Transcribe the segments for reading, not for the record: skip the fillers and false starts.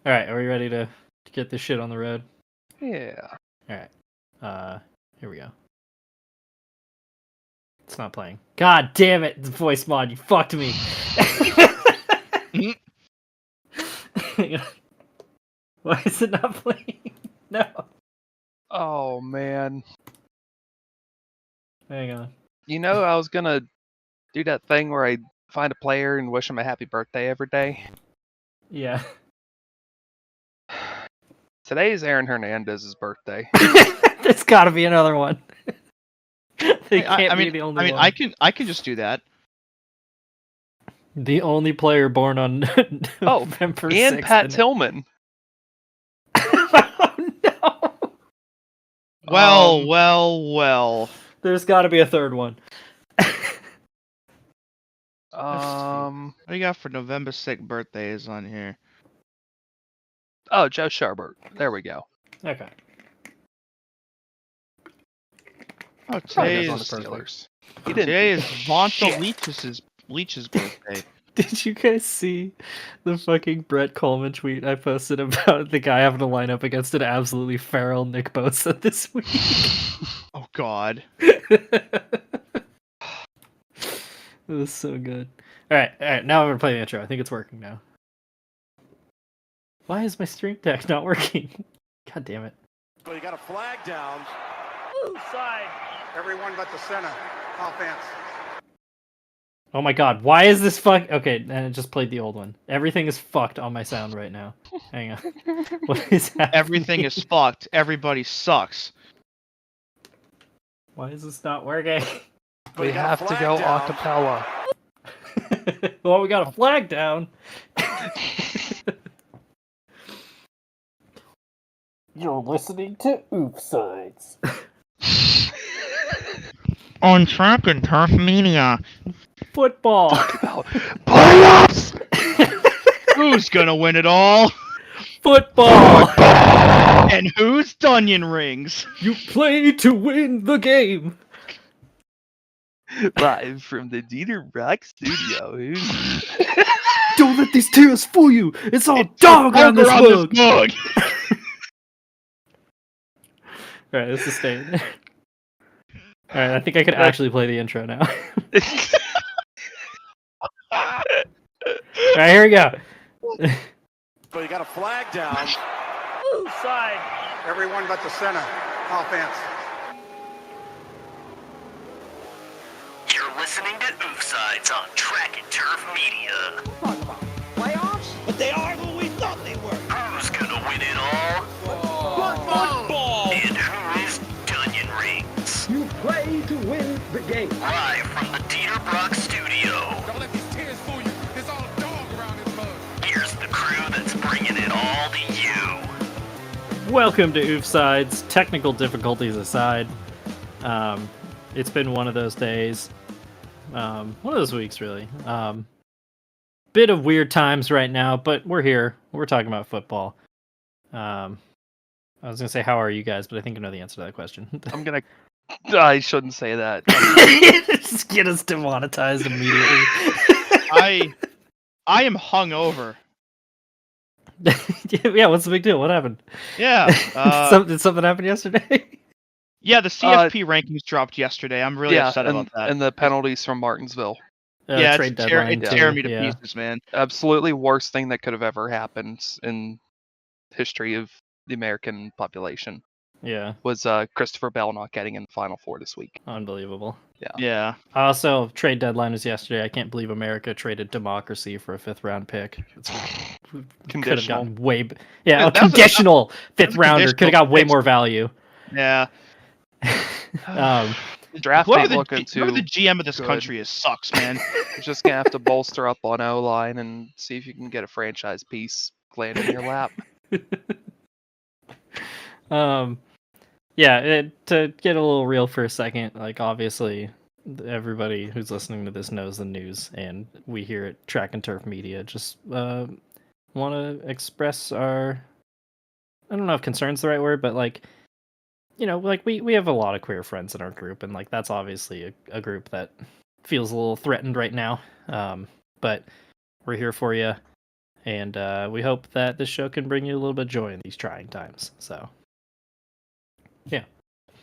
All right, are we ready to get this shit on the road? Yeah. All right. Here we go. It's not playing. God damn it, the voice mod, you fucked me. Why is it not playing? No. Oh man. Hang on. You know, I was gonna do that thing where I find a player and wish him a happy birthday every day. Yeah. Today is Aaron Hernandez's birthday. There's got to be another one. They can't I be mean, the only one. I can just do that. The only player born on November 6th. And Pat Tillman. Oh no! Well. There's got to be a third one. What do you got for November 6th birthdays on here? Oh, Joe Sherbert. There we go. Okay. Oh, Today today is is Steelers. Vonta Leach's birthday. Did you guys see the fucking Brett Coleman tweet I posted about the guy having to line up against an absolutely feral Nick Bosa this week? Oh God. It was so good. All right. Now I'm gonna play the intro. I think it's working now. Why is my stream deck not working? God damn it! Well, you got a flag down. Ooh, side. Everyone but the center. Offense. Oh my god! Why is this fuck? Okay, and it just played the old one. Everything is fucked on my sound right now. Hang on. What is happening? Everything is fucked. Everybody sucks. Why is this not working? We have to go acapella. Well, we got a flag down. You're listening to Oofsides. On Track and Turf Media. Football. Playoffs! Who's gonna win it all? Football. And who's Dunyan Rings? You play to win the game. Live from the Dieter Rock Studios. Don't let these tears fool you. It's all dog on this mug. mug. All right, this is staying. All right, I think I could actually play the intro now. All right, here we go. Well, you got a flag down. Ooh, side. Everyone but the center. Offense. You're listening to Oofsides on Track and Turf Media. Talk about playoffs? But they are who we thought they were. Who's gonna win it all? Football. And who is Dunyan Rings? You play to win the game. Live from the Dieter Brock studio. Don't let these tears fool you. There's all dog around this mug. Here's the crew that's bringing it all to you. Welcome to Oofsides. Technical difficulties aside, it's been one of those days. One of those weeks, really. Bit of weird times right now, but we're here. We're talking about football. I was gonna say, how are you guys? But I think I know the answer to that question. I shouldn't say that. Just get us demonetized immediately. I am hungover. Yeah, what's the big deal? What happened? Yeah. Did something happen yesterday? Yeah, the CFP rankings dropped yesterday. I'm really upset about that. And the penalties from Martinsville. Yeah, trade it's deadline. tearing me to Yeah. pieces, man. Absolutely worst thing that could have ever happened in history of the American population Yeah, was Christopher Bell not getting in the Final Four this week. unbelievable. Yeah. Also, trade deadline was yesterday. I can't believe America traded democracy for a 5th round pick. Could have gotten way. Yeah, a conditional 5th rounder could have got way more value. Yeah. Draft Whoever ain't the, looking whoever too the GM of this good. country is sucks, man. You're just gonna have to bolster up on O-line and see if you can get a franchise piece land in your lap. Yeah, to get a little real for a second, like obviously everybody who's listening to this knows the news, and we here at Track and Turf Media just want to express our, I don't know if concern's the right word, but like, you know, like we have a lot of queer friends in our group, and like that's obviously a group that feels a little threatened right now. But we're here for you, And we hope that this show can bring you a little bit of joy in these trying times. So, yeah.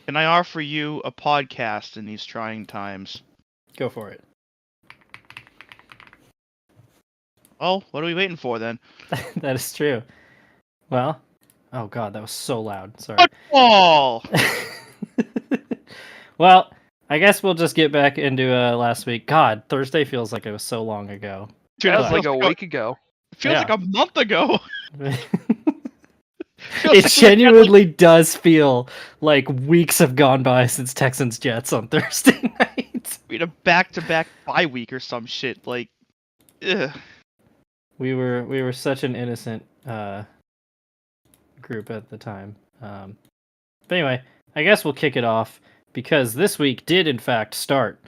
Can I offer you a podcast in these trying times? Go for it. Oh, what are we waiting for then? That is true. Well, oh god, that was so loud. Sorry. Football! Well, I guess we'll just get back into last week. God, Thursday feels like it was so long ago. That was Feels like a like week ago. It feels Yeah. like a month ago. It genuinely does feel like weeks have gone by since Texans Jets on Thursday night. We had a back-to-back bye week or some shit. Like, ugh. We were such an innocent group at the time. But anyway, I guess we'll kick it off because this week did in fact start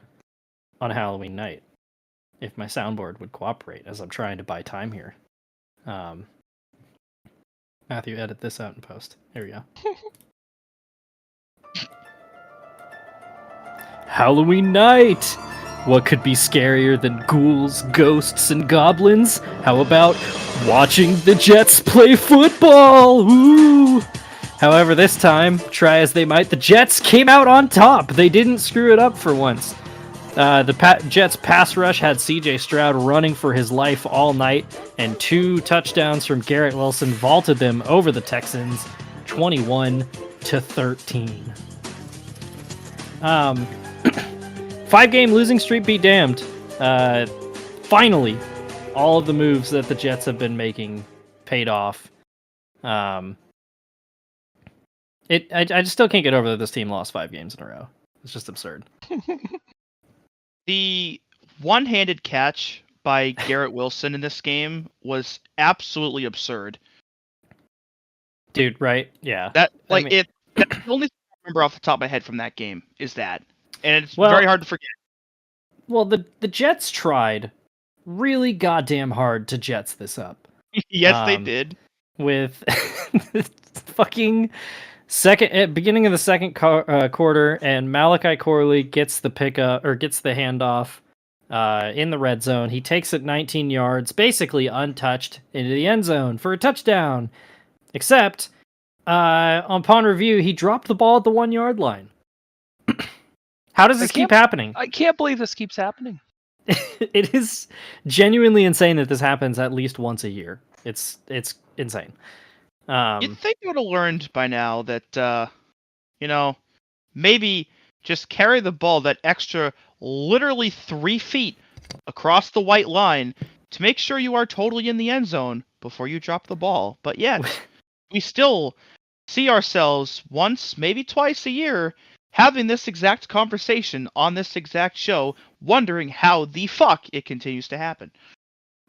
on Halloween night. If my soundboard would cooperate, as I'm trying to buy time here. Matthew, edit this out in post. Here we go. Halloween night! What could be scarier than ghouls, ghosts, and goblins? How about watching the Jets play football? Ooh! However, this time, try as they might, the Jets came out on top. They didn't screw it up for once. The Jets pass rush had C.J. Stroud running for his life all night, and 2 touchdowns from Garrett Wilson vaulted them over the Texans, 21-13. 5-game losing streak be damned. Finally, all of the moves that the Jets have been making paid off. I just still can't get over that this team lost 5 games in a row. It's just absurd. The one-handed catch by Garrett Wilson in this game was absolutely absurd. Dude, right? Yeah. That's the only thing I remember off the top of my head from that game is that. And it's very hard to forget. Well, the Jets tried really goddamn hard to Jets this up. Yes, they did. With fucking beginning of the second quarter, and Malachi Corley gets the pickup or gets the handoff in the red zone. He takes it 19 yards, basically untouched, into the end zone for a touchdown. Except, upon review, he dropped the ball at the 1-yard line. How does this keep happening? I can't believe this keeps happening. It is genuinely insane that this happens at least once a year. It's insane. You'd think you would have learned by now that, maybe just carry the ball that extra literally 3 feet across the white line to make sure you are totally in the end zone before you drop the ball. But yet, we still see ourselves once, maybe twice a year, having this exact conversation on this exact show, wondering how the fuck it continues to happen.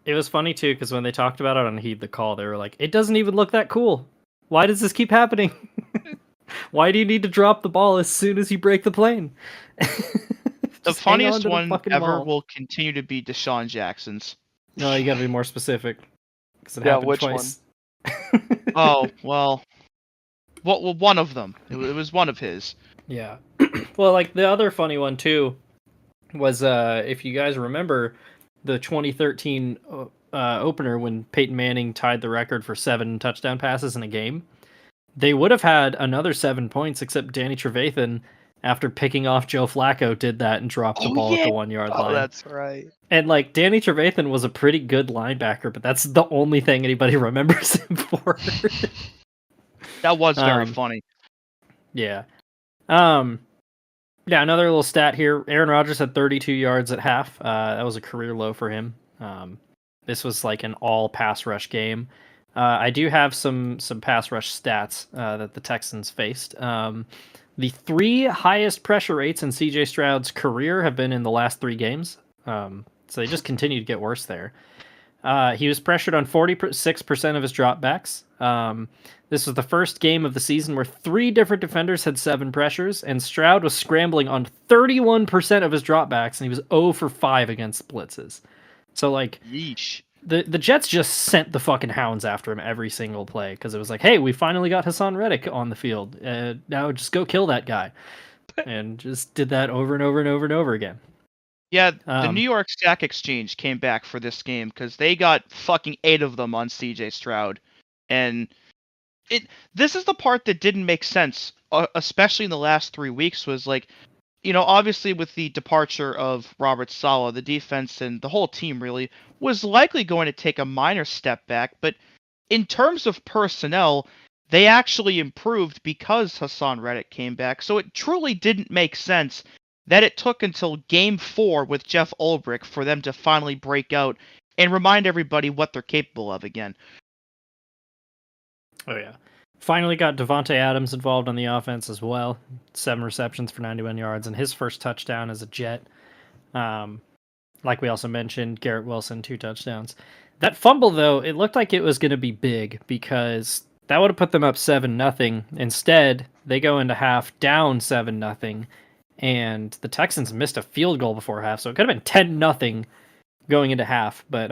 It was funny too, because when they talked about it on Heed the Call, they were like, it doesn't even look that cool. Why does this keep happening? Why do you need to drop the ball as soon as you break the plane? The funniest one ever will continue to be Deshaun Jackson's. No, you gotta be more specific. It Yeah, which twice. Oh, well, one of them. It was one of his. Yeah. Well, like the other funny one too was if you guys remember the 2013 opener when Peyton Manning tied the record for 7 touchdown passes in a game. They would have had another 7 points, except Danny Trevathan, after picking off Joe Flacco, did that and dropped the ball at the 1-yard line. Oh, that's right. And like Danny Trevathan was a pretty good linebacker, but that's the only thing anybody remembers him for. That was very funny. Yeah. Yeah, another little stat here. Aaron Rodgers had 32 yards at half. That was a career low for him. This was like an all pass rush game. I do have some pass rush stats that the Texans faced. The 3 highest pressure rates in CJ Stroud's career have been in the last 3 games. So they just continue to get worse there. He was pressured on 46% of his dropbacks. This was the first game of the season where 3 different defenders had 7 pressures, and Stroud was scrambling on 31% of his dropbacks, and he was 0 for 5 against blitzes. So, like, yeesh. The Jets just sent the fucking hounds after him every single play, because it was like, hey, we finally got Hassan Reddick on the field. Now just go kill that guy. And just did that over and over and over and over again. Yeah, the New York Stack Exchange came back for this game because they got fucking 8 of them on CJ Stroud. And this is the part that didn't make sense, especially in the last 3 weeks, was like, obviously with the departure of Robert Saleh, the defense and the whole team really was likely going to take a minor step back. But in terms of personnel, they actually improved because Hassan Reddick came back. So it truly didn't make sense that it took until Game 4 with Jeff Ulbrich for them to finally break out and remind everybody what they're capable of again. Oh, yeah. Finally got Devontae Adams involved on the offense as well. 7 receptions for 91 yards, and his first touchdown as a Jet. Like we also mentioned, Garrett Wilson, 2 touchdowns. That fumble, though, it looked like it was going to be big because that would have put them up 7-0. Instead, they go into half down 7-0, and the Texans missed a field goal before half, so it could have been 10-0 going into half. But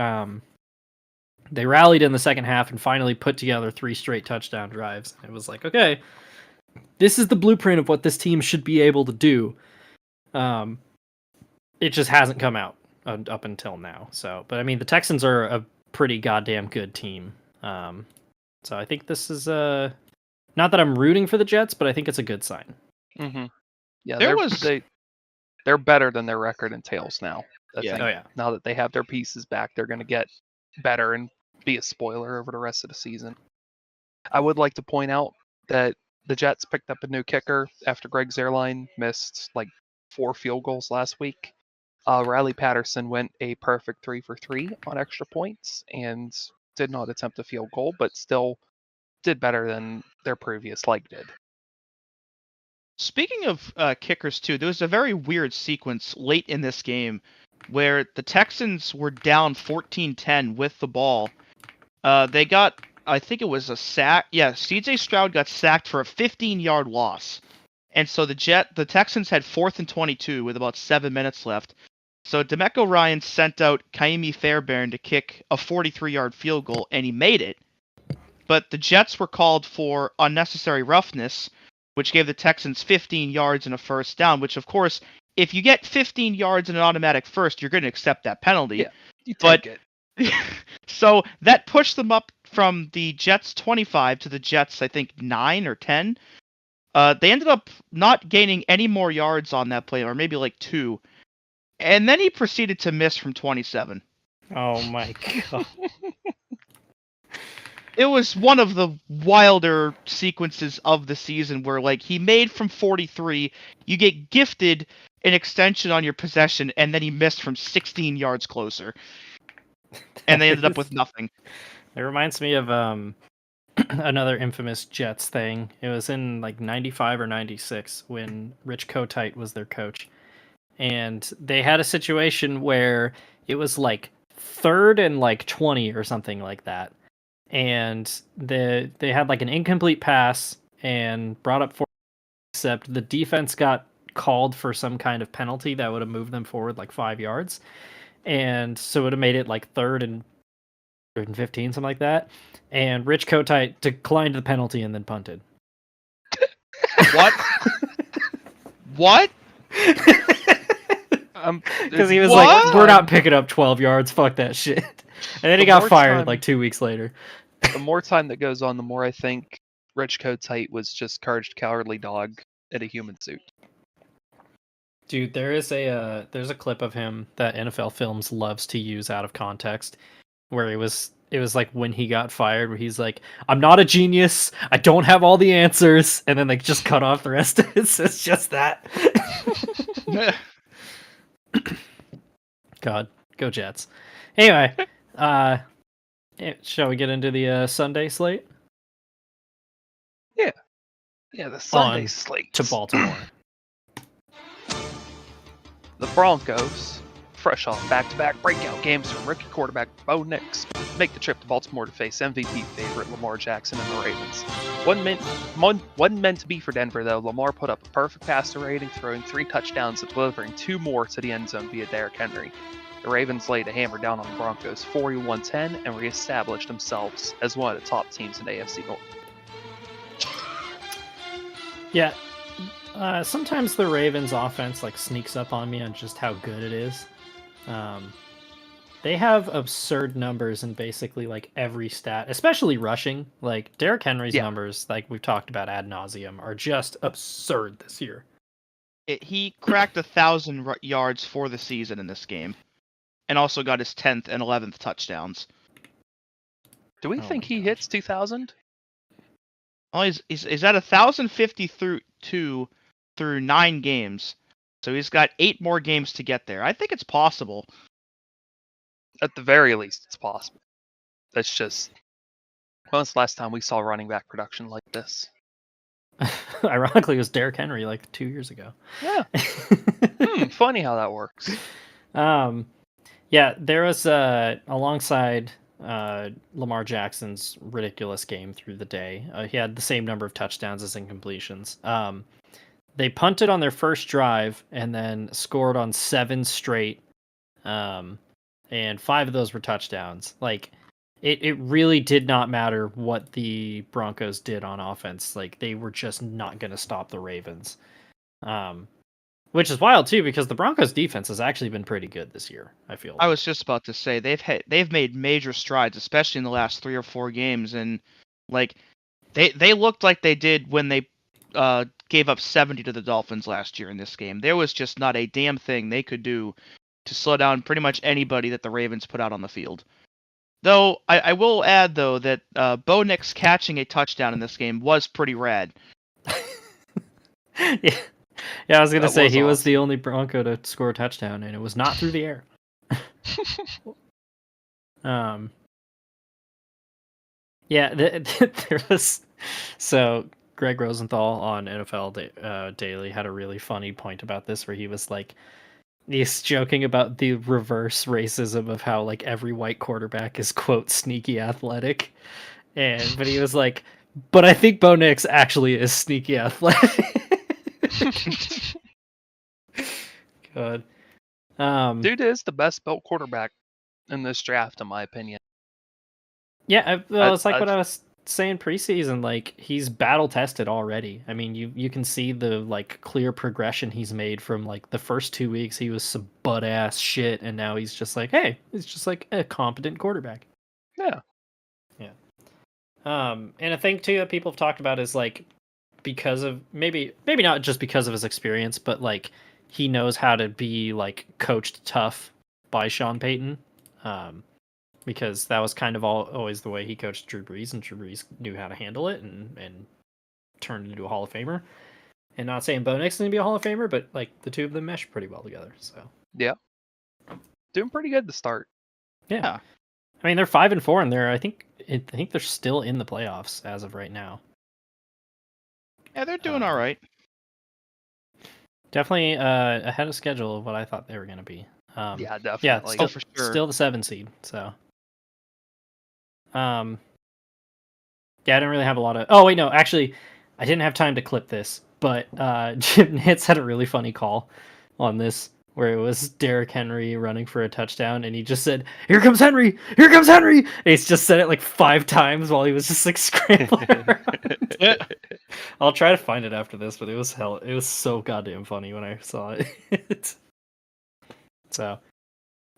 they rallied in the second half and finally put together 3 straight touchdown drives. It was like, okay, this is the blueprint of what this team should be able to do. It just hasn't come out up until now. So, but I mean, the Texans are a pretty goddamn good team. So I think this is not that I'm rooting for the Jets, but I think it's a good sign. Mm-hmm. Yeah, they're better than their record entails now. I think. Oh, yeah. Now that they have their pieces back, they're going to get better and be a spoiler over the rest of the season. I would like to point out that the Jets picked up a new kicker after Greg Zuerlein missed like 4 field goals last week. Riley Patterson went a perfect 3 for 3 on extra points and did not attempt a field goal, but still did better than their previous leg did. Speaking of kickers, too, there was a very weird sequence late in this game where the Texans were down 14-10 with the ball. They got, I think it was a sack. Yeah, CJ Stroud got sacked for a 15-yard loss. And so the Texans had 4th and 22 with about 7 minutes left. So DeMeco Ryans sent out Kaimi Fairbairn to kick a 43-yard field goal, and he made it. But the Jets were called for unnecessary roughness, which gave the Texans 15 yards and a first down, which, of course, if you get 15 yards and an automatic first, you're going to accept that penalty. Yeah, you take it. So that pushed them up from the Jets 25 to the Jets, I think, 9 or 10. They ended up not gaining any more yards on that play, or maybe like 2. And then he proceeded to miss from 27. Oh my god. It was one of the wilder sequences of the season where, like, he made from 43, you get gifted an extension on your possession, and then he missed from 16 yards closer. And they ended up with nothing. It reminds me of another infamous Jets thing. It was in like 95 or 96 when Rich Kotite was their coach. And they had a situation where it was like 3rd and like 20 or something like that. And they had like an incomplete pass and brought up 4, except the defense got called for some kind of penalty that would have moved them forward like 5 yards. And so it would have made it like 3rd and 15, something like that. And Rich Kotite declined the penalty and then punted. What? What? Because he was like, we're not picking up 12 yards, fuck that shit. And then he got fired like 2 weeks later. The more time that goes on, the more I think Rich Kotite was just Courage Cowardly Dog in a human suit. Dude, there's a clip of him that NFL Films loves to use out of context, where it was like when he got fired, where he's like, I'm not a genius, I don't have all the answers, and then they just cut off the rest of it, so it's just that. God, go Jets. Anyway, shall we get into the Sunday slate? Yeah, the Sunday slate. To Baltimore. The Broncos, fresh off back-to-back breakout games from rookie quarterback Bo Nix, make the trip to Baltimore to face MVP favorite Lamar Jackson and the Ravens. One meant to be for Denver, though. Lamar put up a perfect passer rating, throwing 3 touchdowns and delivering 2 more to the end zone via Derrick Henry. The Ravens laid a hammer down on the Broncos 41-10 and reestablished themselves as one of the top teams in AFC North. Yeah. Sometimes the Ravens offense like sneaks up on me on just how good it is. They have absurd numbers in basically like every stat, especially rushing. Like Derrick Henry's numbers, like we've talked about ad nauseum, are just absurd this year. He cracked 1,000 yards for the season in this game, and also got his 10th and 11th touchdowns. Do we think he hits 2,000? Oh, he's at 1,050 through 9 games, so he's got 8 more games to get there. I think it's possible. At the very least, it's possible. That's just... When was the last time we saw running back production like this? Ironically, it was Derrick Henry like 2 years ago. Yeah. Funny how that works. Yeah, there was alongside Lamar Jackson's ridiculous game through the day. He had the same number of touchdowns as incompletions. They punted on their first drive and then scored on 7 straight. And 5 of those were touchdowns. Like, it really did not matter what the Broncos did on offense. Like, they were just not going to stop the Ravens. Which is wild too, because the Broncos defense has actually been pretty good this year, I feel. I was just about to say they've made major strides, especially in the last 3 or 4 games, and like they looked like they did when they gave up 70 to the Dolphins last year in this game. There was just not a damn thing they could do to slow down pretty much anybody that the Ravens put out on the field. Though I will add though that Bo Nix catching a touchdown in this game was pretty rad. Yeah, I was gonna say he awesome. was the only Bronco to score a touchdown, and it was not through the air. Yeah, there was. So Greg Rosenthal on NFL Daily had a really funny point about this, where he was like, he's joking about the reverse racism of how like every white quarterback is quote sneaky athletic, but he was like, but I think Bo Nix actually is sneaky athletic. God. Dude is the best built quarterback in this draft, in my opinion. Yeah, it's like what I was saying preseason. Like, he's battle tested already. I mean, you can see the like clear progression he's made from like the first 2 weeks. He was some butt ass shit, and now he's just like, hey, he's just like a competent quarterback. Yeah. And a thing too that people have talked about is like, because of maybe not just because of his experience, but like he knows how to be like coached tough by Sean Payton, because that was kind of always the way he coached Drew Brees, and Drew Brees knew how to handle it and turned into a Hall of Famer. And not saying Bo Nix is gonna be a Hall of Famer, but like the two of them mesh pretty well together. So yeah, doing pretty good to start. Yeah, I mean they're 5-4, and I think they're still in the playoffs as of right now. Yeah, they're doing all right. Definitely ahead of schedule of what I thought they were going to be. Yeah, definitely. Yeah, still, for sure. Still the 7 seed. So, yeah, I didn't really have a lot of. Oh wait, no, actually, I didn't have time to clip this, but Jim Nitz had a really funny call on this, where it was Derrick Henry running for a touchdown, and he just said, "Here comes Henry! Here comes Henry!" And he's just said it like 5 times while he was just like scrambling around. I'll try to find it after this, but it was it was so goddamn funny when I saw it. So,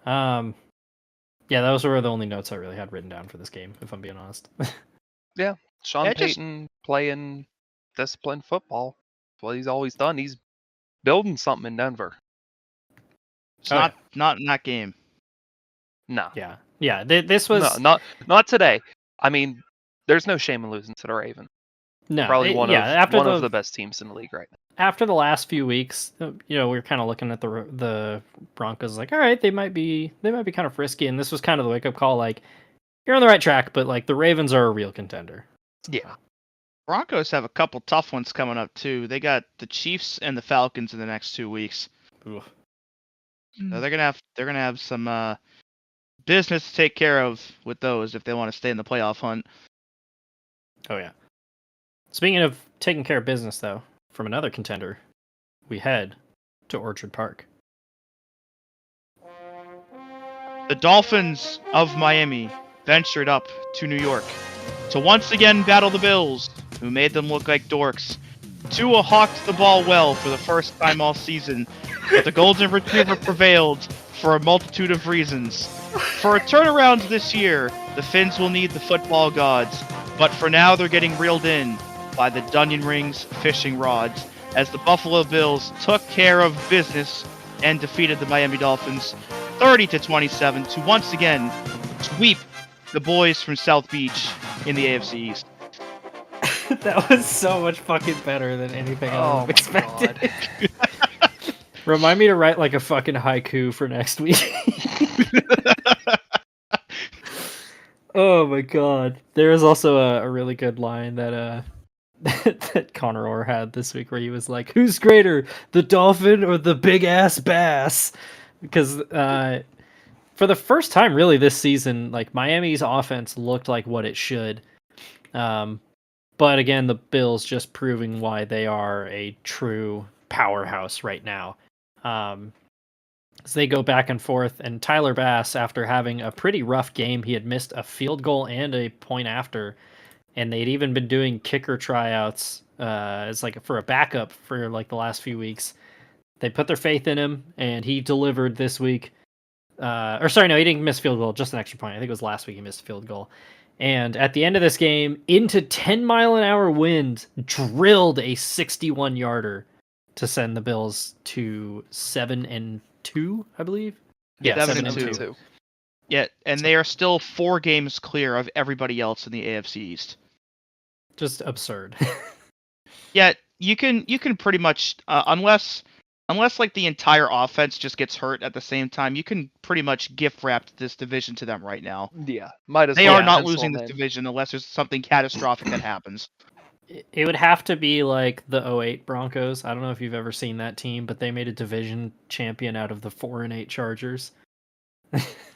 yeah, those were the only notes I really had written down for this game, if I'm being honest. Yeah, Sean Payton playing disciplined football. That's what he's always done. He's building something in Denver. It's not in that game. No. Yeah. This was not today. I mean, there's no shame in losing to the Ravens. No, probably one of the best teams in the league right now. After the last few weeks, we're kind of looking at the Broncos like, all right, they might be kind of frisky, and this was kind of the wake up call. Like, you're on the right track, but like the Ravens are a real contender. Yeah. Broncos have a couple tough ones coming up too. They got the Chiefs and the Falcons in the next 2 weeks. Ooh. So they're gonna have some business to take care of with those if they want to stay in the playoff hunt. Oh yeah. Speaking of taking care of business, though, from another contender, we head to Orchard Park. The Dolphins of Miami ventured up to New York to once again battle the Bills, who made them look like dorks. Tua hawked the ball well for the first time all season, but the Golden Retriever prevailed for a multitude of reasons. For a turnaround this year, the Finns will need the football gods, but for now they're getting reeled in by the Dunyan Rings fishing rods as the Buffalo Bills took care of business and defeated the Miami Dolphins 30-27 to once again sweep the boys from South Beach in the AFC East. That was so much fucking better than anything I Oh would have my expected. Remind me to write like a fucking haiku for next week. Oh my god. There is also a really good line that that Connor Orr had this week where he was like, "Who's greater, the dolphin or the big ass bass?" Because for the first time really this season, like Miami's offense looked like what it should. But again, the Bills just proving why they are a true powerhouse right now. As they go back and forth, and Tyler Bass, after having a pretty rough game, he had missed a field goal and a point after, and they'd even been doing kicker tryouts as like for a backup for like the last few weeks. They put their faith in him, and he delivered this week. Or sorry, no, he didn't miss field goal, just an extra point. I think it was last week he missed a field goal. And at the end of this game, into 10-mile-an-hour wind, drilled a 61-yarder to send the Bills to 7-2, I believe. Yeah, 7-2. Yeah, and they are still 4 games clear of everybody else in the AFC East. Just absurd. Yeah, you can pretty much unless like the entire offense just gets hurt at the same time, you can pretty much gift wrap this division to them right now. Yeah, might as They well are not pencil losing them this in. division unless there's something catastrophic that happens. It would have to be like the 08 Broncos. I don't know if you've ever seen that team, but they made a division champion out of the 4-8 Chargers.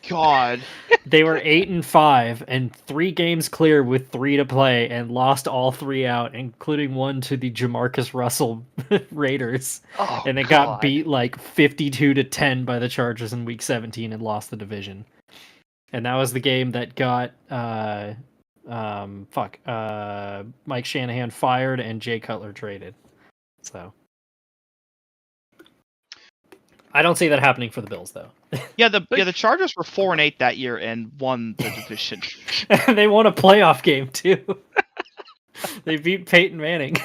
God. They were 8-5 and 3 games clear with 3 to play and lost all 3 out, including one to the Jamarcus Russell Raiders. Oh, And they got beat like 52-10 by the Chargers in week 17 and lost the division. And that was the game that got Mike Shanahan fired and Jay Cutler traded. So I don't see that happening for the Bills though. Yeah, the Chargers were 4-8 that year and won the division. And they won a playoff game too. They beat Peyton Manning.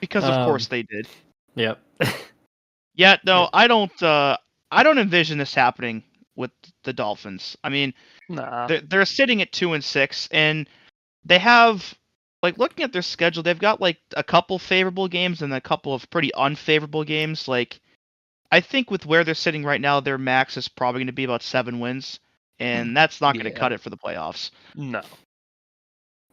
Because of course they did. Yep. Yeah, no, I don't envision this happening with the Dolphins. I mean, nah. they're sitting at 2-6, and they have, like, looking at their schedule, they've got like a couple favorable games and a couple of pretty unfavorable games. Like, I think with where they're sitting right now, their max is probably going to be about 7 wins, and that's not going to cut it for the playoffs. No.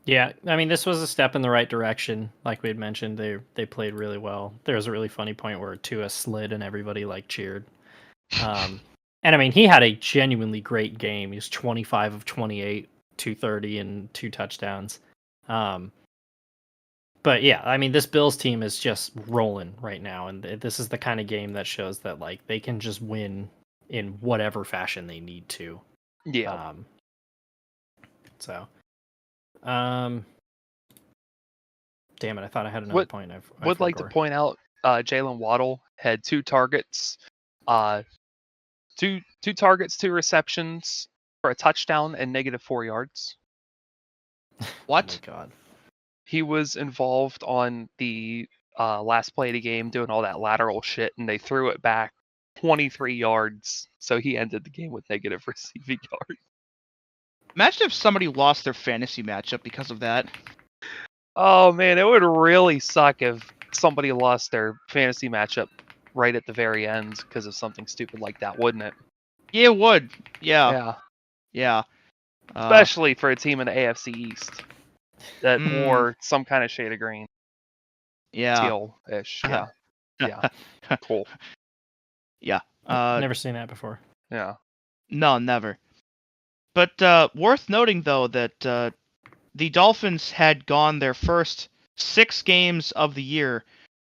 Yeah, I mean, this was a step in the right direction. Like we had mentioned, they played really well. There was a really funny point where Tua slid and everybody like cheered. And I mean, he had a genuinely great game. He was 25 of 28, 230, and 2 touchdowns. But yeah, I mean, this Bills team is just rolling right now, and this is the kind of game that shows that like they can just win in whatever fashion they need to. Yeah. Damn it! I thought I had another point. I would like to point out Jalen Waddle had 2 targets, 2 targets, 2 receptions for a touchdown and -4 yards. What? Oh my God. He was involved on the last play of the game doing all that lateral shit, and they threw it back 23 yards, so he ended the game with negative receiving yards. Imagine if somebody lost their fantasy matchup because of that. Oh man, it would really suck if somebody lost their fantasy matchup right at the very end because of something stupid like that, wouldn't it? Yeah, it would. Yeah. Especially for a team in the AFC East that wore some kind of shade of green. Yeah. Teal-ish. Yeah. Yeah. Cool. Yeah. Never seen that before. Yeah. No, never. But worth noting, though, that the Dolphins had gone their first 6 games of the year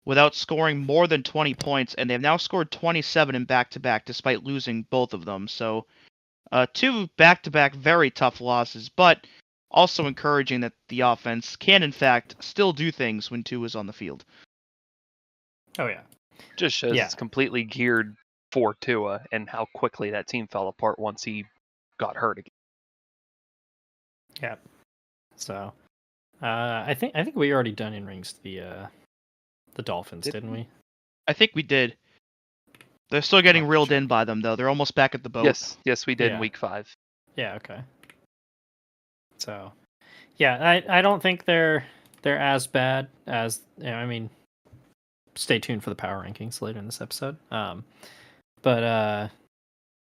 without scoring more than 20 points, and they've now scored 27 in back-to-back despite losing both of them. So 2 back-to-back very tough losses, but also encouraging that the offense can, in fact, still do things when Tua is on the field. Oh, yeah. Just shows it's completely geared for Tua and how quickly that team fell apart once he got hurt again. Yeah. So, I think we already done in rings the Dolphins, didn't we? I think we did. They're still getting reeled in by them, though. They're almost back at the boat. Yes, we did in Yeah. week 5. Yeah. Okay. So, yeah, I don't think they're as bad as I mean. Stay tuned for the power rankings later in this episode. But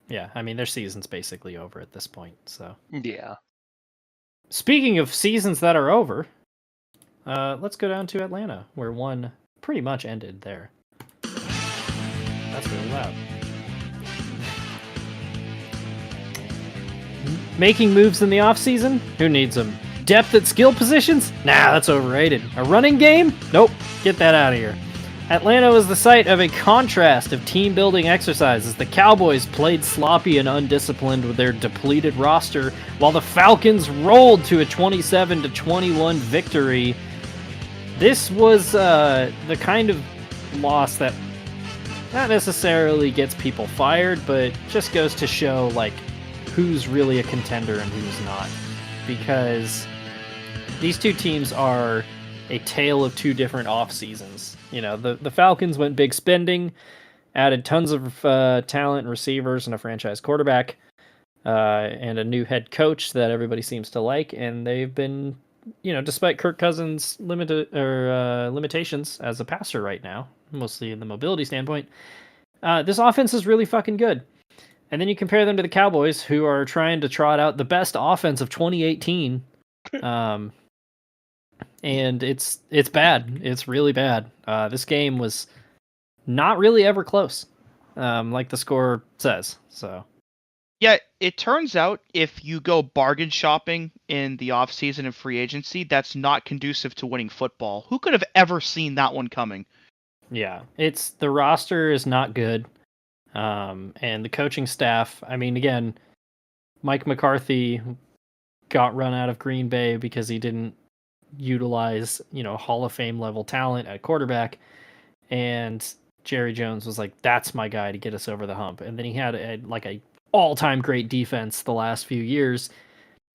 yeah, I mean their season's basically over at this point. So Yeah. speaking of seasons that are over, let's go down to Atlanta, where one pretty much ended there. That's really loud. Making moves in the offseason? Who needs them? Depth at skill positions? Nah, that's overrated. A running game? Nope. Get that out of here. Atlanta was the site of a contrast of team-building exercises. The Cowboys played sloppy and undisciplined with their depleted roster, while the Falcons rolled to a 27-21 victory. This was the kind of loss that not necessarily gets people fired, but just goes to show like who's really a contender and who's not. Because these two teams are a tale of two different off seasons. You know, the Falcons went big spending, added tons of talent and receivers and a franchise quarterback, and a new head coach that everybody seems to like. And they've been, you know, despite Kirk Cousins' limitations as a passer right now, mostly in the mobility standpoint, this offense is really fucking good. And then you compare them to the Cowboys, who are trying to trot out the best offense of 2018. And it's bad. It's really bad. This game was not really ever close, like the score says. So, yeah, it turns out if you go bargain shopping in the offseason and free agency, that's not conducive to winning football. Who could have ever seen that one coming? Yeah, the roster is not good, and the coaching staff. I mean, again, Mike McCarthy got run out of Green Bay because he didn't utilize, you know, Hall of Fame level talent at quarterback, and Jerry Jones was like, that's my guy to get us over the hump. And then he had a all-time great defense the last few years.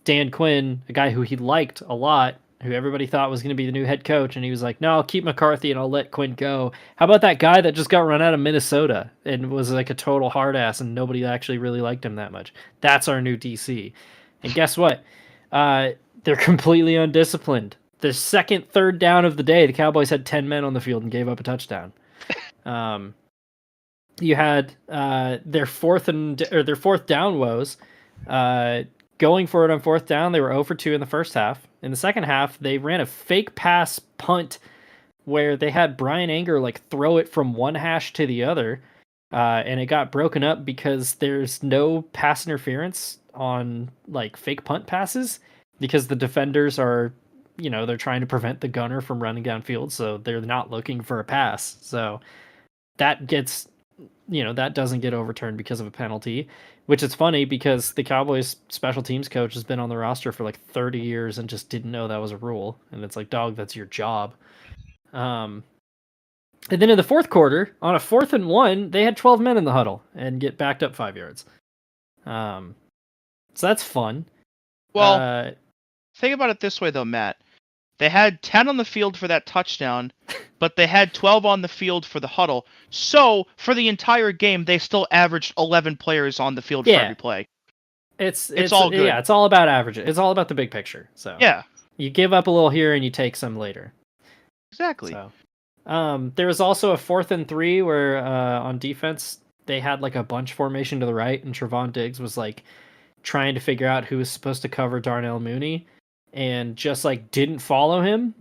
Dan Quinn, a guy who he liked a lot, who everybody thought was going to be the new head coach, and he was like, no, I'll keep McCarthy and I'll let Quinn go. How about that guy that just got run out of Minnesota and was like a total hard ass and nobody actually really liked him that much? That's our new DC. And guess what? They're completely undisciplined. The second third down of the day, the Cowboys had 10 men on the field and gave up a touchdown. You had their fourth down woes. Going for it on fourth down, they were 0 for 2 in the first half. In the second half, they ran a fake pass punt where they had Brian Anger like throw it from one hash to the other, and it got broken up because there's no pass interference on like fake punt passes because the defenders are, you know, they're trying to prevent the gunner from running downfield, so they're not looking for a pass. So that gets, you know, that doesn't get overturned because of a penalty, which is funny because the Cowboys special teams coach has been on the roster for like 30 years and just didn't know that was a rule. And it's like, dog, that's your job. And then in the fourth quarter, on a 4th and 1, they had 12 men in the huddle and get backed up 5 yards. So that's fun. Well, think about it this way, though, Matt. They had 10 on the field for that touchdown, but they had 12 on the field for the huddle. So, for the entire game, they still averaged 11 players on the field for every play. It's all good. Yeah, it's all about average. It's all about the big picture. So yeah, you give up a little here and you take some later. Exactly. So, there was also a 4th and 3 where on defense they had like a bunch formation to the right, and Trevon Diggs was like trying to figure out who was supposed to cover Darnell Mooney, and just like didn't follow him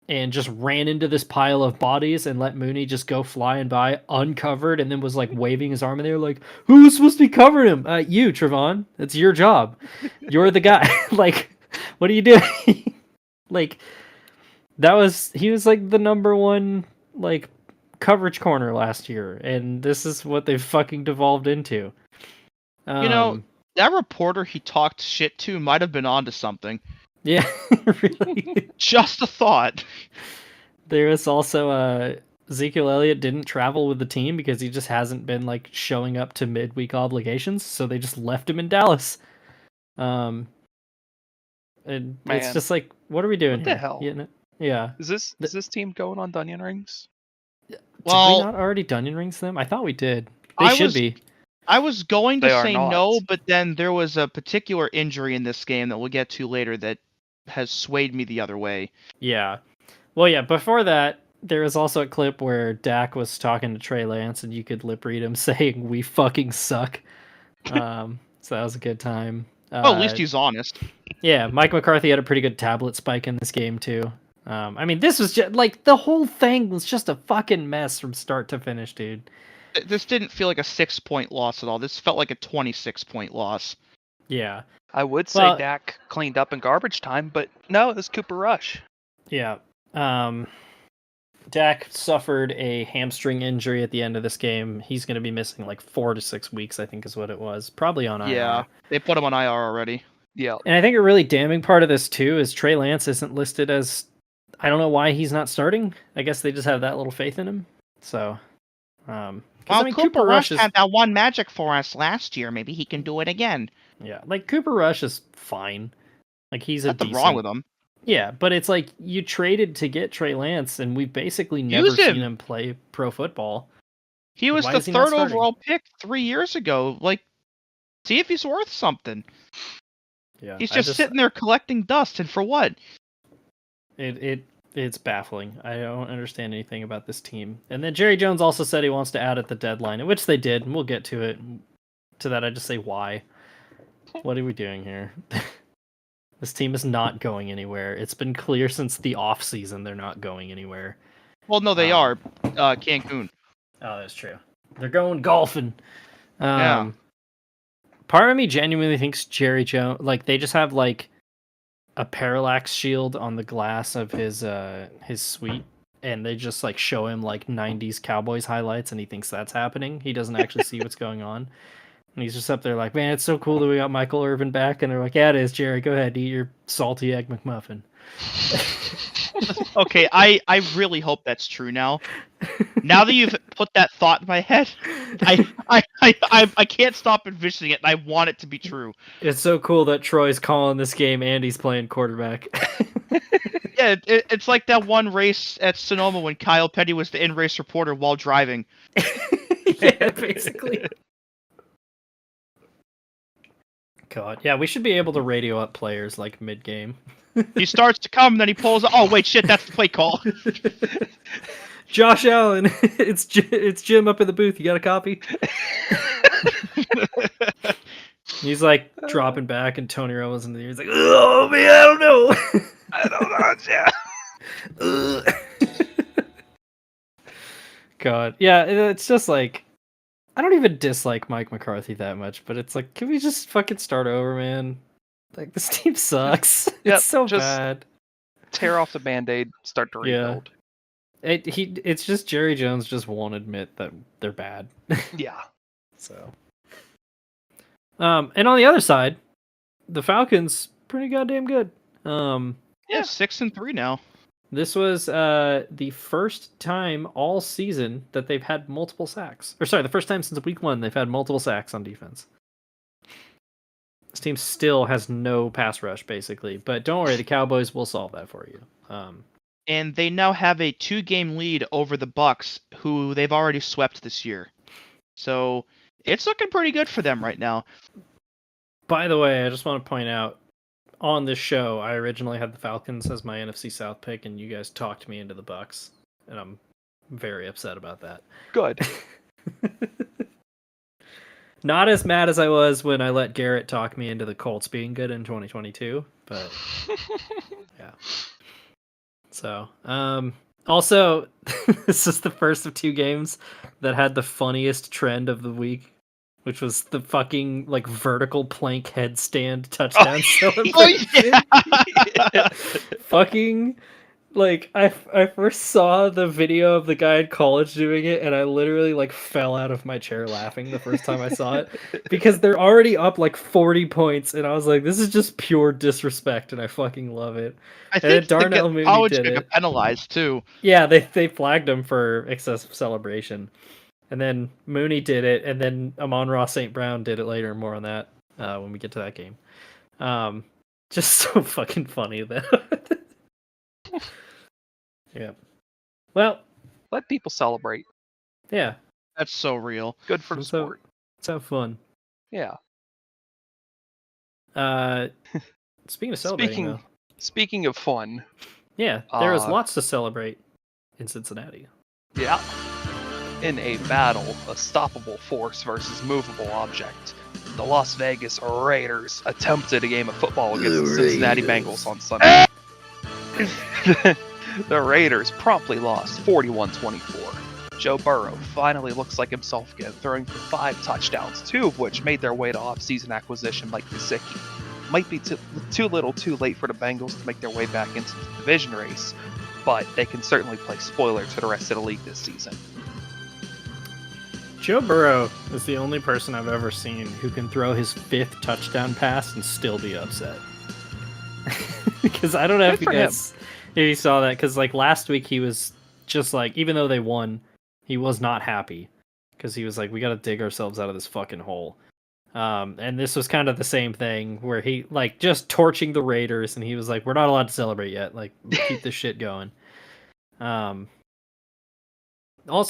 and just ran into this pile of bodies and let Mooney just go flying by uncovered, and then was like waving his arm in there like, who's supposed to be covering him? You, Trevon. It's your job. You're the guy. Like, what are you doing? Like, he was like the number one like coverage corner last year, and this is what they've fucking devolved into. You know, that reporter he talked shit to might have been onto something. Yeah, really. Just a thought. There was also Ezekiel Elliott didn't travel with the team because he just hasn't been like showing up to midweek obligations, so they just left him in Dallas. And it's Man. just like, what are we doing What the here? hell? You know? Yeah. Is this team going on Dunyan Rings? Did Well, we not already Dunyan Rings them? I thought we did. They I should was- be. I was going to They are say not. no, but then there was a particular injury in this game that we'll get to later that has swayed me the other way. Yeah. Well, yeah, before that, there was also a clip where Dak was talking to Trey Lance and you could lip read him saying, "We fucking suck." So that was a good time. Oh, at least he's honest. Yeah, Mike McCarthy had a pretty good tablet spike in this game, too. I mean, this was just, like, the whole thing was just a fucking mess from start to finish, dude. This didn't feel like a 6-point loss at all. This felt like a 26-point loss. Yeah. I would say Well- Dak cleaned up in garbage time, but no, it was Cooper Rush. Yeah. Dak suffered a hamstring injury at the end of this game. He's going to be missing like 4 to 6 weeks, I think is what it was. Probably on IR. Yeah, they put him on IR already. Yeah. And I think a really damning part of this, too, is Trey Lance isn't listed as... I don't know why he's not starting. I guess they just have that little faith in him. So... Well, I mean, Cooper Rush is... had that one magic for us last year. Maybe he can do it again. Yeah, like, Cooper Rush is fine. Like, he's a Nothing decent... wrong with him. Yeah, but it's like you traded to get Trey Lance, and we've basically never Use him. seen him play pro football. He was Why the is he not third starting? overall pick 3 years ago. Like, see if he's worth something. Yeah, He's just sitting there collecting dust, and for what? It's baffling. I don't understand anything about this team. And then Jerry Jones also said he wants to add at the deadline, which they did, and we'll get to it. To that, I just say why. What are we doing here? This team is not going anywhere. It's been clear since the off season they're not going anywhere. Well, no, they are. Cancun. Oh, that's true. They're going golfing. Yeah. Part of me genuinely thinks Jerry Jones, like, they just have like a parallax shield on the glass of his suite, and they just like show him like 90s Cowboys highlights, and he thinks that's happening. He doesn't actually see what's going on. And he's just up there like, man, it's so cool that we got Michael Irvin back. And they're like, yeah, it is, Jerry. Go ahead, eat your salty egg McMuffin. Okay, I really hope that's true now. Now that you've put that thought in my head, I can't stop envisioning it, and I want it to be true. It's so cool that Troy's calling this game and he's playing quarterback. Yeah, it's like that one race at Sonoma when Kyle Petty was the in-race reporter while driving. Yeah, basically. God, yeah, we should be able to radio up players like mid-game. He starts to come, and then he pulls. Oh wait, shit, that's the play call. Josh Allen, it's Jim up in the booth. You got a copy? He's like dropping back, and Tony Romo's in the ear. He's like, "Oh man, I don't know. I don't know. Yeah. God, yeah, it's just like I don't even dislike Mike McCarthy that much, but it's like, can we just fucking start over, man? Like, this team sucks. Yep, It's so just bad. Tear off the Band-Aid, start to Yeah. rebuild. It's just Jerry Jones just won't admit that they're bad. Yeah. So, and on the other side, the Falcons pretty goddamn good. Yeah, 6-3 now. This was the first time all season that they've had multiple sacks. Or sorry, the first time since week 1 they've had multiple sacks on defense. This team still has no pass rush, basically. But don't worry, the Cowboys will solve that for you. And they now have a 2-game lead over the Bucks, who they've already swept this year. So it's looking pretty good for them right now. By the way, I just want to point out, on this show, I originally had the Falcons as my NFC South pick, and you guys talked me into the Bucks, and I'm very upset about that. Good. Not as mad as I was when I let Garrett talk me into the Colts being good in 2022, but yeah. So, also, this is the first of 2 games that had the funniest trend of the week, which was the fucking like vertical plank headstand touchdown celebration. Oh, yeah. Fucking Like I first saw the video of the guy in college doing it, and I literally like fell out of my chair laughing the first time I saw it because they're already up like 40 points, and I was like, this is just pure disrespect, and I fucking love it. I And think then Darnell Mooney college did could it. get penalized too. Yeah, they flagged him for excessive celebration, and then Mooney did it, and then Amon-Ra St. Brown did it later. More on that when we get to that game. Just so fucking funny that. Yeah. Well, Let people celebrate. yeah. That's so real. Good for the Let's have- sport. Let's have fun. Yeah. Speaking of celebrating, Speaking of fun, yeah, there was uh, lots to celebrate in Cincinnati. yeah. In a battle, a stoppable force versus movable object, the Las Vegas Raiders attempted a game of football against the Cincinnati Bengals on Sunday. The Raiders promptly lost 41-24. Joe Burrow finally looks like himself again, throwing for 5 touchdowns, 2 of which made their way to off-season acquisition Mike Gesicki. Might be too little too late for the Bengals to make their way back into the division race, but they can certainly play spoiler to the rest of the league this season. Joe Burrow is the only person I've ever seen who can throw his 5th touchdown pass and still be upset. Because I don't know if you saw that, because like last week he was just like, even though they won, he was not happy because he was like, we got to dig ourselves out of this fucking hole. And this was kind of the same thing where he like just torching the Raiders, and he was like, we're not allowed to celebrate yet, like keep this shit going. Also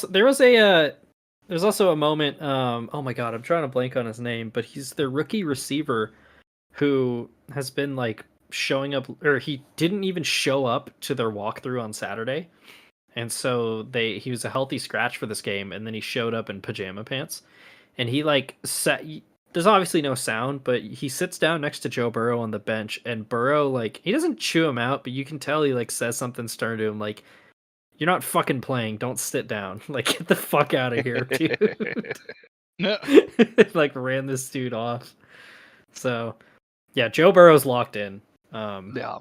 there's also a moment, oh my god, I'm trying to blank on his name, but he's the rookie receiver who has been like showing up, or he didn't even show up to their walkthrough on Saturday. And so he was a healthy scratch for this game, and then he showed up in pajama pants. And he like there's obviously no sound, but he sits down next to Joe Burrow on the bench, and Burrow like, he doesn't chew him out, but you can tell he like says something stern to him like, you're not fucking playing, don't sit down. Like, get the fuck out of here, dude. Like ran this dude off. So yeah, Joe Burrow's locked in. Yeah.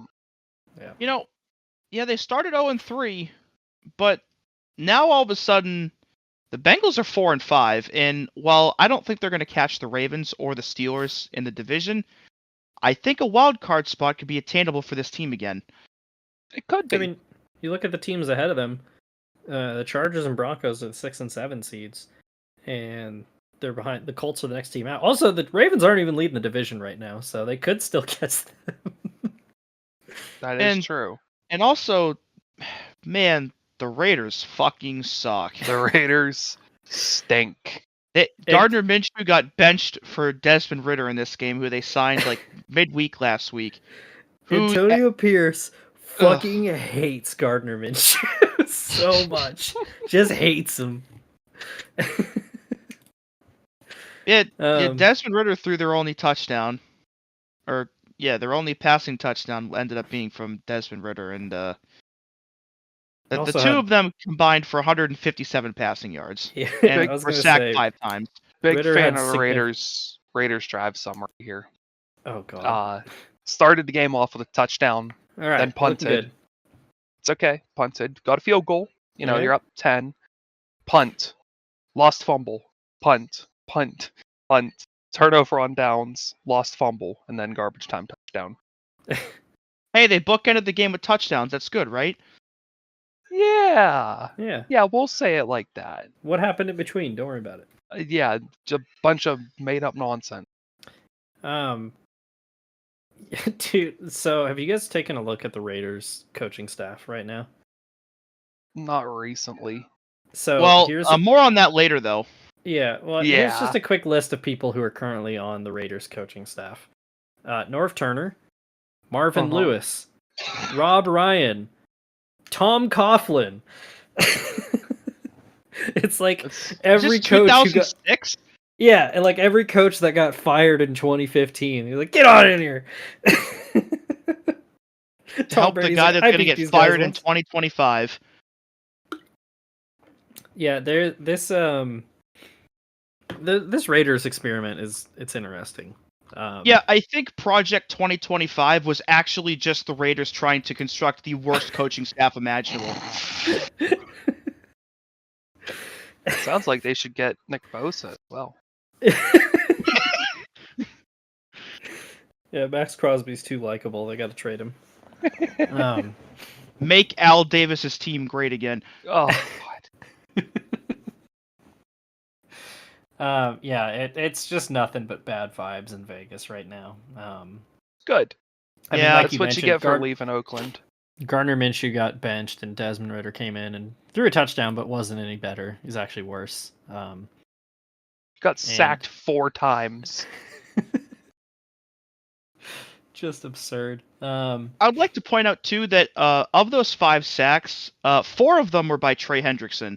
You know, yeah, they started 0-3, but now all of a sudden the Bengals are 4-5, and while I don't think they're going to catch the Ravens or the Steelers in the division, I think a wild card spot could be attainable for this team again. It could be. I mean, you look at the teams ahead of them. The Chargers and Broncos are the 6 and 7 seeds, and they're behind. The Colts are the next team out. Also, the Ravens aren't even leading the division right now, so they could still catch them. That is true. And also, man, the Raiders fucking suck. The Raiders stink. Gardner Minshew got benched for Desmond Ridder in this game, who they signed like midweek last week. Antonio Pierce fucking hates Gardner Minshew so much. Just hates him. Desmond Ridder threw their only touchdown. Their only passing touchdown ended up being from Desmond Ridder, and the two of them combined for 157 passing yards. Yeah, and were sacked 5 times. Big Ridder fan had of the Raiders drive summary here. Oh god. Started the game off with a touchdown, All right, then punted. It's okay, punted. Got a field goal. You know, Right. you're up 10. Punt. Lost fumble. Punt. Turnover on downs. Lost fumble. And then garbage time touchdown. Hey, they bookended the game with touchdowns. That's good, right? Yeah. Yeah. Yeah, we'll say it like that. What happened in between? Don't worry about it. Yeah, a bunch of made up nonsense. Dude, so have you guys taken a look at the Raiders coaching staff right now? Not recently. So here's more on that later, though. Yeah, well, here's just a quick list of people who are currently on the Raiders coaching staff. Norv Turner, Marvin Lewis, Rob Ryan, Tom Coughlin. It's like every coach 2006? Yeah, and like every coach that got fired in 2015, you're like, get on in here. To help the guy that's going to get fired in 2025. Yeah, this Raiders experiment it's interesting. Yeah, I think Project 2025 was actually just the Raiders trying to construct the worst coaching staff imaginable. Sounds like they should get Nick Bosa as well. Yeah, Max Crosby's too likable. They got to trade him. Make Al Davis's team great again. Oh God. Yeah, it's just nothing but bad vibes in Vegas right now. Good. I mean, Yeah, like That's you what you mentioned, get for leaving Oakland. Gardner Minshew got benched, and Desmond Ridder came in and threw a touchdown, but wasn't any better. He's actually worse. Got sacked 4 times. Just absurd. I would like to point out too that of those 5 sacks, 4 of them were by Trey Hendrickson.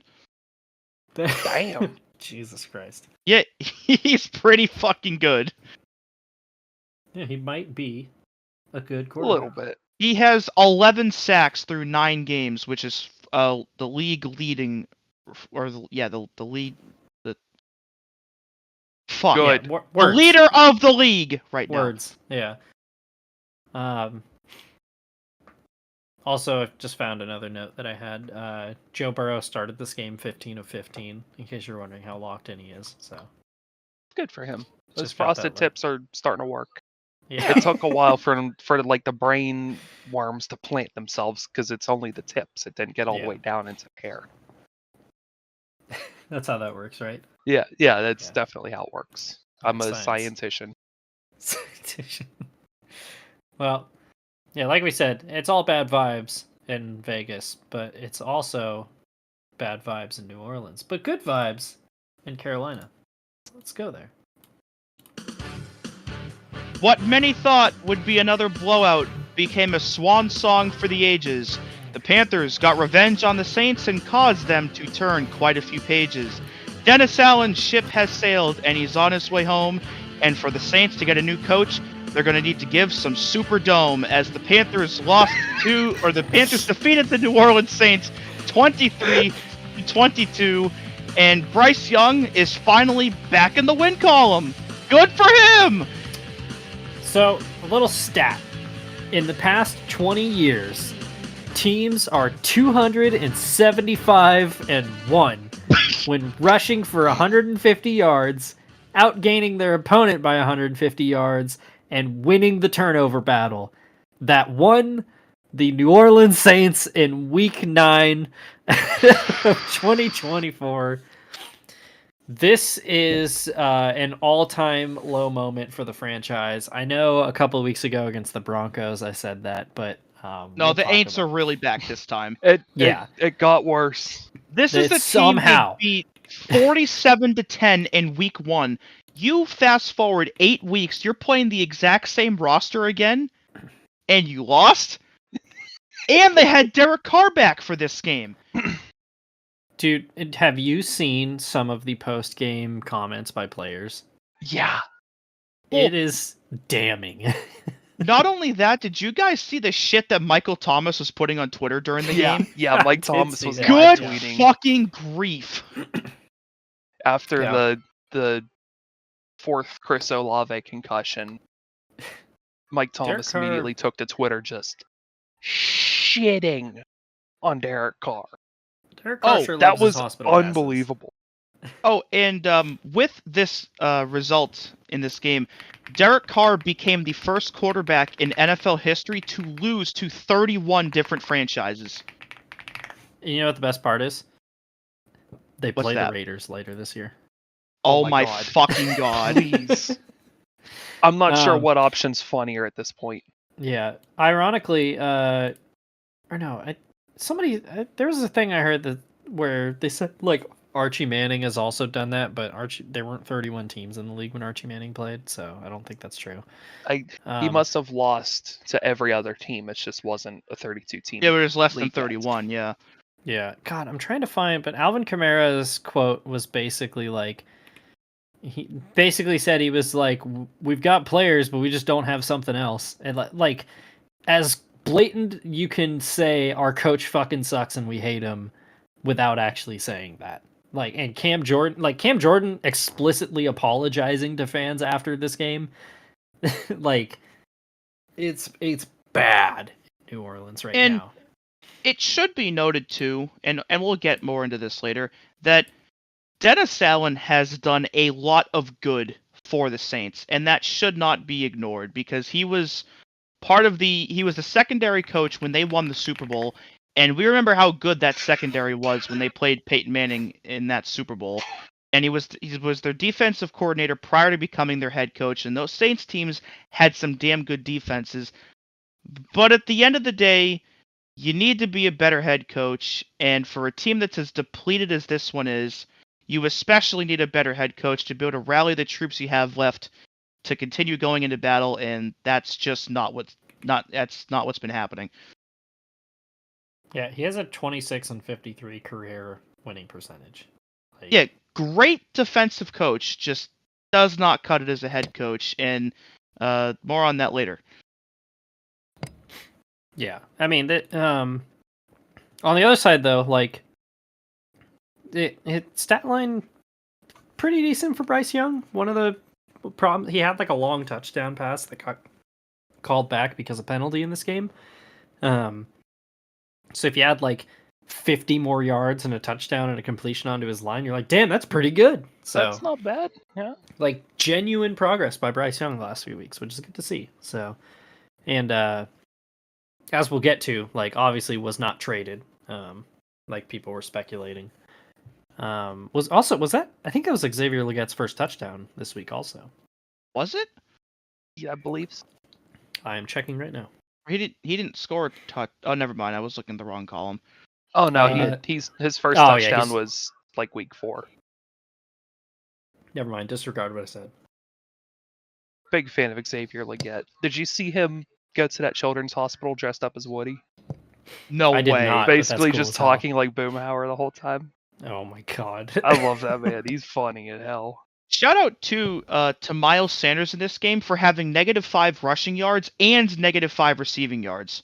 Damn. Jesus Christ. Yeah, he's pretty fucking good. Yeah, he might be a good A quarterback. little bit. He has 11 sacks through 9 games, which is the league leading, or the league. Fuck. Good. Yeah, The leader of the league right now. Words. Yeah. Also, I just found another note that I had. Joe Burrow started this game 15 of 15, in case you're wondering how locked in he is. So Good for him. Those Just got frosted that, tips are starting to work. yeah. It took a while for like the brain worms to plant themselves because it's only the tips. It didn't get all Yeah. the way down into the hair. That's how that works, right? Yeah, that's Yeah. definitely how it works. I'm a Science. scientician. Well, yeah, like we said, it's all bad vibes in Vegas, but it's also bad vibes in New Orleans, but good vibes in Carolina. Let's go there. What many thought would be another blowout became a swan song for the ages. The Panthers got revenge on the Saints and caused them to turn quite a few pages. Dennis Allen's ship has sailed and he's on his way home. And for the Saints to get a new coach, they're going to need to give some Superdome as the Panthers defeated the New Orleans Saints 23-22. And Bryce Young is finally back in the win column. Good for him! So, a little stat. In the past 20 years, teams are 275-1 when rushing for 150 yards, outgaining their opponent by 150 yards, and winning the turnover battle. That won the New Orleans Saints in Week 9 of 2024. This is an all-time low moment for the franchise. I know a couple of weeks ago against the Broncos I said that, but No, the Aints are really back this time. It got worse. This is the It's team somehow. they beat 47-10 in Week 1. You fast forward 8 weeks, you're playing the exact same roster again, and you lost? And they had Derek Carr back for this game. Dude, have you seen some of the post-game comments by players? Yeah. It is damning. Not only that, did you guys see the shit that Michael Thomas was putting on Twitter during the game? Yeah, Mike did Thomas see was that. live Good tweeting fucking grief. after Yeah. the 4th Chris Olave concussion. Mike Thomas Carr- immediately took to Twitter just shitting on Derek Carr. Derek Carr sure That loves his was hospital passes. unbelievable. Oh, and with this result in this game, Derek Carr became the first quarterback in NFL history to lose to 31 different franchises. You know what the best part is? They What's play that? the Raiders later this year. Oh my my God. fucking god. Please. I'm not sure Um, what option's funnier at this point. Yeah. Ironically, or no, there was a thing I heard where they said like Archie Manning has also done that, but there weren't 31 teams in the league when Archie Manning played, so I don't think that's true. He must have lost to every other team. It just wasn't a 32 team. Yeah, but it's less than league yet. 31, yeah. Yeah. God, I'm trying to find, but Alvin Kamara's quote was basically like, he basically said he was like, we've got players, but we just don't have something else. And like, as blatant you can say our coach fucking sucks and we hate him without actually saying that. Like, and Cam Jordan explicitly apologizing to fans after this game. Like, it's bad in New Orleans right And now. it should be noted too, and we'll get more into this later, that Dennis Allen has done a lot of good for the Saints, and that should not be ignored because he was the secondary coach when they won the Super Bowl, and we remember how good that secondary was when they played Peyton Manning in that Super Bowl. And he was their defensive coordinator prior to becoming their head coach, and those Saints teams had some damn good defenses. But at the end of the day, you need to be a better head coach, and for a team that's as depleted as this one is, you especially need a better head coach to be able to rally the troops you have left to continue going into battle, and that's just not what's been happening. Yeah, he has a 26-53 career winning percentage. Like, Yeah, great defensive coach, just does not cut it as a head coach, and more on that later. yeah, I mean that. On the other side, though, like, stat line pretty decent for Bryce Young. One of the problems, he had like a long touchdown pass that got called back because of penalty in this game. So if you add like 50 more yards and a touchdown and a completion onto his line, you're like, damn, that's pretty good. So That's not bad. Yeah. like genuine progress by Bryce Young the last few weeks, which is good to see. So, and as we'll get to, like, obviously was not traded, like people were speculating. Was that, I think that was Xavier Legette's first touchdown this week also. Was it? Yeah, I believe so. I am checking right now. He didn't score a touch. Oh, never mind. I was looking at the wrong column. Oh no, his first touchdown was like week 4. Never mind, disregard what I said. Big fan of Xavier Legette. Did you see him go to that children's hospital dressed up as Woody? No I did way. not. But that's Basically cool just as hell. talking like Boomhauer the whole time. Oh my god. I love that man. He's funny as hell. Shout out to Miles Sanders in this game for having -5 rushing yards and -5 receiving yards.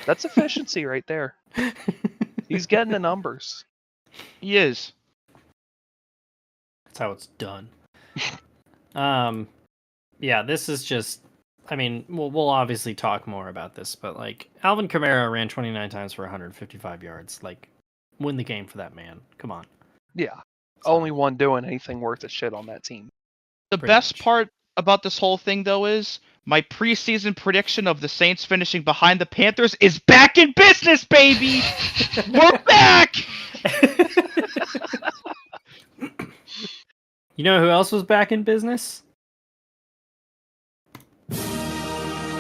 That's efficiency right there. He's getting the numbers. He is. That's how it's done. Yeah, this is just, I mean, we'll obviously talk more about this, but like Alvin Kamara ran 29 times for 155 yards. Like, win the game for that man. Come on. Yeah. So, Only one doing anything worth a shit on that team. The Pretty best much. part about this whole thing, though, is my preseason prediction of the Saints finishing behind the Panthers is back in business, baby! We're back! You know who else was back in business?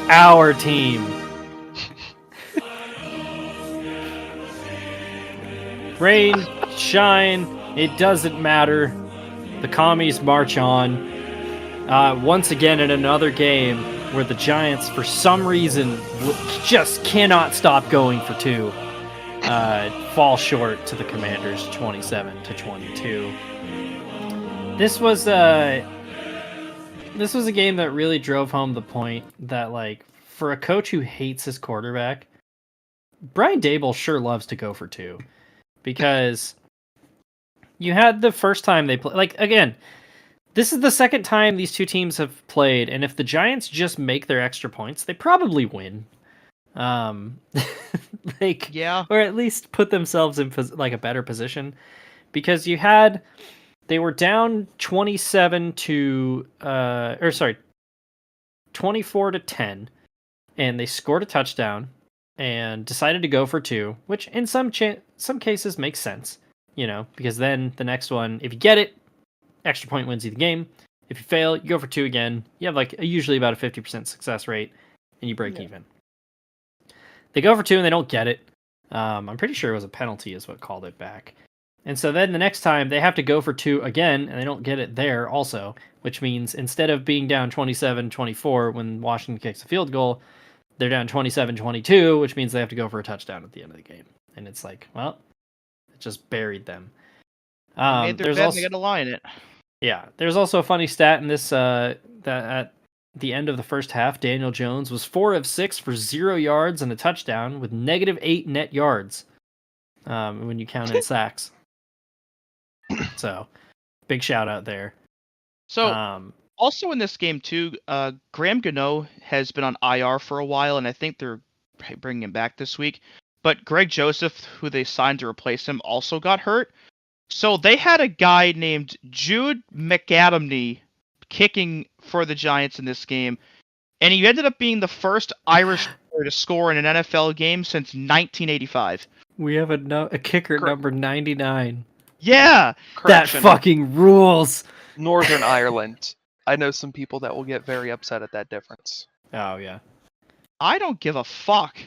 Our team. Rain, shine, it doesn't matter. The commies march on. Once again in another game where the Giants, for some reason, just cannot stop going for 2. Fall short to the Commanders 27-22. This was a game that really drove home the point that, like, for a coach who hates his quarterback, Brian Daboll sure loves to go for 2. Because you had the first time they played, like, again, this is the second time these two teams have played, and if the Giants just make their extra points, they probably win. Like, Yeah. or at least put themselves in like a better position, because they were down 24-10, and they scored a touchdown and decided to go for 2, which in some cases makes sense, you know, because then the next one, if you get it, extra point wins you the game. If you fail, you go for 2 again. You have like usually about a 50% success rate, and you break even. They go for 2 and they don't get it. I'm pretty sure it was a penalty is what called it back. And so then the next time they have to go for 2 again, and they don't get it there also, which means instead of being down 27-24 when Washington kicks a field goal, they're down 27-22, which means they have to go for a touchdown at the end of the game. And it's like, well, it just buried them. Made their bed and they got to lie in it. Yeah, there's also a funny stat in this that at the end of the first half, Daniel Jones was 4 of 6 for 0 yards and a touchdown with -8 net yards when you count in sacks. So, big shout out there. So, Also in this game too, Graham Gano has been on IR for a while, and I think they're bringing him back this week. But Greg Joseph, who they signed to replace him, also got hurt. So they had a guy named Jude McAdamney kicking for the Giants in this game, and he ended up being the first Irish player to score in an NFL game since 1985. We have a kicker number 99. Yeah! That Correction, fucking rules. Northern Ireland. I know some people that will get very upset at that difference. Oh yeah. I don't give a fuck.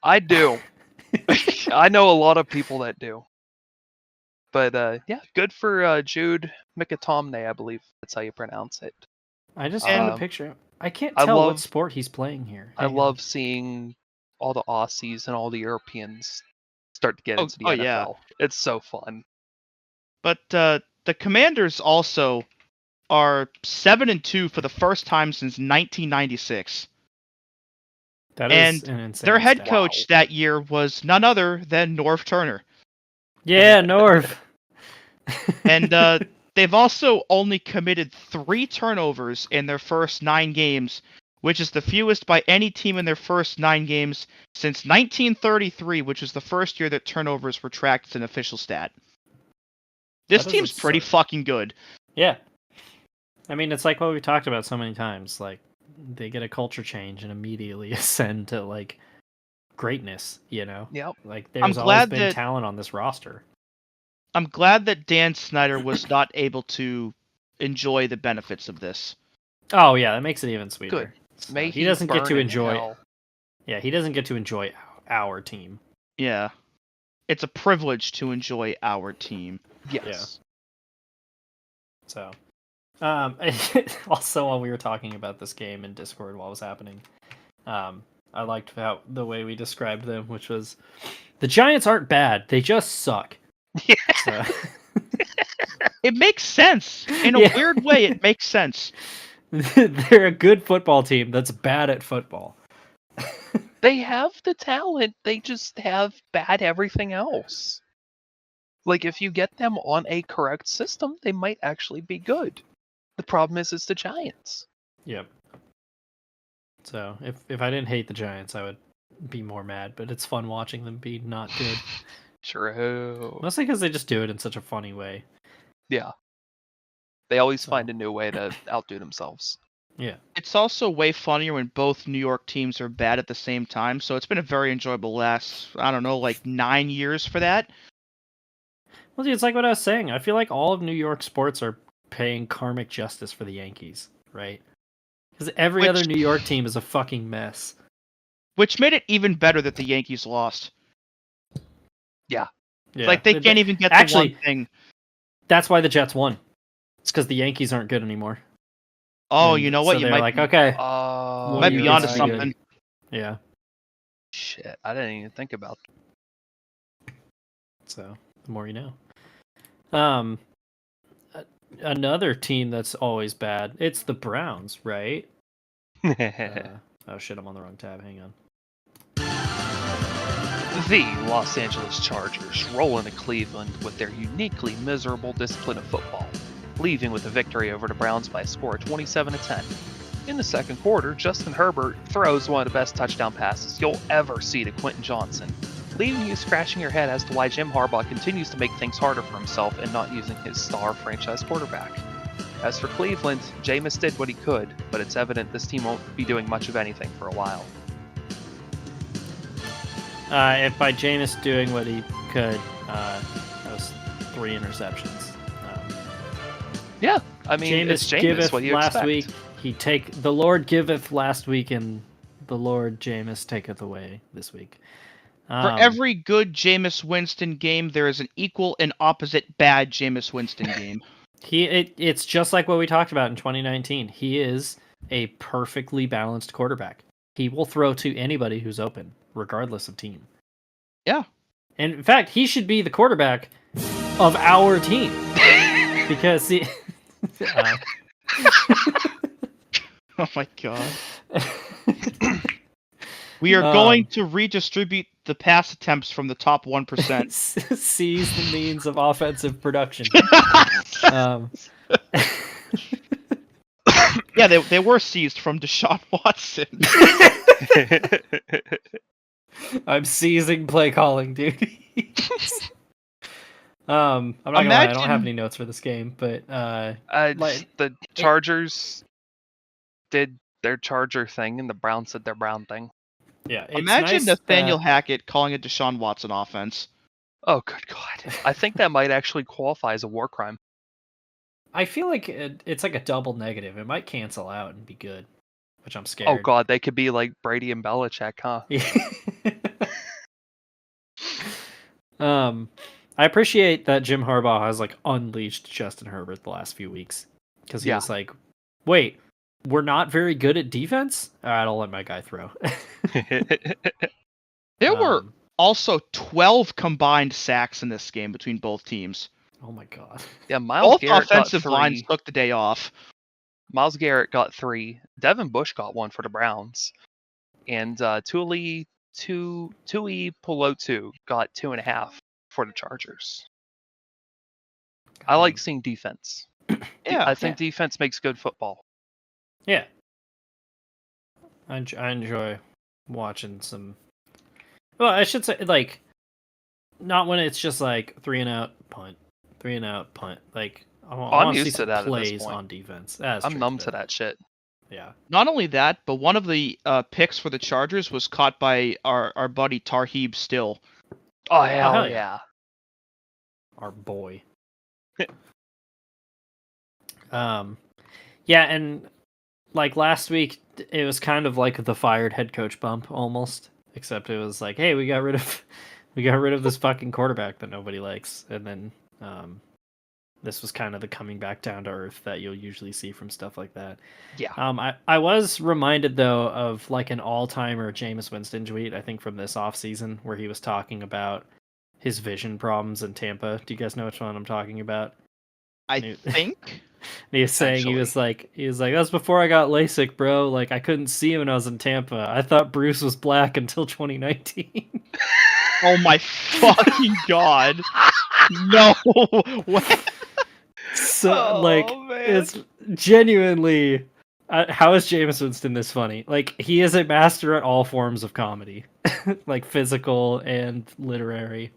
I do. I know a lot of people that do. But yeah, good for Jude McAtomney, I believe that's how you pronounce it. I just found a Um, picture. I can't I tell what love- sport he's playing here. I Hang on. love seeing all the Aussies and all the Europeans start to get into the NFL. yeah. It's so fun. But the Commanders also are 7-2 for the first time since 1996. That and is an insane Their head stat. coach that year was none other than Norv Turner. Yeah, Norv. And they've also only committed 3 turnovers in their first 9 games, which is the fewest by any team in their first 9 games since 1933, which was the first year that turnovers were tracked as an official stat. This That team's doesn't pretty suck. fucking good. Yeah. I mean, it's like what we've talked about so many times. Like, they get a culture change and immediately ascend to, like, greatness, you know? Yep. Like, there's always glad been that- talent on this roster. I'm glad that Dan Snyder was not able to enjoy the benefits of this. Oh, yeah, that makes it even sweeter. Good. So May he doesn't get burn to in enjoy... hell. Yeah, he doesn't get to enjoy our team. Yeah. It's a privilege to enjoy our team. Yes. So, also while we were talking about this game in Discord while it was happening, I liked how the way we described them, which was the Giants aren't bad; they just suck. Yeah. So, It makes sense. In a Yeah. weird way, it makes sense. they're a good football team that's bad at football. They have the talent, they just have bad everything else. Like, if you get them on a correct system, they might actually be good. The problem is, it's the Giants. Yep. So if I didn't hate the Giants, I would be more mad. But it's fun watching them be not good, True. mostly because they just do it in such a funny way. Yeah. They always So. find a new way to outdo themselves. Yeah. It's also way funnier when both New York teams are bad at the same time. So it's been a very enjoyable last, I don't know, like 9 years for that. Well, dude, it's like what I was saying. I feel like all of New York sports are paying karmic justice for the Yankees, right? Because every other New York team is a fucking mess. Which made it even better that the Yankees lost. Yeah. Like, they can't even get Actually, the one thing. That's why the Jets won. It's because the Yankees aren't good anymore. Oh, And you know what? so You they're might like, be, okay, Oh, might be you're onto good. something. Yeah. Shit, I didn't even think about So the more you know. Another team that's always bad. It's the Browns, right? that. Oh shit, I'm on the wrong tab. Hang on. The Los Angeles Chargers roll into Cleveland with their uniquely miserable discipline of football, leaving with a victory over the Browns by a score of 27-10. In the second quarter, Justin Herbert throws one of the best touchdown passes you'll ever see to Quentin Johnson, leaving you scratching your head as to why Jim Harbaugh continues to make things harder for himself and not using his star franchise quarterback. As for Cleveland, Jameis did what he could, but it's evident this team won't be doing much of anything for a while. If by Jameis doing what he could, that was 3 interceptions. Yeah, I mean, it's Jameis, giveth what do you last expect? week. The Lord giveth last week, and the Lord Jameis taketh away this week. For every good Jameis Winston game, there is an equal and opposite bad Jameis Winston game. It's just like what we talked about in 2019. He is a perfectly balanced quarterback. He will throw to anybody who's open, regardless of team. Yeah. And in fact, he should be the quarterback of our team. Because he... Oh my god. We are going to redistribute the pass attempts from the top 1%. Seize the means of offensive production. Yeah, they were seized from Deshaun Watson. I'm seizing play calling duties. I'm not gonna lie, I don't have any notes for this game, but The Chargers did their Charger thing, and the Browns did their Brown thing. yeah, it's Imagine nice Nathaniel that... Hackett calling a Deshaun Watson offense. Oh, good God. I think that might actually qualify as a war crime. I feel like it's like a double negative. It might cancel out and be good, which I'm Oh, scared. God, they could be like Brady and Belichick, huh? I appreciate that Jim Harbaugh has like unleashed Justin Herbert the last few weeks, because he was like, "Wait, we're not very good at defense. All right, I'll let my guy throw." There were also 12 combined sacks in this game between both teams. Oh my God. Yeah, Miles Both Garrett offensive got lines 3. took the day off. Miles Garrett got 3. Devin Bush got 1 for the Browns. And Tuli Pelotu got 2.5 for the Chargers. I like seeing defense. Yeah, I think defense makes good football. Yeah. I enjoy watching some... Well, I should say, like, not when it's just like 3 and out, punt, 3 and out, punt. Like, I want to see some plays on defense. I'm numb to that shit. Yeah. Not only that, but one of the picks for the Chargers was caught by our buddy Tarheeb Still. Oh, hell yeah. Our boy. Yeah, and like last week, it was kind of like the fired head coach bump almost, except it was like, hey, we got rid of this fucking quarterback that nobody likes, and then this was kind of the coming back down to earth that you'll usually see from stuff like that. Yeah. I was reminded though of like an all-timer Jameis Winston tweet, I think from this offseason, where he was talking about his vision problems in Tampa. Do you guys know which one I'm talking about? I think. He was saying he was like that's before I got LASIK, bro. Like I couldn't see him when I was in Tampa. I thought Bruce was black until 2019. Oh my fucking God! No way. So it's genuinely. How is Jameis Winston this funny? Like he is a master at all forms of comedy, like physical and literary.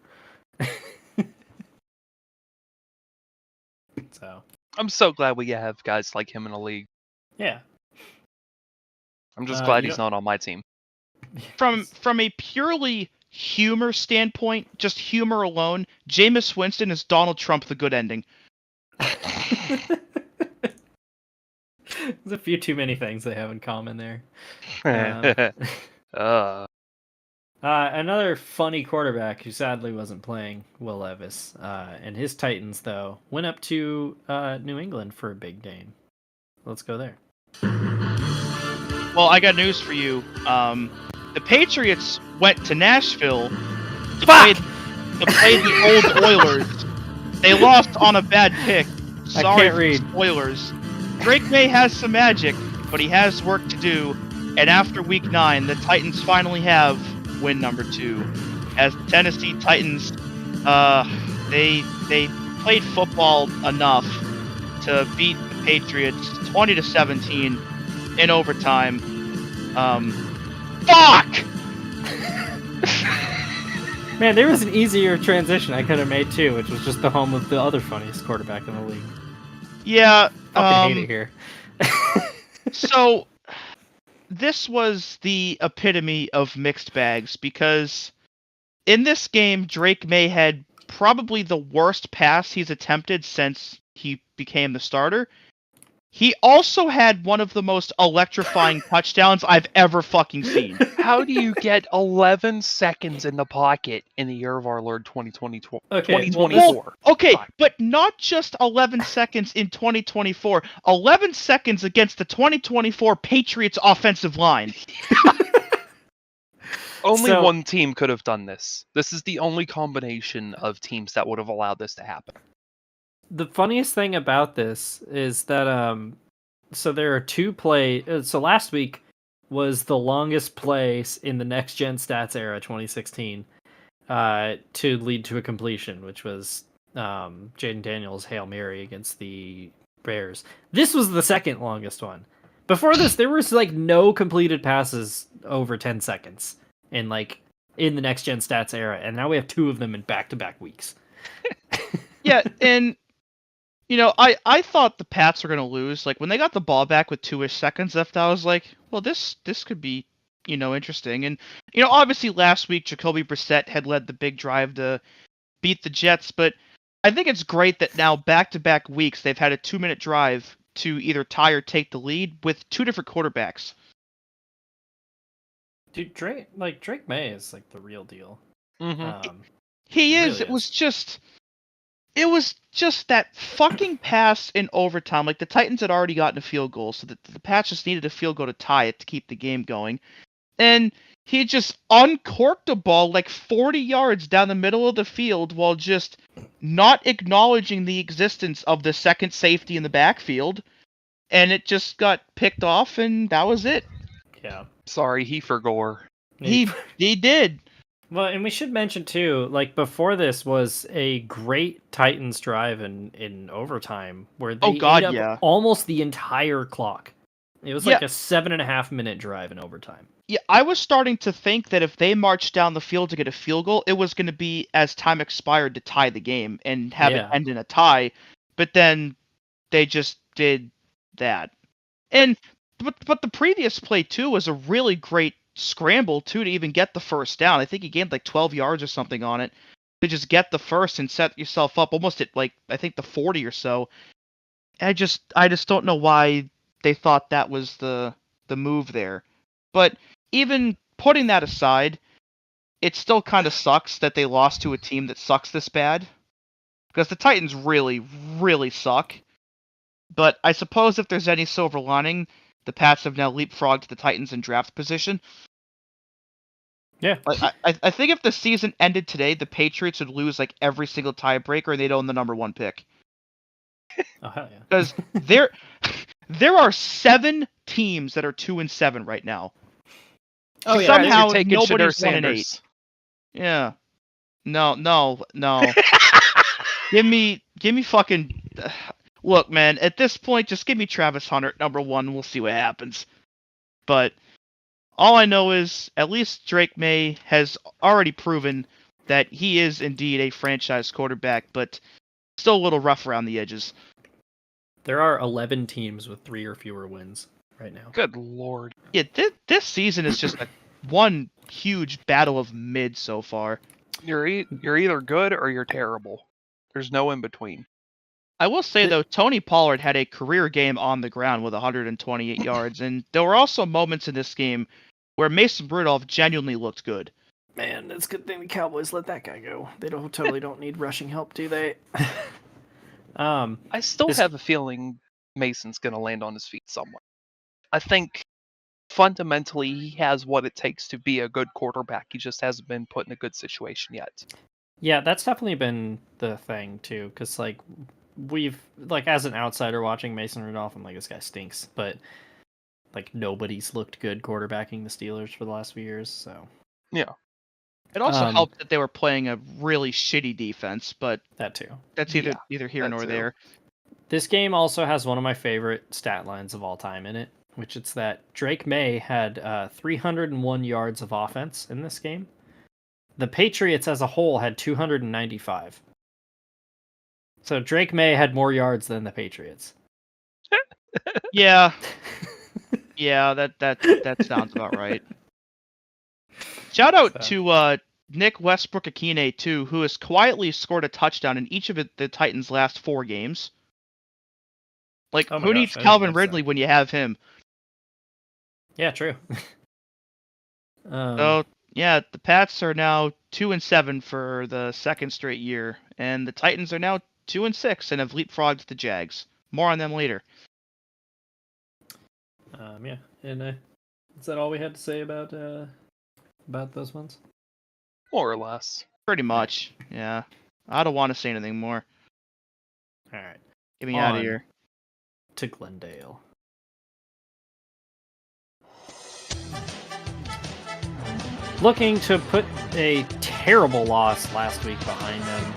So I'm so glad we have guys like him in the league. yeah. I'm just glad he's not on my team. From a purely humor standpoint, just humor alone, Jameis Winston is Donald Trump, the good ending. There's a few too many things they have in common there. Another funny quarterback who sadly wasn't playing, Will Levis, and his Titans though went up to New England for a big game. Let's go there. Well, I got news for you. The Patriots went to Nashville to play the old Oilers. They lost on a bad pick. Sorry for the spoilers. Drake May has some magic, but he has work to do. And after Week 9, the Titans finally have win number 2. As the Tennessee Titans, they played football enough to beat the Patriots 20-17 in overtime. Fuck! Man, there was an easier transition I could have made too, which was just the home of the other funniest quarterback in the league. Yeah, fucking hate it here. So, this was the epitome of mixed bags, because in this game, Drake May had probably the worst pass he's attempted since he became the starter. He also had one of the most electrifying touchdowns I've ever fucking seen. How do you get 11 seconds in the pocket in the year of our Lord 2024? Well, okay, but not just 11 seconds in 2024. 11 seconds against the 2024 Patriots offensive line. Only one team could have done this. This is the only combination of teams that would have allowed this to happen. The funniest thing about this is that so there are 2 plays. So last week was the longest play in the Next Gen Stats era, 2016, to lead to a completion, which was Jaden Daniels' Hail Mary against the Bears. This was the second longest one. Before this, there was like no completed passes over 10 seconds in the next gen stats era, and now we have 2 of them in back-to-back weeks. Yeah, and I thought the Pats were gonna lose. Like when they got the ball back with 2-ish seconds left, I was like, well, this could be interesting. And obviously last week Jacoby Brissett had led the big drive to beat the Jets, but I think it's great that now back-to-back weeks they've had a 2-minute drive to either tie or take the lead with 2 different quarterbacks. Dude, Drake May is like the real deal. Mm-hmm. He is. Really It was just that fucking pass in overtime. Like the Titans had already gotten a field goal, so the Pats just needed a field goal to tie it to keep the game going. And he just uncorked a ball like 40 yards down the middle of the field while just not acknowledging the existence of the second safety in the backfield. And it just got picked off, and that was it. Yeah. Sorry, he forgore. He did. Well, and we should mention too, like before this was a great Titans drive in overtime where they ate up almost the entire clock. It was like a 7.5 minute drive in overtime. Yeah, I was starting to think that if they marched down the field to get a field goal, it was going to be as time expired to tie the game and have it end in a tie. But then they just did that. And but the previous play too was a really great scramble too to even get the first down. I think he gained like 12 yards or something on it to just get the first and set yourself up almost at like I think the 40 or so. I just don't know why they thought that was the move there. But even putting that aside, it still kind of sucks that they lost to a team that sucks this bad. Because the Titans really, really suck. But I suppose if there's any silver lining, the Pats have now leapfrogged the Titans in draft position. Yeah. I think if the season ended today, the Patriots would lose like every single tiebreaker and they'd own the number 1 pick. Oh, hell yeah. Because there are 7 teams that are 2-7 right now. Oh yeah, somehow taking nobody's Shedeur 1-8. Sanders. Yeah. No. give me fucking. Look, man. At this point, just give me Travis Hunter at number 1. We'll see what happens. But all I know is at least Drake May has already proven that he is indeed a franchise quarterback, but still a little rough around the edges. There are 11 teams with 3 or fewer wins right now. Good lord. Yeah, this season is just one huge battle of mid so far. You're either good or you're terrible. There's no in between. I will say, though, Tony Pollard had a career game on the ground with 128 yards, and there were also moments in this game where Mason Rudolph genuinely looked good. Man, it's a good thing the Cowboys let that guy go. They totally don't need rushing help, do they? I still have a feeling Mason's going to land on his feet somewhere. I think fundamentally he has what it takes to be a good quarterback. He just hasn't been put in a good situation yet. Yeah, that's definitely been the thing, too, because, like, we've, like, as an outsider watching Mason Rudolph, I'm like, this guy stinks, but, like, nobody's looked good quarterbacking the Steelers for the last few years, so. Yeah. It also helped that they were playing a really shitty defense, but that too. That's either here nor there. This game also has one of my favorite stat lines of all time in it, which it's that Drake May had 301 yards of offense in this game. The Patriots as a whole had 295. So Drake May had more yards than the Patriots. Yeah. Yeah, that sounds about right. Shout out to Nick Westbrook-Akine, too, who has quietly scored a touchdown in each of the Titans' last 4 games. Like, who needs Calvin Ridley when you have him? Yeah, true. So, yeah, the Pats are now 2-7 for the second straight year, and the Titans are now 2-6 and have leapfrogged the Jags. More on them later. Yeah, and is that all we had to say about those ones? More or less. Pretty much, yeah. I don't want to say anything more. All right. Get me out of here. To Glendale. Looking to put a terrible loss last week behind them,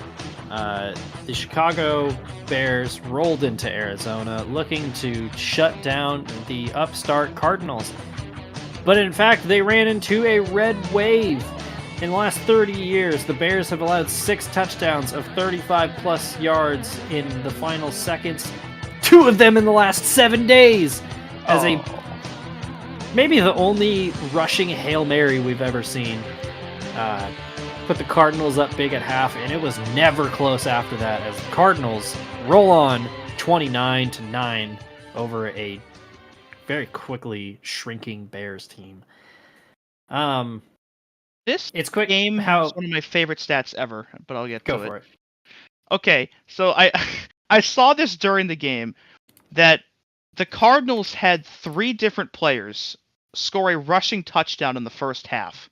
The Chicago Bears rolled into Arizona looking to shut down the upstart Cardinals. But in fact, they ran into a red wave. In the last 30 years, the Bears have allowed 6 touchdowns of 35-plus yards in the final seconds. 2 of them in the last 7 days. As maybe the only rushing Hail Mary we've ever seen. Put the Cardinals up big at half, and it was never close after that, as the Cardinals roll on 29-9 over a very quickly shrinking Bears team. This quick game how- has one of my favorite stats ever, but I'll get to Go for it. Okay, so I saw this during the game that the Cardinals had 3 different players score a rushing touchdown in the first half.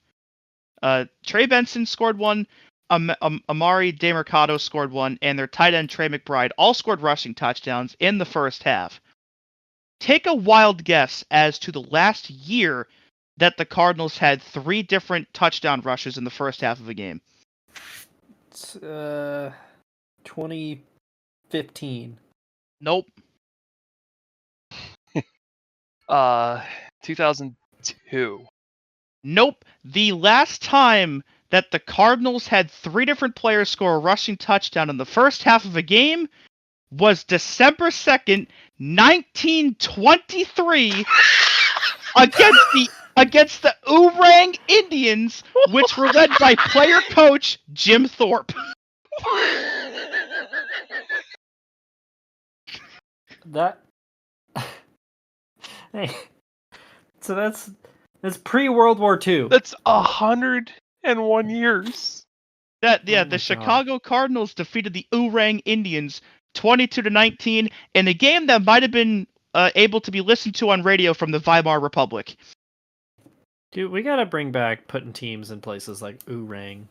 Trey Benson scored one, Amari DeMercado scored one, and their tight end Trey McBride all scored rushing touchdowns in the first half. Take a wild guess as to the last year that the Cardinals had 3 different touchdown rushes in the first half of a game. It's 2015. Nope. 2002. Nope. The last time that the Cardinals had 3 different players score a rushing touchdown in the first half of a game was December 2nd, 1923 against the Oorang Indians, which were led by player coach Jim Thorpe. That. Hey. So that's pre-World War II. That's 101 years. The Chicago Cardinals defeated the Oorang Indians 22-19 in a game that might have been able to be listened to on radio from the Weimar Republic. Dude, we gotta bring back putting teams in places like Oorang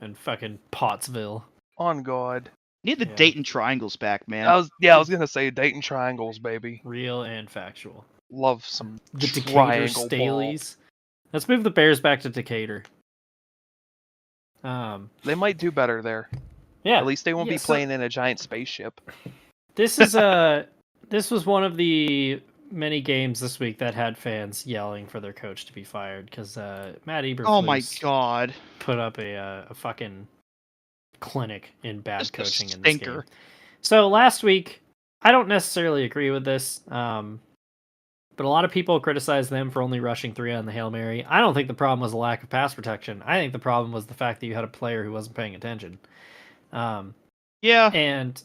and fucking Pottsville. On God. Need the Dayton Triangles back, man. I was gonna say Dayton Triangles, baby. Real and factual. Love some The Decatur triangle Staleys. Let's move the Bears back to Decatur. They might do better there. Yeah. At least they won't be playing in a giant spaceship. This is this was one of the many games this week that had fans yelling for their coach to be fired because Matt Eberflus Oh my God! put up a fucking clinic in bad Just a coaching in this stinker. game. So last week, I don't necessarily agree with this, but a lot of people criticize them for only rushing 3 on the Hail Mary. I don't think the problem was a lack of pass protection. I think the problem was the fact that you had a player who wasn't paying attention. Yeah. And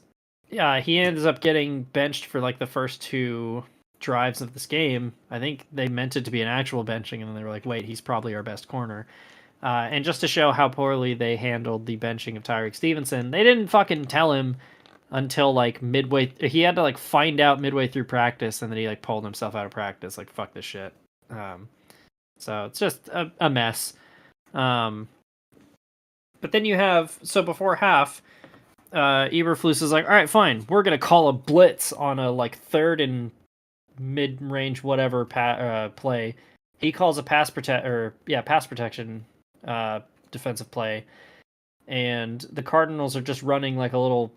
yeah, he ends up getting benched for like the first 2 drives of this game. I think they meant it to be an actual benching, and then they were like, wait, he's probably our best corner. And just to show how poorly they handled the benching of Tyreek Stevenson, they didn't fucking tell him until like midway. He had to like find out midway through practice, and then he like pulled himself out of practice. Like, fuck this shit. So it's just a mess. But then you have, so before half, Eberflus is like, all right, fine, we're gonna call a blitz on a like 3rd and mid-range whatever play. He calls a pass protection defensive play, and the Cardinals are just running like a little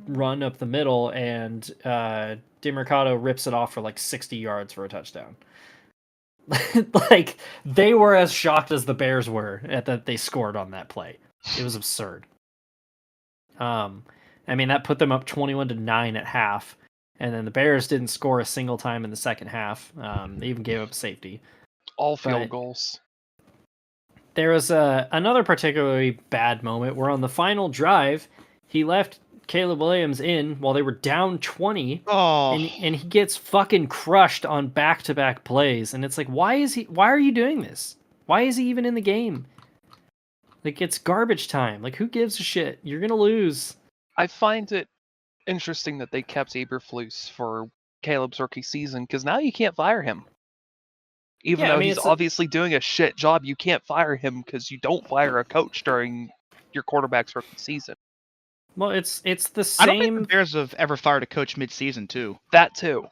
run up the middle, and DeMercado rips it off for like 60 yards for a touchdown. Like, they were as shocked as the Bears were at that they scored on that play. It was absurd. I mean, that put them up 21-9 at half, and then the Bears didn't score a single time in the second half. They even gave up a safety. All field goals. There was another particularly bad moment where on the final drive, he left Caleb Williams in while they were down 20, and he gets fucking crushed on back-to-back plays. And it's like, why are you doing this? Why is he even in the game? Like, it's garbage time. Like, who gives a shit? You're gonna lose. I find it interesting that they kept Eberflus for Caleb's rookie season, because now you can't fire him. Even though he's obviously doing a shit job, you can't fire him because you don't fire a coach during your quarterback's rookie season. Well, it's the same. I don't think the Bears have ever fired a coach mid-season, too. That too.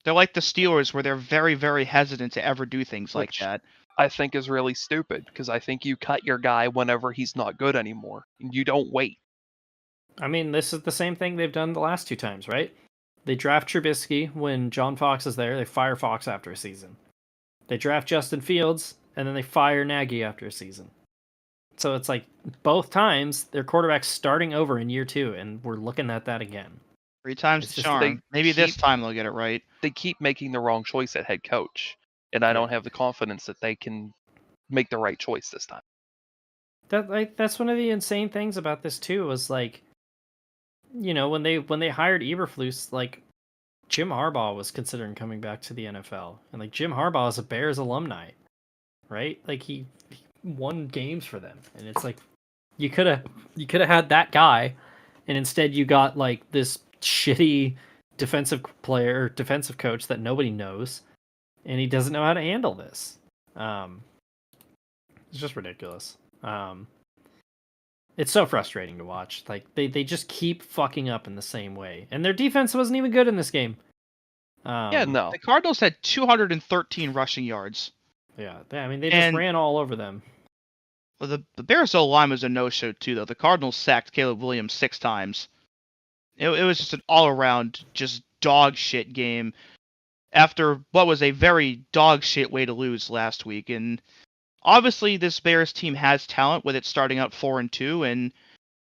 They're like the Steelers, where they're very, very hesitant to ever do things like that. I think is really stupid, because I think you cut your guy whenever he's not good anymore. And you don't wait. I mean, this is the same thing they've done the last 2 times, right? They draft Trubisky when John Fox is there. They fire Fox after a season. They draft Justin Fields, and then they fire Nagy after a season. So it's like both times their quarterback's starting over in year 2, and we're looking at that again. 3 times It's the just charm. Maybe this keep- time they'll get it right. They keep making the wrong choice at head coach, and I don't have the confidence that they can make the right choice this time. That's one of the insane things about this too. Was like, you know, when they hired Eberflus, like Jim Harbaugh was considering coming back to the NFL, and like Jim Harbaugh is a Bears alumni, right? Like he won games for them, and it's like you could have had that guy, and instead you got like this shitty defensive coach that nobody knows, and he doesn't know how to handle this. It's just ridiculous. It's so frustrating to watch. Like they just keep fucking up in the same way, and their defense wasn't even good in this game. No. The Cardinals had 213 rushing yards. Yeah. I mean, they just ran all over them. Well, the Bears' O-line was a no-show too, though. The Cardinals sacked Caleb Williams 6 times. It was just an all-around, just dog shit game after what was a very dog shit way to lose last week. And obviously, this Bears team has talent with it starting out 4-2 and,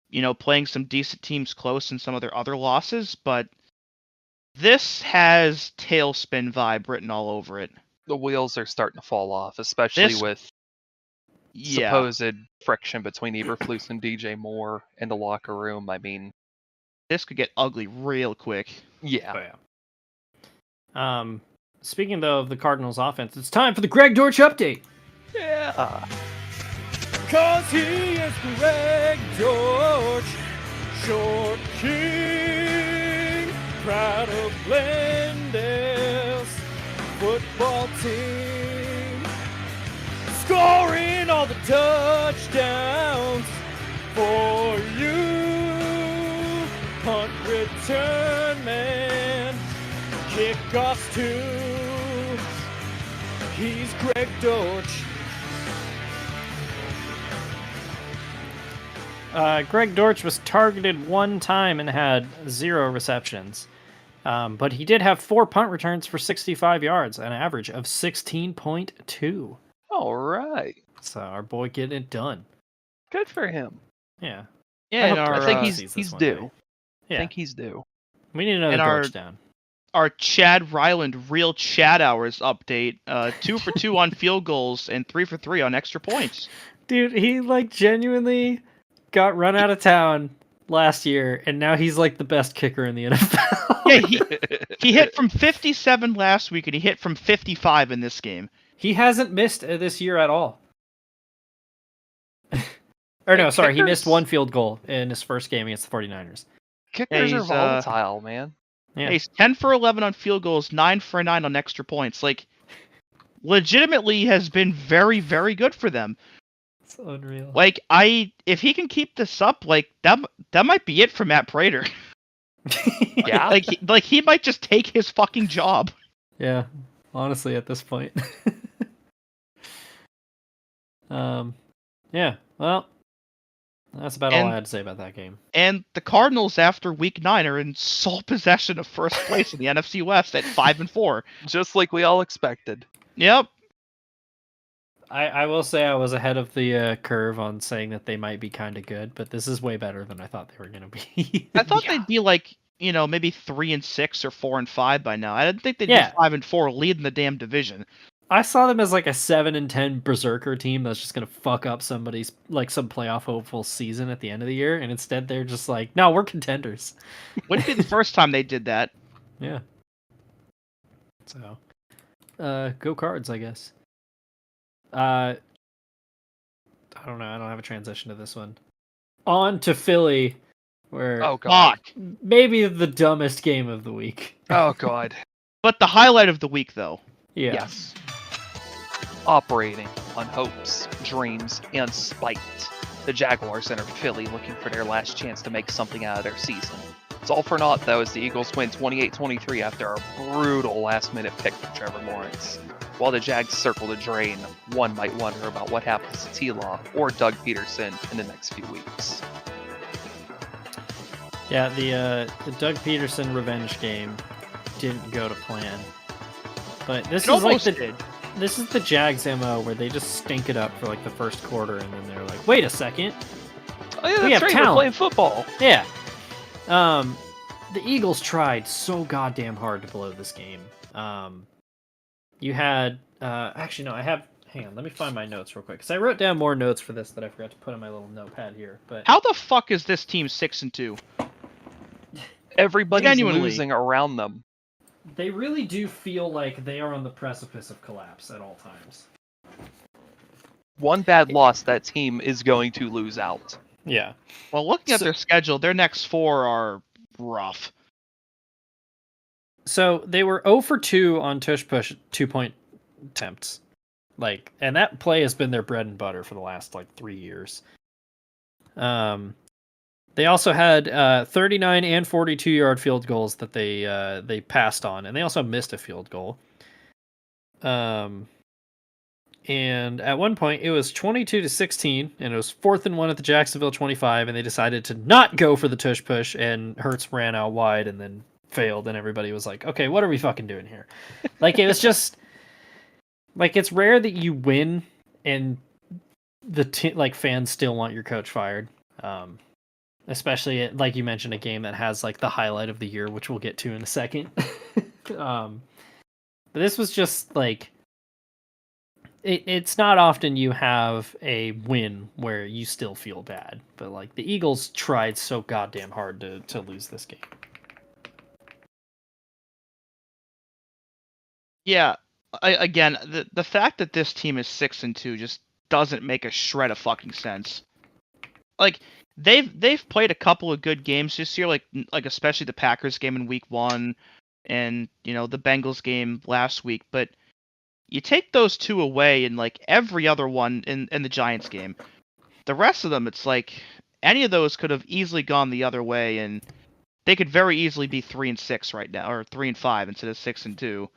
you know, playing some decent teams close in some of their other losses. But this has tailspin vibe written all over it. The wheels are starting to fall off, especially with supposed friction between Eberflus and DJ Moore in the locker room. I mean, this could get ugly real quick. Yeah. Oh, yeah. Speaking though of the Cardinals offense, it's time for the Greg Dortch update. Yeah. Cause he is Greg George, short king, proud of Glendale's football team, scoring all the touchdowns for you. Punt return man, kickoffs too. He's Greg Dortch. Greg Dortch was targeted 1 time and had 0 receptions. But he did have 4 punt returns for 65 yards, an average of 16.2. All right. So our boy getting it done. Good for him. Yeah. I think sees he's this one due. day. I Yeah. think he's due. We need another And Dortch down. Our Chad Ryland real Chad hours update: 2 for 2 on field goals and 3 for 3 on extra points. Dude, he like genuinely got run out of town last year, and now he's like the best kicker in the NFL. Yeah, he hit from 57 last week, and he hit from 55 in this game. He hasn't missed this year at all. Or no, sorry, he missed Kickers- 1 field goal in his first game against the 49ers. Kickers are he's, volatile, man. Yeah. He's 10 for 11 on field goals, 9 for 9 on extra points. Like, legitimately has been very, very good for them. It's unreal. Like, if he can keep this up, like that might be it for Matt Prater. Yeah. Like he might just take his fucking job. Yeah, honestly, at this point. Yeah, well, that's about all I had to say about that game. And the Cardinals, after Week 9, are in sole possession of first place in the NFC West at 5-4. Just like we all expected. Yep. I will say I was ahead of the curve on saying that they might be kind of good, but this is way better than I thought they were going to be. I thought they'd be like, you know, maybe 3-6 or 4-5 by now. I didn't think they'd Yeah. be 5-4, leading the damn division. I saw them as like a 7-10 berserker team that's just going to fuck up somebody's, like some playoff hopeful season at the end of the year, and instead they're just like, no, we're contenders. Wouldn't be the first time they did that. Yeah. So, go Cards, I guess. I don't know. I don't have a transition to this one. On to Philly, where Oh god. Fuck. maybe the dumbest game of the week. Oh god. But the highlight of the week, though. Yeah. Yes. Operating on hopes, dreams, and spite, the Jaguars enter Philly looking for their last chance to make something out of their season. It's all for naught, though, as the Eagles win 28-23 after a brutal last-minute pick from Trevor Lawrence. While the Jags circle the drain, one might wonder about what happens to T-Law or Doug Peterson in the next few weeks. Yeah, the Doug Peterson revenge game didn't go to plan. But this is like this is the Jags MO where they just stink it up for like the first quarter and then they're like, wait a second. Oh yeah, We that's have right. We're talent. playing football. Yeah. The Eagles tried so goddamn hard to blow this game. You had actually no, I have. Hang on, let me find my notes real quick because I wrote down more notes for this that I forgot to put on my little notepad here. But How the fuck is this team 6-2? Everybody's Genuinely. losing around them. they really do feel like they are on the precipice of collapse at all times. One bad loss, that team is going to lose out. Yeah. Well, looking at their schedule, their next 4 are rough. So they were 0 for 2 on tush push 2-point attempts. Like, and that play has been their bread and butter for the last like 3 years. They also had 39 and 42-yard field goals that they passed on, and they also missed a field goal. And at one point it was 22-16, and it was 4th and 1 at the Jacksonville 25, and they decided to not go for the tush push, and Hurts ran out wide and then failed, and everybody was like, okay, what are we fucking doing here? Like, it was just like, it's rare that you win and the like fans still want your coach fired. Especially like you mentioned, a game that has like the highlight of the year, which we'll get to in a second. But this was just like, it's not often you have a win where you still feel bad, but like the Eagles tried so goddamn hard to lose this game. Yeah, again, the fact that this team is 6-2 just doesn't make a shred of fucking sense. Like, they've played a couple of good games this year, like especially the Packers game in week 1, and the Bengals game last week. But you take those 2 away, and like every other one in the Giants game, the rest of them, it's like any of those could have easily gone the other way, and they could very easily be 3-6 right now, or 3-5 instead of 6-2.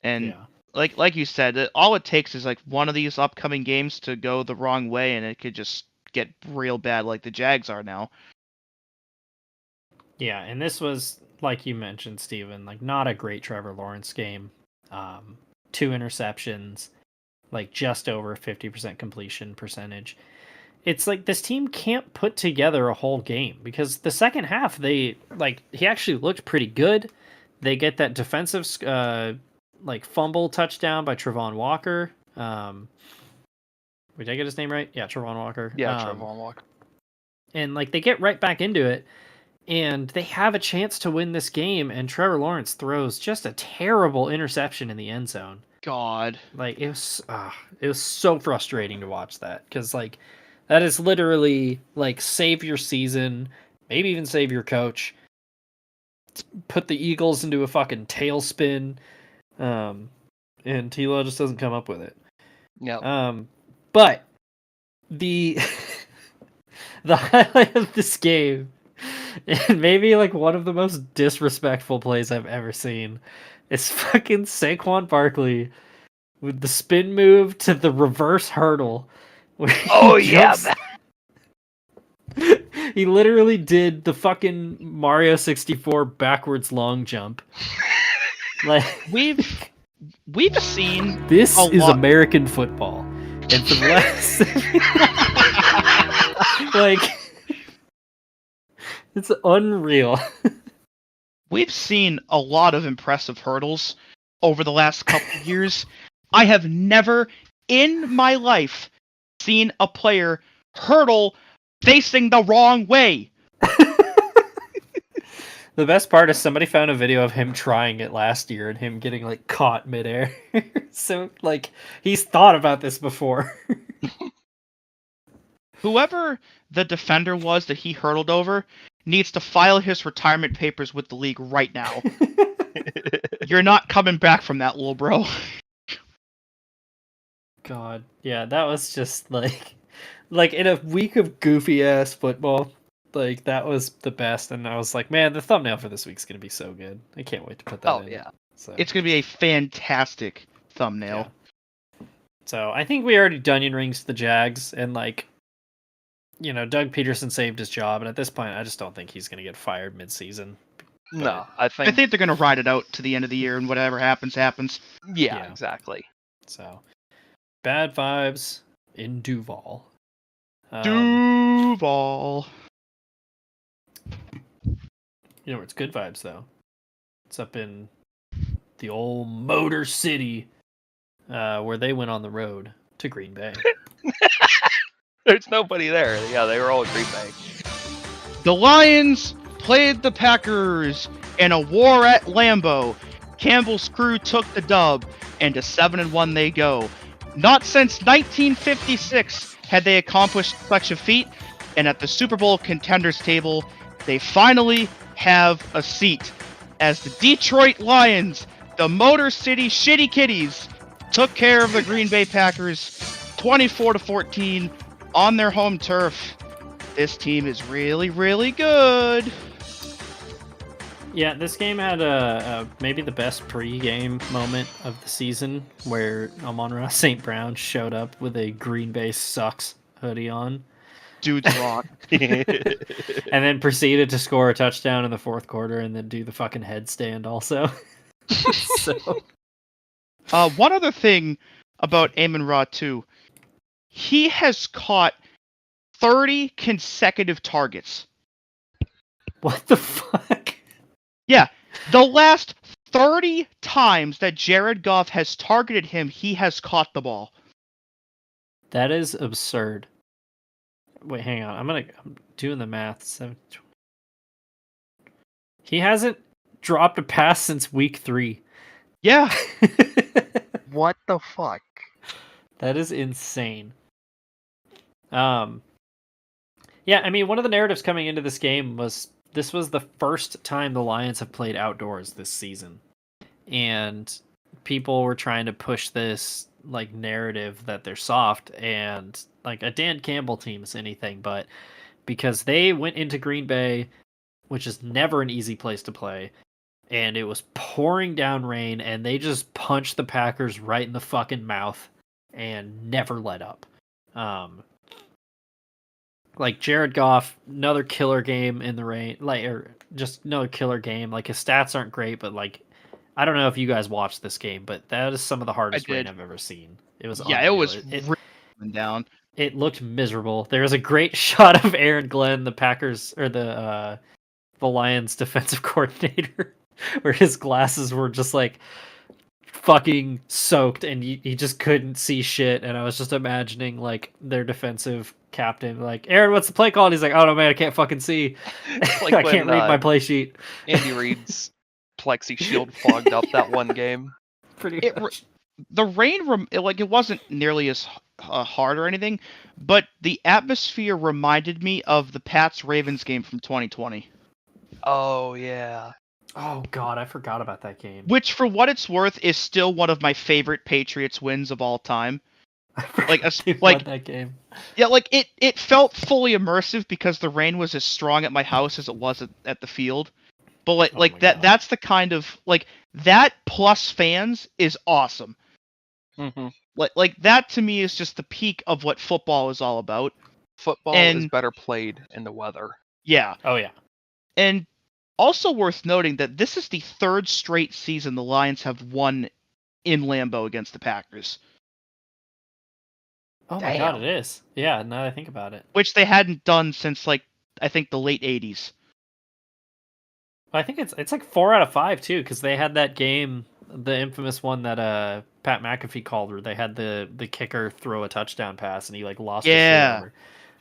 And Yeah. like you said, all it takes is like one of these upcoming games to go the wrong way, and it could just get real bad, like the Jags are now. Yeah, and this was, like you mentioned, Steven, like not a great Trevor Lawrence game. 2 interceptions, like just over 50% completion percentage. It's like this team can't put together a whole game because the second half he actually looked pretty good. They get that defensive like fumble touchdown by Trevon Walker. Did I get his name right? Yeah, Trevon Walker. Yeah, Trevon Walker. And like they get right back into it, and they have a chance to win this game. And Trevor Lawrence throws just a terrible interception in the end zone. God, Like it was so frustrating to watch that because like that is literally like save your season, maybe even save your coach. Put the Eagles into a fucking tailspin. And T-Law just doesn't come up with it. Yeah. But the the highlight of this game, and maybe like one of the most disrespectful plays I've ever seen, is fucking Saquon Barkley with the spin move to the reverse hurdle. Where he literally did the fucking Mario 64 backwards long jump. Like we've seen this a is lot. American football, and for the last like it's unreal. We've seen a lot of impressive hurdles over the last couple of years. I have never in my life seen a player hurdle facing the wrong way. The best part is somebody found a video of him trying it last year and him getting like caught midair. So like he's thought about this before. Whoever the defender was that he hurdled over needs to file his retirement papers with the league right now. You're not coming back from that, little bro. God, yeah, that was just like in a week of goofy ass football. Like that was the best, and I was like, man, the thumbnail for this week's gonna be so good. I can't wait to put that in. Oh yeah. So It's going to be a fantastic thumbnail. So I think we already onion rings the Jags, and like Doug Peterson saved his job, and at this point, I just don't think he's going to get fired mid-season. No, I I think. think they're going to ride it out to the end of the year, and whatever happens, happens. Yeah, Yeah. exactly. So, bad vibes in Duval. Duval. You know where it's good vibes, though? It's up in the old Motor City, where they went on the road to Green Bay. There's nobody there. Yeah, they were all at Green Bay. The Lions played the Packers in a war at Lambeau. Campbell's crew took the dub, and to 7-1 they go. Not since 1956 had they accomplished such a feat, and at the Super Bowl contenders table, they finally have a seat. As the Detroit Lions, the Motor City Shitty Kitties, took care of the Green Bay Packers 24-14 on their home turf. This team is really, really good. Yeah, this game had maybe the best pre-game moment of the season, where Amon-Ra St. Brown showed up with a Green Bay Sucks hoodie on. Dude's rock. And then proceeded to score a touchdown in the fourth quarter and then do the fucking headstand also. So One other thing about Amon-Ra too. He has caught 30 consecutive targets. what the fuck? Yeah, the last 30 times that Jared Goff has targeted him, he has caught the ball. That is absurd. Wait, hang on. I'm doing the math. He hasn't dropped a pass since week 3. Yeah. What the fuck? That is insane. Yeah, I mean, one of the narratives coming into this game was this was the first time the Lions have played outdoors this season. And people were trying to push this like narrative that they're soft, and like a Dan Campbell team is anything but, because they went into Green Bay, which is never an easy place to play, and it was pouring down rain, and they just punched the Packers right in the fucking mouth and never let up. Like Jared Goff, another killer game in the rain, or just another killer game. Like his stats aren't great, but like, I don't know if you guys watched this game, but that is some of the hardest rain I've ever seen. It was Yeah, unreal. it was really down. It looked miserable. There was a great shot of Aaron Glenn, the Packers or the Lions defensive coordinator, where his glasses were just like fucking soaked and he just couldn't see shit. And I was just imagining like their defensive captain, like, Aaron, what's the play call? And he's like, oh no, man, I can't fucking see. Like I can't read my play sheet. Andy Reid's plexi shield fogged up that one game. Pretty much. The rain, it wasn't nearly as hard or anything, but the atmosphere reminded me of the Pats-Ravens game from 2020. Oh, yeah. Oh god, I forgot about that game. Which, for what it's worth, is still one of my favorite Patriots wins of all time. Like, that game. Yeah, like it felt fully immersive because the rain was as strong at my house as it was at the field. But that's the kind of like that plus fans is awesome. Mm-hmm. Like that to me is just the peak of what football is all about. Football is better played in the weather. Yeah. Oh yeah. And also worth noting that this is the third straight season the Lions have won in Lambeau against the Packers. Oh my god, it is. Yeah, now that I think about it. Which they hadn't done since I think the late 80s. I think it's like 4 out of 5 too, because they had that game, the infamous one that Pat McAfee called, where they had the kicker throw a touchdown pass and he like lost his shit.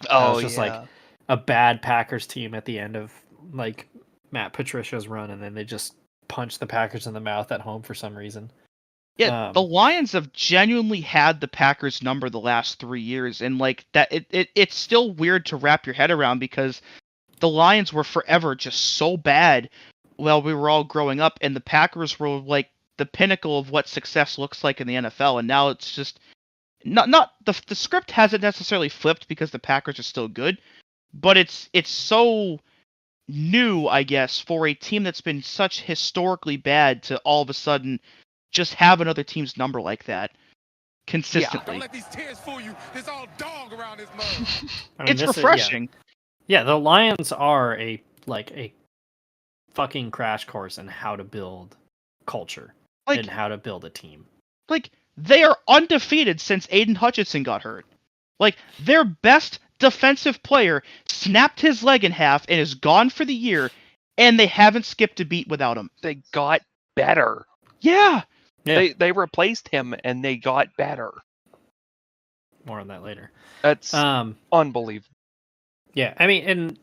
Oh, it was just like a bad Packers team at the end of like Matt Patricia's run, and then they just punched the Packers in the mouth at home for some reason. Yeah, the Lions have genuinely had the Packers number the last 3 years, and like that, it's still weird to wrap your head around because the Lions were forever just so bad while we were all growing up, and the Packers were like the pinnacle of what success looks like in the NFL, and now it's just not the script hasn't necessarily flipped because the Packers are still good, but it's so new, I guess, for a team that's been such historically bad to all of a sudden just have another team's number like that. consistently. Don't let these tears fool you. There's all dog around this mug. I mean, It's this is- refreshing. yeah, the Lions are a fucking crash course in how to build culture Like- and how to build a team. Like, they are undefeated since Aiden Hutchinson got hurt. Like, their best defensive player snapped his leg in half and is gone for the year, and they haven't skipped a beat without him. They got better. Yeah. Yeah. They replaced him and they got better. More on that later. That's Um, unbelievable. yeah, I mean, and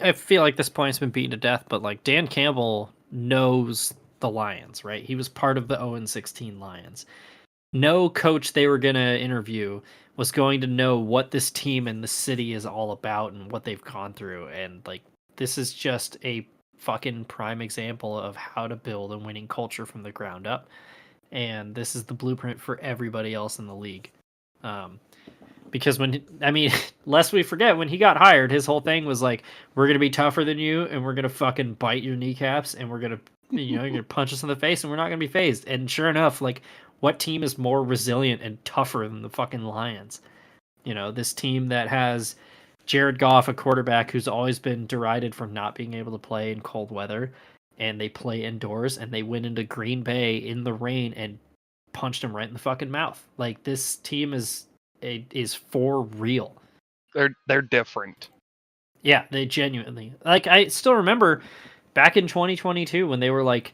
I feel like this point's been beaten to death, but like Dan Campbell knows the Lions, right? He was part of the 0-16 Lions. No coach they were going to interview was going to know what this team and the city is all about and what they've gone through. And like, this is just a fucking prime example of how to build a winning culture from the ground up. And this is the blueprint for everybody else in the league. Because lest we forget, when he got hired, his whole thing was like, we're going to be tougher than you and we're going to fucking bite your kneecaps and we're going to, you're going to punch us in the face and we're not going to be phased. And sure enough, like, what team is more resilient and tougher than the fucking Lions? You know, this team that has Jared Goff, a quarterback who's always been derided for not being able to play in cold weather, and they play indoors and they went into Green Bay in the rain and punched him right in the fucking mouth. Like, this team is for real. They're different. Yeah, they genuinely, like, I still remember back in 2022 when they were like,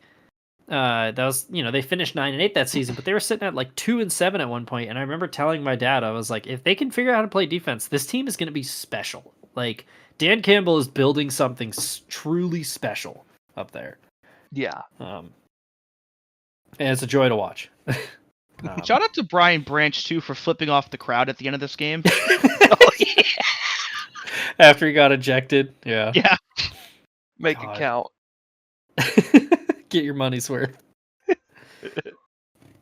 that was, you know, they finished 9-8 that season, but they were sitting at like 2-7 at one point. And I remember telling my dad, I was like, if they can figure out how to play defense, this team is going to be special. Like, Dan Campbell is building something truly special up there. Yeah. And it's a joy to watch. Shout out to Brian Branch, too, for flipping off the crowd at the end of this game. Oh, yeah. After he got ejected. Yeah. Yeah. Make God. it count. Get your money's worth.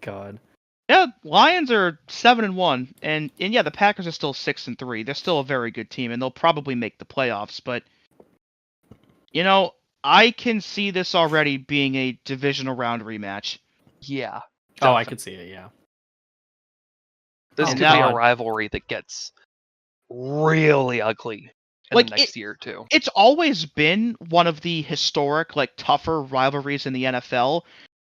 God. Yeah, Lions are 7-1, and yeah, the Packers are still 6-3. They're still a very good team, and they'll probably make the playoffs. But you know, I can see this already being a divisional round rematch. Yeah. Oh, I could see it. Yeah. This Oh, could be God. a rivalry that gets really ugly in Like, the next year or two. It's always been one of the historic, like, tougher rivalries in the NFL,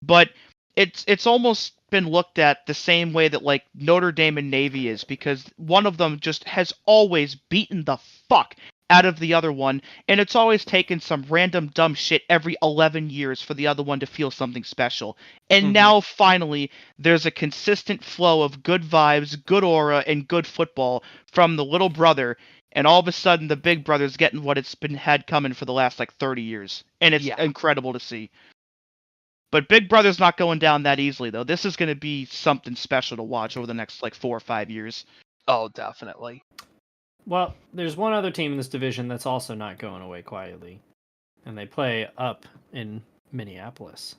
but it's almost been looked at the same way that, like, Notre Dame and Navy is, because one of them just has always beaten the fuck out of the other one, and it's always taken some random dumb shit every 11 years for the other one to feel something special. And Mhm. now, finally, there's a consistent flow of good vibes, good aura, and good football from the little brother, and all of a sudden the big brother's getting what it's been had coming for the last, like, 30 years. And it's Yeah. incredible to see. But Big Brother's not going down that easily, though. This is going to be something special to watch over the next, like, 4 or 5 years. Oh, definitely. Well, there's one other team in this division that's also not going away quietly, and they play up in Minneapolis.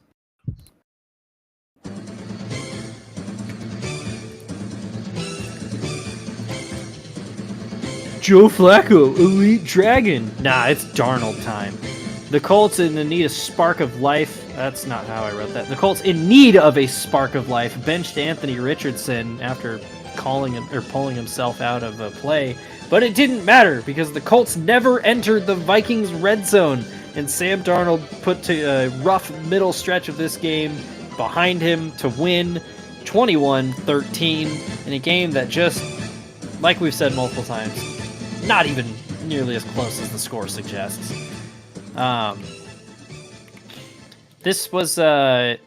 Joe Flacco, Elite Dragon. Nah, it's Darnold time. The Colts in the need of spark of life. That's not how I wrote that. The Colts in need of a spark of life benched Anthony Richardson after pulling himself out of a play. But it didn't matter because the Colts never entered the Vikings red zone, and Sam Darnold put to a rough middle stretch of this game behind him to win 21-13 in a game that just, like we've said multiple times, not even nearly as close as the score suggests. This was I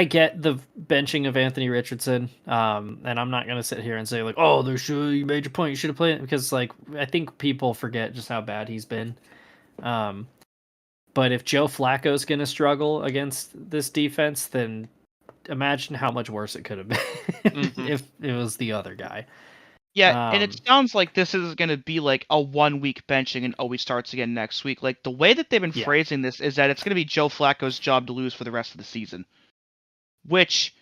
get the benching of Anthony Richardson, and I'm not gonna sit here and say like, oh, you made your point, you should have played it, because like I think people forget just how bad he's been. But if Joe Flacco's gonna struggle against this defense, then imagine how much worse it could have been Mhm. if it was the other guy. Yeah, and it sounds like this is going to be like a 1-week benching and he starts again next week. Like, the way that they've been Yeah. phrasing this is that it's going to be Joe Flacco's job to lose for the rest of the season. Which,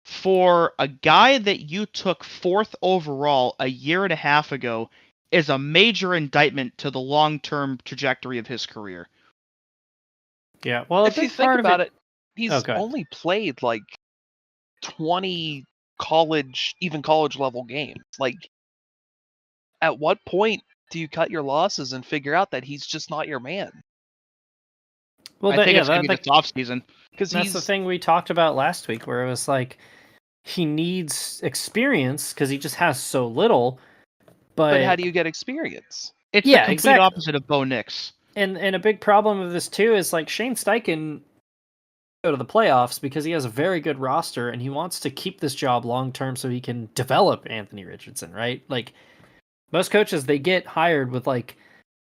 for a guy that you took 4th overall a year and a half ago, is a major indictment to the long-term trajectory of his career. Yeah, well, If you think about it, he's Oh, go ahead. only played like 20 even college level games. Like, at what point do you cut your losses and figure out that he's just not your man? Well, I think it's going to be this offseason. Because that's the thing we talked about last week, where it was like he needs experience because he just has so little. But how do you get experience? It's the complete opposite of Bo Nix. And a big problem of this too is like Shane Steichen go to the playoffs because he has a very good roster and he wants to keep this job long term so he can develop Anthony Richardson, right? Like most coaches, they get hired with like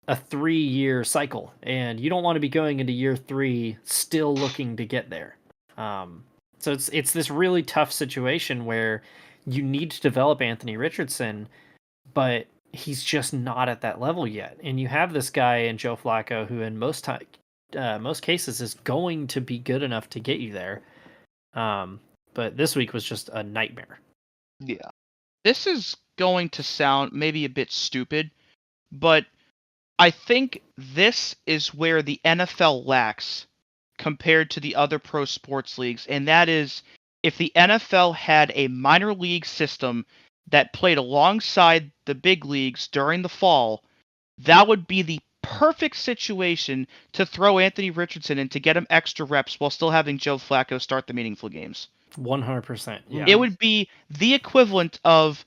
a 3-year cycle, and you don't want to be going into year 3 still looking to get there. So it's this really tough situation where you need to develop Anthony Richardson, but he's just not at that level yet. And you have this guy in Joe Flacco who in most cases is going to be good enough to get you there. But this week was just a nightmare. Yeah. This is going to sound maybe a bit stupid, but I think this is where the NFL lacks compared to the other pro sports leagues, and that is if the NFL had a minor league system that played alongside the big leagues during the fall, that would be the perfect situation to throw Anthony Richardson in to get him extra reps while still having Joe Flacco start the meaningful games. 100%. Yeah. It would be the equivalent of,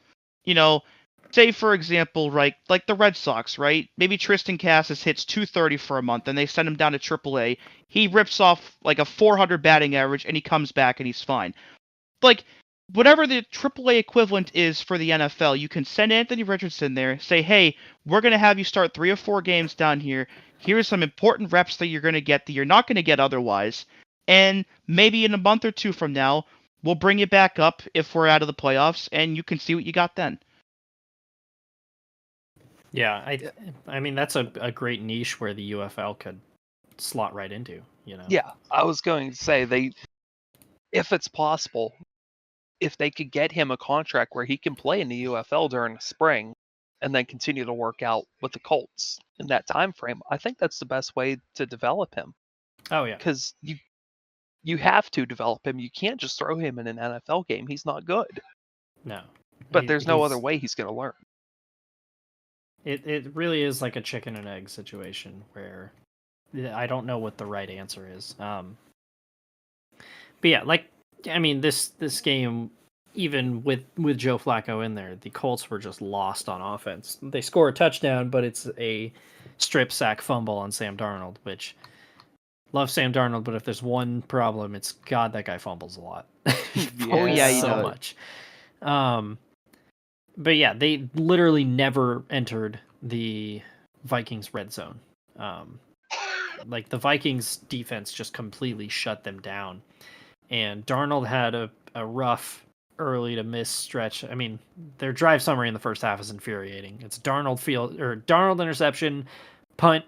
say for example, right, like the Red Sox, right? Maybe Tristan Cassis hits 230 for a month and they send him down to AAA. He rips off like a 400 batting average and he comes back and he's fine. Like, whatever the AAA equivalent is for the NFL, you can send Anthony Richardson there, say, hey, we're going to have you start 3 or 4 games down here. Here's some important reps that you're going to get that you're not going to get otherwise. And maybe in a month or 2 from now, we'll bring you back up if we're out of the playoffs, and you can see what you got then. Yeah, I mean, that's a great niche where the UFL could slot right into, Yeah, I was going to say, if it's possible, if they could get him a contract where he can play in the UFL during the spring and then continue to work out with the Colts in that time frame, I think that's the best way to develop him. Oh, yeah. Because you have to develop him. You can't just throw him in an NFL game. He's not good. No. But there's no other way he's going to learn. It really is like a chicken and egg situation where I don't know what the right answer is. But yeah, this game, even with Joe Flacco in there, the Colts were just lost on offense. They score a touchdown, but it's a strip sack fumble on Sam Darnold, which love Sam Darnold, but if there's one problem, it's God, that guy fumbles a lot. So much. But yeah, they literally never entered the Vikings red zone. Like the Vikings defense just completely shut them down. And Darnold had a rough early to miss stretch. I mean, their drive summary in the first half is infuriating. It's Darnold interception, punt,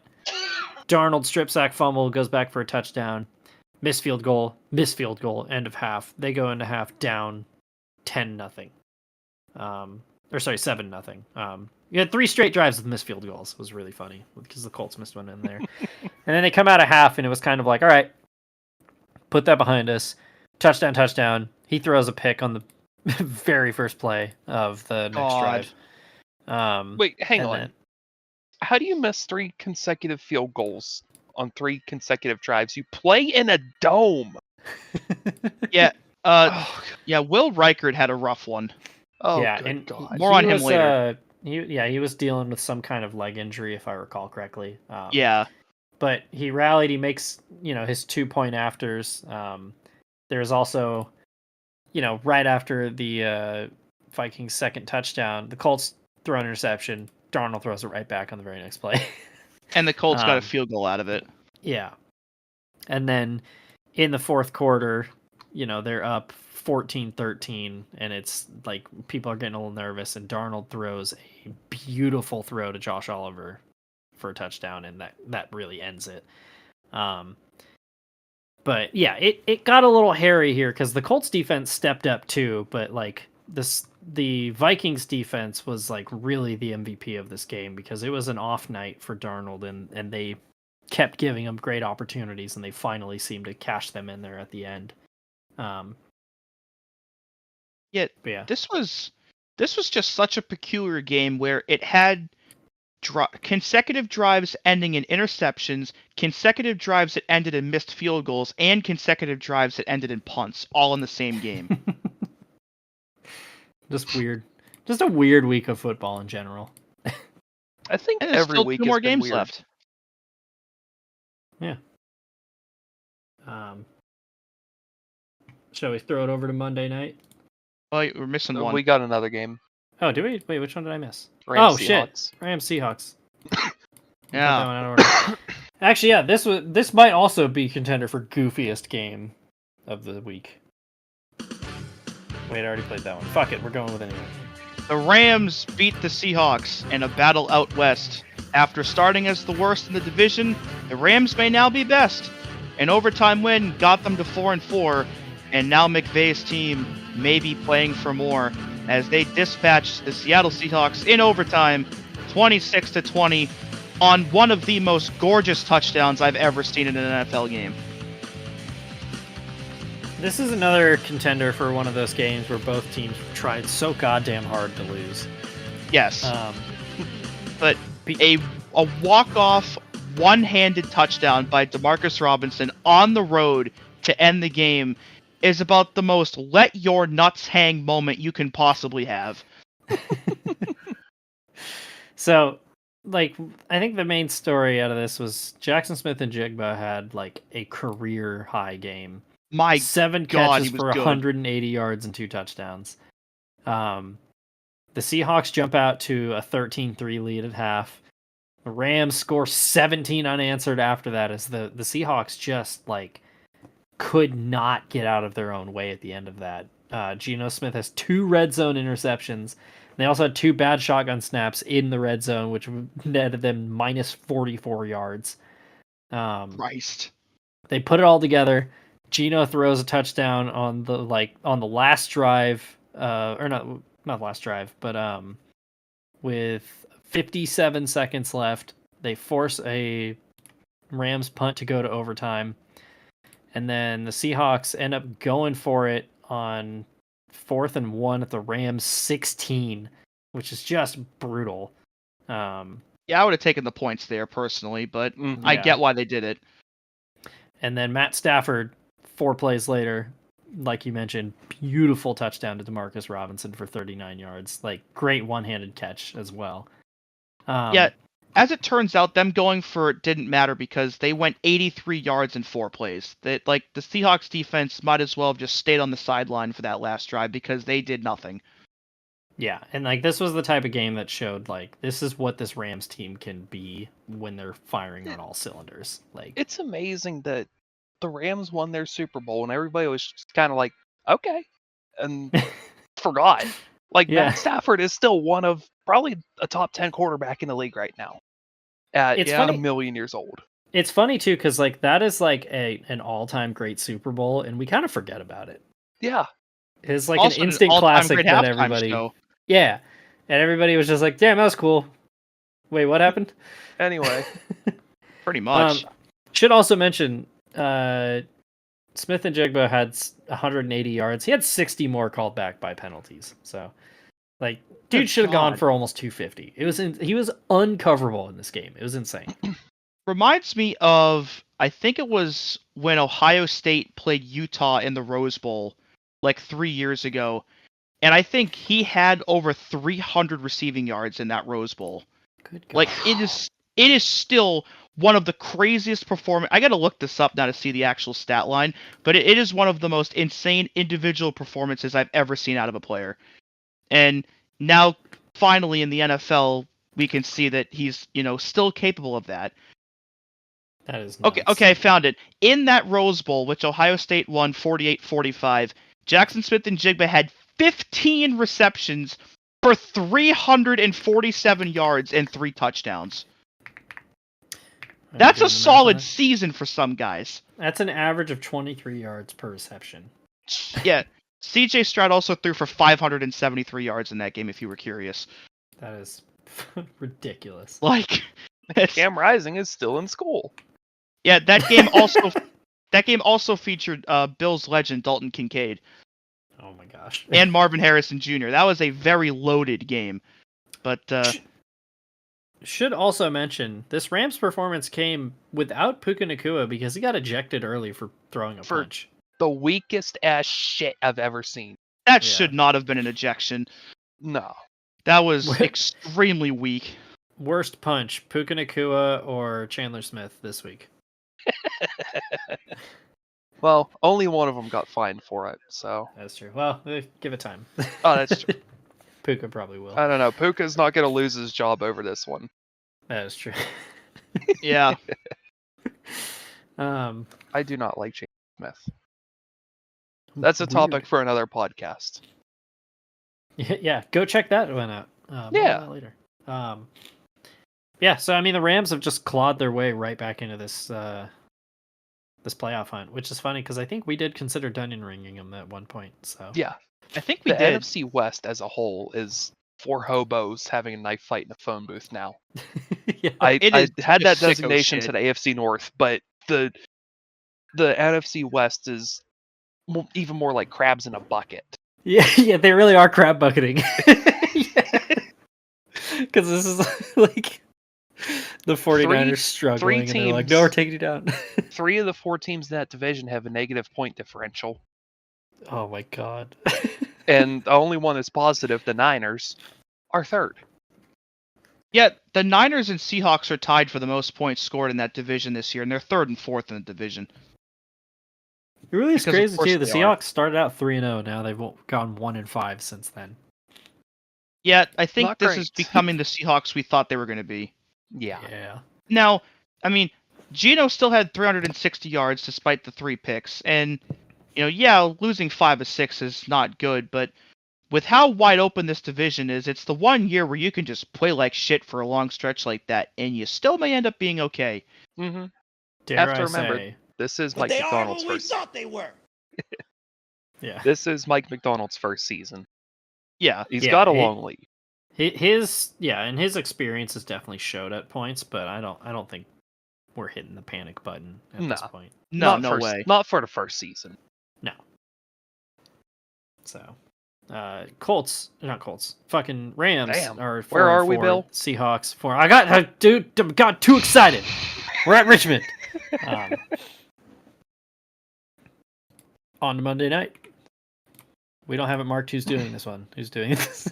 Darnold strip sack fumble, goes back for a touchdown, missed field goal, end of half. They go into half down 10-0. 7-0. You had 3 straight drives with missed field goals. It was really funny because the Colts missed one in there. And then they come out of half and it was kind of like, all right, put that behind us. Touchdown. He throws a pick on the very first play of the next drive. Wait, hang on. How do you miss 3 consecutive field goals on 3 consecutive drives? You play in a dome. Yeah. Will Reichert had a rough one. Oh, yeah, and God. More on him later. He was dealing with some kind of leg injury, if I recall correctly. Yeah. But he rallied. He makes, his 2-point afters. There's also, right after the Vikings' second touchdown, the Colts throw an interception. Darnold throws it right back on the very next play. And the Colts got a field goal out of it. Yeah. And then in the fourth quarter, they're up 14-13, and it's like people are getting a little nervous, and Darnold throws a beautiful throw to Josh Oliver for a touchdown, and that really ends it. But yeah, it got a little hairy here because the Colts defense stepped up too, but like the Vikings defense was like really the MVP of this game because it was an off night for Darnold, and they kept giving him great opportunities, and they finally seemed to cash them in there at the end. Yet But yeah. this was just such a peculiar game where it had consecutive drives ending in interceptions, consecutive drives that ended in missed field goals, and consecutive drives that ended in punts, all in the same game. Just weird. Just a weird week of football in general. I think And there's every still week 2 has more been games weird. left. Yeah. Shall we throw it over to Monday night? Well, we're missing one. We got another game. Oh, do we? Wait, which one did I miss? Rams, Oh shit, Seahawks. Rams Seahawks. Yeah. That one out of order. Actually, yeah, this might also be contender for goofiest game of the week. Wait, I already played that one. Fuck it, we're going with it anyway. The Rams beat the Seahawks in a battle out west. After starting as the worst in the division, the Rams may now be best. An overtime win got them to 4-4, and now McVay's team may be playing for more as they dispatched the Seattle Seahawks in overtime, 26-20, on one of the most gorgeous touchdowns I've ever seen in an NFL game. This is another contender for one of those games where both teams tried so goddamn hard to lose. Yes. But a walk-off, one-handed touchdown by Demarcus Robinson on the road to end the game is about the most let your nuts hang moment you can possibly have. So, like, I think the main story out of this was Jackson Smith and Jigba had like a career high game. My 7 God, catches he was for good. 180 yards and 2 touchdowns. The Seahawks jump out to a 13-3 lead at half. The Rams score 17 unanswered after that as the Seahawks just like could not get out of their own way at the end of that. Geno Smith has 2 red zone interceptions. They also had 2 bad shotgun snaps in the red zone, which netted them minus 44 yards. Christ. They put it all together. Geno throws a touchdown on the last drive, or not last drive, but with 57 seconds left, they force a Rams punt to go to overtime, and then the Seahawks end up going for it on 4th and 1 at the Rams 16, which is just brutal. Yeah, I would have taken the points there personally, but I Yeah. get why they did it. And then Matt Stafford, 4 plays later, like you mentioned, beautiful touchdown to Demarcus Robinson for 39 yards. Like, great one-handed catch as well. Yeah, as it turns out, them going for it didn't matter because they went 83 yards in 4 plays. That, like, the Seahawks defense might as well have just stayed on the sideline for that last drive because they did nothing. Yeah, and like this was the type of game that showed like this is what this Rams team can be when they're firing on all cylinders. Like, It's amazing that the Rams won their Super Bowl and everybody was just kind of like, okay, and forgot. Like, Yeah. Matt Stafford is still one of probably a top 10 quarterback in the league right now. At It's a funny. million years old. It's funny too because like that is like an all-time great Super Bowl, and we kind of forget about it. Yeah. It's like Also an instant all-time classic great that halftime everybody. show. Yeah, and everybody was just like, "Damn, that was cool." Wait, what happened? Anyway, Pretty much. Should also mention, Smith and Jigba had 180 yards. He had 60 more called back by penalties. So, like, dude Good should have gone God. for almost 250. He was uncoverable in this game. It was insane. Reminds me of, I think it was when Ohio State played Utah in the Rose Bowl like 3 years ago. And I think he had over 300 receiving yards in that Rose Bowl. Good God. Like, it is still one of the craziest performance. I gotta look this up now to see the actual stat line, but it is one of the most insane individual performances I've ever seen out of a player. And now, finally, in the NFL, we can see that he's, still capable of that. That is nuts. Okay, I found it. In that Rose Bowl, which Ohio State won 48-45, Jackson Smith and Jigba had 15 receptions for 347 yards and 3 touchdowns. That's a solid season for some guys. That's an average of 23 yards per reception. Yeah, CJ Stroud also threw for 573 yards in that game, if you were curious. That is ridiculous. Like, Cam Rising is still in school. yeah, that game also featured Bills legend Dalton Kincaid. Oh my gosh. and Marvin Harrison Jr. That was a very loaded game. But Should also mention this Rams performance came without Puka Nacua because he got ejected early for throwing a punch. The weakest ass shit I've ever seen. that Yeah. should not have been an ejection. No. That was extremely weak. Worst punch, Puka Nacua or Chandler Smith this week? Well, only one of them got fined for it, so. That's true. Well, give it time. Oh, that's true. Puka probably will. I don't know. Puka's not going to lose his job over this one. That is true. Yeah. I do not like James Smith. That's a topic for another podcast. Yeah, go check that one out. Yeah. Later. Yeah, so I mean, the Rams have just clawed their way right back into this this playoff hunt, which is funny because I think we did consider Dunyon ringing them at one point. So Yeah. I think we The did. NFC West as a whole is 4 hobos having a knife fight in a phone booth now. yeah. I is had that sicko designation shit. to the AFC North, but the NFC West is even more like crabs in a bucket. Yeah, they really are crab bucketing. Because this is like the 49ers struggling, and they're like, no, we're taking you down. 3 of the 4 teams in that division have a negative point differential. Oh my god. And the only one that's positive, the Niners, are 3rd. Yeah, the Niners and Seahawks are tied for the most points scored in that division this year, and they're 3rd and 4th in the division. It really is Because of crazy course too. The they are. Seahawks started out 3-0. Now they've gone 1-5 since then. Yeah, I think Not this great. is becoming the Seahawks we thought they were going to be. Yeah. Yeah. Now, I mean, Geno still had 360 yards despite the 3 picks, and losing 5 of 6 is not good, but with how wide open this division is, it's the one year where you can just play like shit for a long stretch like that, and you still may end up being okay. Mm-hmm. Dare Have to I remember, say? this is But Mike they are McDonald's who we first. thought they were. Yeah. This is Mike McDonald's first season. Yeah, He's Yeah, got a he- long lead. And his experience has definitely showed at points, but I don't think we're hitting the panic button at this No. point. no Not way. Not for the first season. No. So, not Colts. Fucking Rams Damn. are 4-4. Where are we, Bill? Seahawks 4. I got too excited. We're at Richmond. On to Monday night. We don't have it marked who's doing this one. Who's doing this?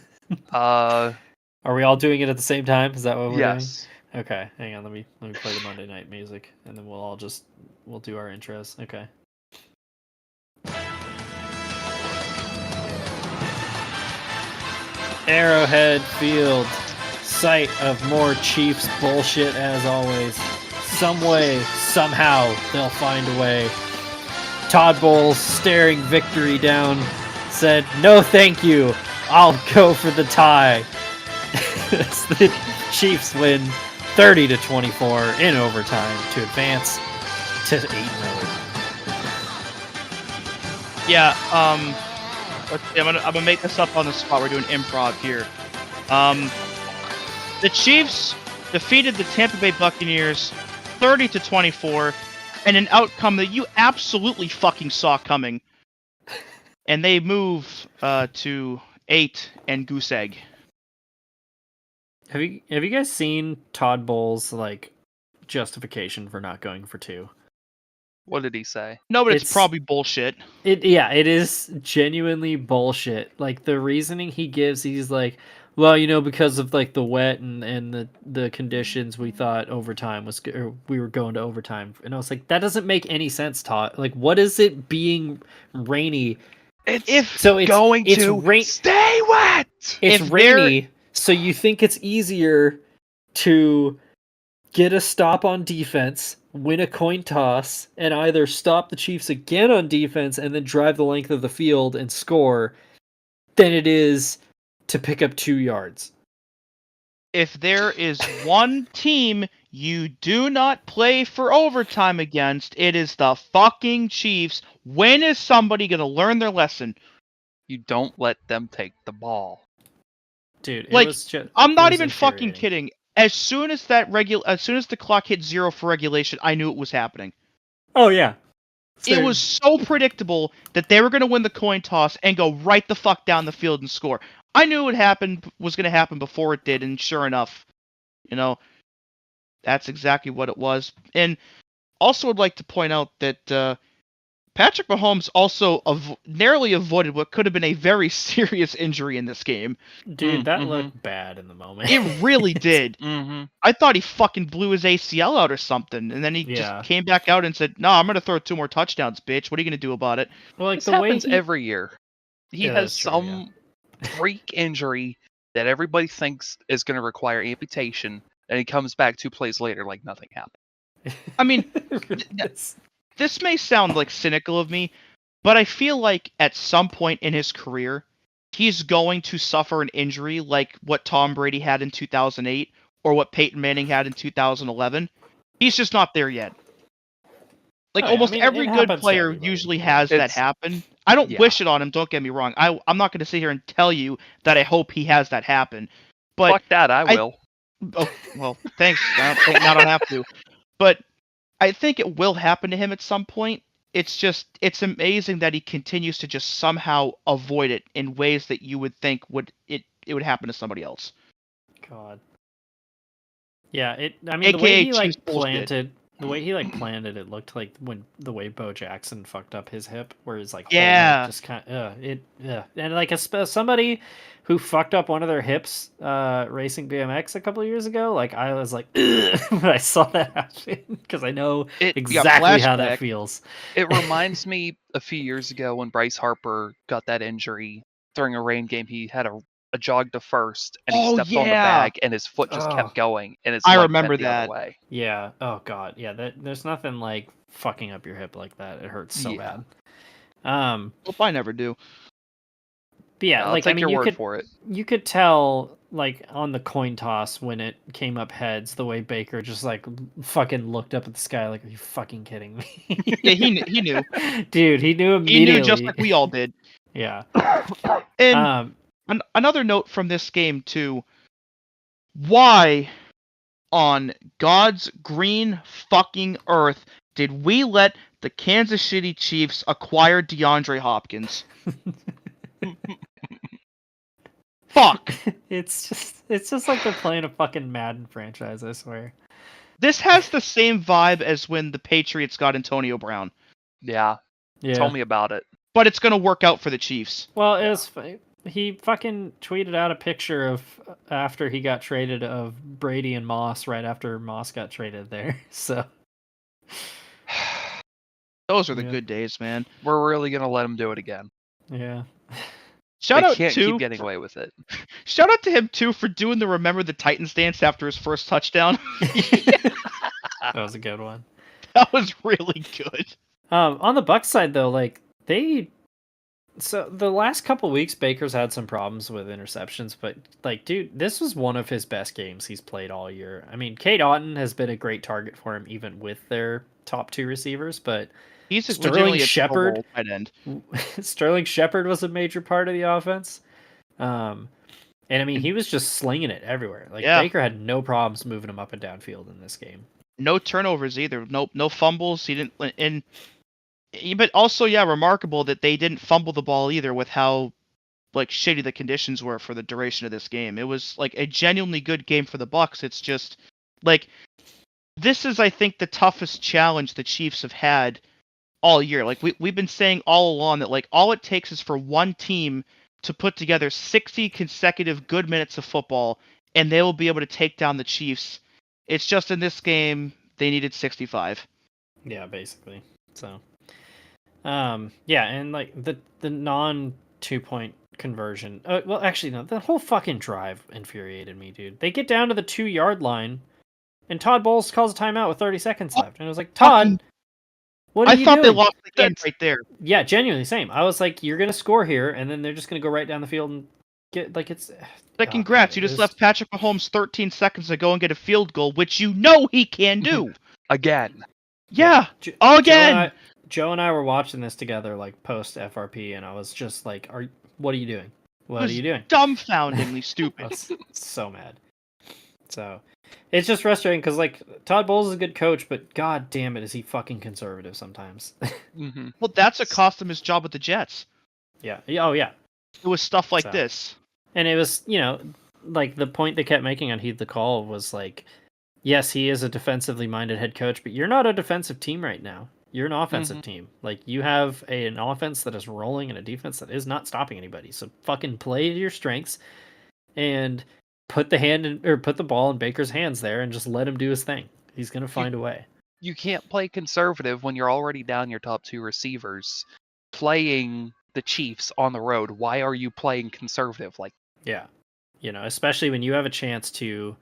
Are we all doing it at the same time? Is that what we're Yes. doing? Okay, hang on. Let me play the Monday night music, and then we'll do our intros. Okay. Arrowhead Field, site of more Chiefs bullshit as always. Some way, somehow, they'll find a way. Todd Bowles, staring victory down, said, "No, thank you. I'll go for the tie." As the Chiefs win 30-24 in overtime to advance to 8-0. Yeah, I'm gonna make this up on the spot. We're doing improv here. The Chiefs defeated the Tampa Bay Buccaneers 30-24, and an outcome that you absolutely fucking saw coming. And they move to 8 and goose egg. Have you guys seen Todd Bowles' justification for not going for 2? What did he say? No, but it's It's- probably bullshit. It is genuinely bullshit. Like the reasoning he gives, he's like, well, because of the wet and the conditions, we thought overtime was or we were going to overtime. And I was like, that doesn't make any sense, Todd. Like, what is it being rainy? It's So it's going it's to rain. stay wet. It's If they're- rainy, so you think it's easier to get a stop on defense, win a coin toss, and either stop the Chiefs again on defense and then drive the length of the field and score than it is to pick up 2 yards. If there is one team you do not play for overtime against, it is the fucking Chiefs. When is somebody going to learn their lesson? You don't let them take the ball. Dude, it Like, was just, I'm it not was even fucking infuriating. kidding. As soon as the clock hit 0 for regulation, I knew it was happening. Oh yeah. It was so predictable that they were going to win the coin toss and go right the fuck down the field and score. I knew it was going to happen before it did, and sure enough, that's exactly what it was. And also would like to point out that Patrick Mahomes also narrowly avoided what could have been a very serious injury in this game. Dude, that looked bad in the moment. It really did. Mm-hmm. I thought he fucking blew his ACL out or something, and then he just came back out and said, "No, I'm gonna throw 2 more touchdowns, bitch. What are you gonna do about it?" Well, like This the way happens every year. He has that's true, some freak injury that everybody thinks is going to require amputation, and he comes back 2 plays later like nothing happened. I mean, Yes. this may sound like cynical of me, but I feel like at some point in his career, he's going to suffer an injury like what Tom Brady had in 2008 or what Peyton Manning had in 2011. He's just not there yet. Like almost every good player usually has that happen. I don't wish it on him, don't get me wrong. I'm not going to sit here and tell you that I hope he has that happen. But fuck that, I will. Oh, well, thanks. I don't have to. But I think it will happen to him at some point. It's amazing that he continues to just somehow avoid it in ways that you would think it would happen to somebody else. God. Yeah, I mean, AKA the way he Chiefs planted, it looked like when the way Bo Jackson fucked up his hip, where his like whole Yeah. neck just kind of and like somebody who fucked up one of their hips racing BMX a couple of years ago, like I was like ugh, when I saw that happen because I know exactly how that feels. It reminds me a few years ago when Bryce Harper got that injury during a rain game. He had a jog to first, and he stepped on the bag, and his foot just kept going, and his leg remember bent the other that. way. Yeah. Oh God. Yeah. There's nothing like fucking up your hip like that. It hurts so bad. Hope I never do. But yeah, I'll like take I mean, your you word could for it. you could tell like on the coin toss when it came up heads, the way Baker just like fucking looked up at the sky like, are you fucking kidding me? Yeah, he knew. Dude, he knew immediately. He knew just like we all did. Yeah. And another note from this game too. Why on God's green fucking earth did we let the Kansas City Chiefs acquire DeAndre Hopkins? Fuck. It's just like they're playing a fucking Madden franchise, I swear. This has the same vibe as when the Patriots got Antonio Brown. Yeah. Tell me about it. But it's going to work out for the Chiefs. Well, he fucking tweeted out a picture of after he got traded of Brady and Moss right after Moss got traded there. So those are the good days, man. We're really going to let him do it again. Yeah. Shout out can't to keep getting away with it. Shout out to him too for doing the Remember the Titans dance after his first touchdown. That was a good one. That was really good. On the Bucs side though, like so the last couple weeks Baker's had some problems with interceptions, but like dude, this was one of his best games he's played all year. I mean, Cade Otton has been a great target for him even with their top 2 receivers, but he's Sterling Shepard. End. Sterling Shepard was a major part of the offense. And I mean, he was just slinging it everywhere. Like Baker had no problems moving him up and downfield in this game. No turnovers either. No fumbles. He didn't. But also, remarkable that they didn't fumble the ball either with how like shitty the conditions were for the duration of this game. It was like a genuinely good game for the Bucs. It's just like this is, I think, the toughest challenge the Chiefs have had all year. Like we've been saying all along that like all it takes is for one team to put together 60 consecutive good minutes of football and they will be able to take down the Chiefs. It's just in this game they needed 65. Yeah, basically. So yeah, and like the non 2-point conversion. Well, actually no, the whole fucking drive infuriated me, dude. They get down to the 2-yard line and Todd Bowles calls a timeout with 30 seconds left. And I was like, Todd, what are you doing? I thought they lost the game right there. Yeah, genuinely, same. I was like, you're going to score here, and then they're just going to go right down the field and get, like, it's... Like, congrats, you just left Patrick Mahomes 13 seconds to go and get a field goal, which you know he can do. Again. Yeah, again! Joe and I were watching this together, like, post-FRP, and I was just like, what are you doing? What are you doing? Dumbfoundingly stupid. I was so mad. So... It's just frustrating because like Todd Bowles is a good coach, but god damn it, is he fucking conservative sometimes. Mm-hmm. Well, that's what cost him his job with the Jets. Yeah. Oh yeah. It was stuff like So. this. And it was, like the point they kept making on Heed the Call was like, yes, he is a defensively minded head coach, but you're not a defensive team right now. You're an offensive team. Like you have an offense that is rolling and a defense that is not stopping anybody. So fucking play to your strengths and put the ball in Baker's hands there and just let him do his thing. He's gonna find a way. You can't play conservative when you're already down your top 2 receivers. Playing the Chiefs on the road, why are you playing conservative? Like, yeah, especially when you have a chance to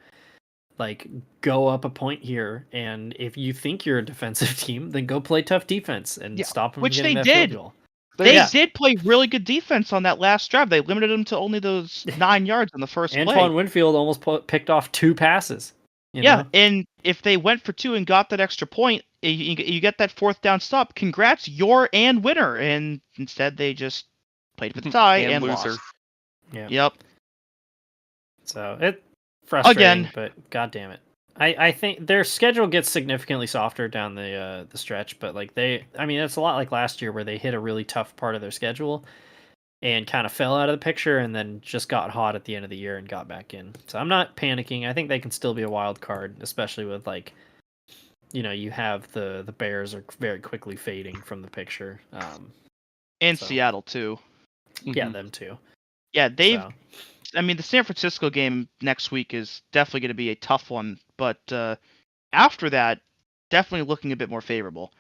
like go up a point here, and if you think you're a defensive team, then go play tough defense and stop them. Which getting they that did. Field goal. They did play really good defense on that last drive. They limited them to only those 9 yards in the first play. Antoine Winfield almost picked off 2 passes. You know? And if they went for 2 and got that extra point, you get that 4th down stop. Congrats, you're and winner. And instead, they just played for the tie and loser. lost. Yeah. Yep. So it's frustrating, Again. but god damn it. I think their schedule gets significantly softer down the stretch, but like it's a lot like last year where they hit a really tough part of their schedule and kind of fell out of the picture and then just got hot at the end of the year and got back in. So I'm not panicking. I think they can still be a wild card, especially with like, you have the Bears are very quickly fading from the picture. And Seattle too. Yeah, them too. Yeah, the San Francisco game next week is definitely going to be a tough one, but after that, definitely looking a bit more favorable.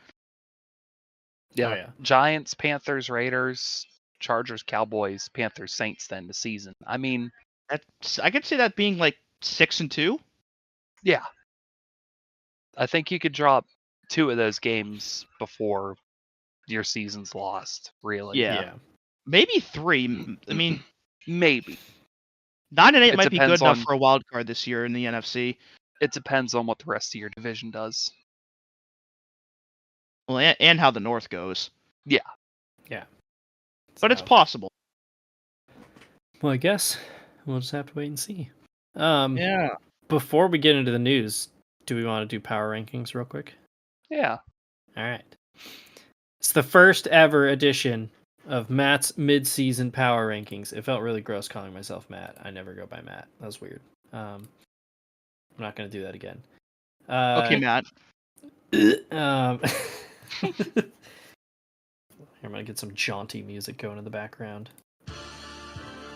Yeah. Oh, yeah. Giants, Panthers, Raiders, Chargers, Cowboys, Panthers, Saints. Then the season. I mean, I could see that being like 6-2. Yeah. I think you could drop 2 of those games before your season's lost. Really. Yeah. Maybe 3. I mean, maybe 9-8 It might be good depends enough on- for a wild card this year in the NFC. It depends on what the rest of your division does. Well, and how the North goes. Yeah. But it's possible. Well, I guess we'll just have to wait and see. Yeah. Before we get into the news, do we want to do power rankings real quick? Yeah. All right. It's the first ever edition of Matt's mid-season power rankings. It felt really gross calling myself Matt. I never go by Matt. That was weird. I'm not going to do that again. Okay, Matt. I'm going to get some jaunty music going in the background.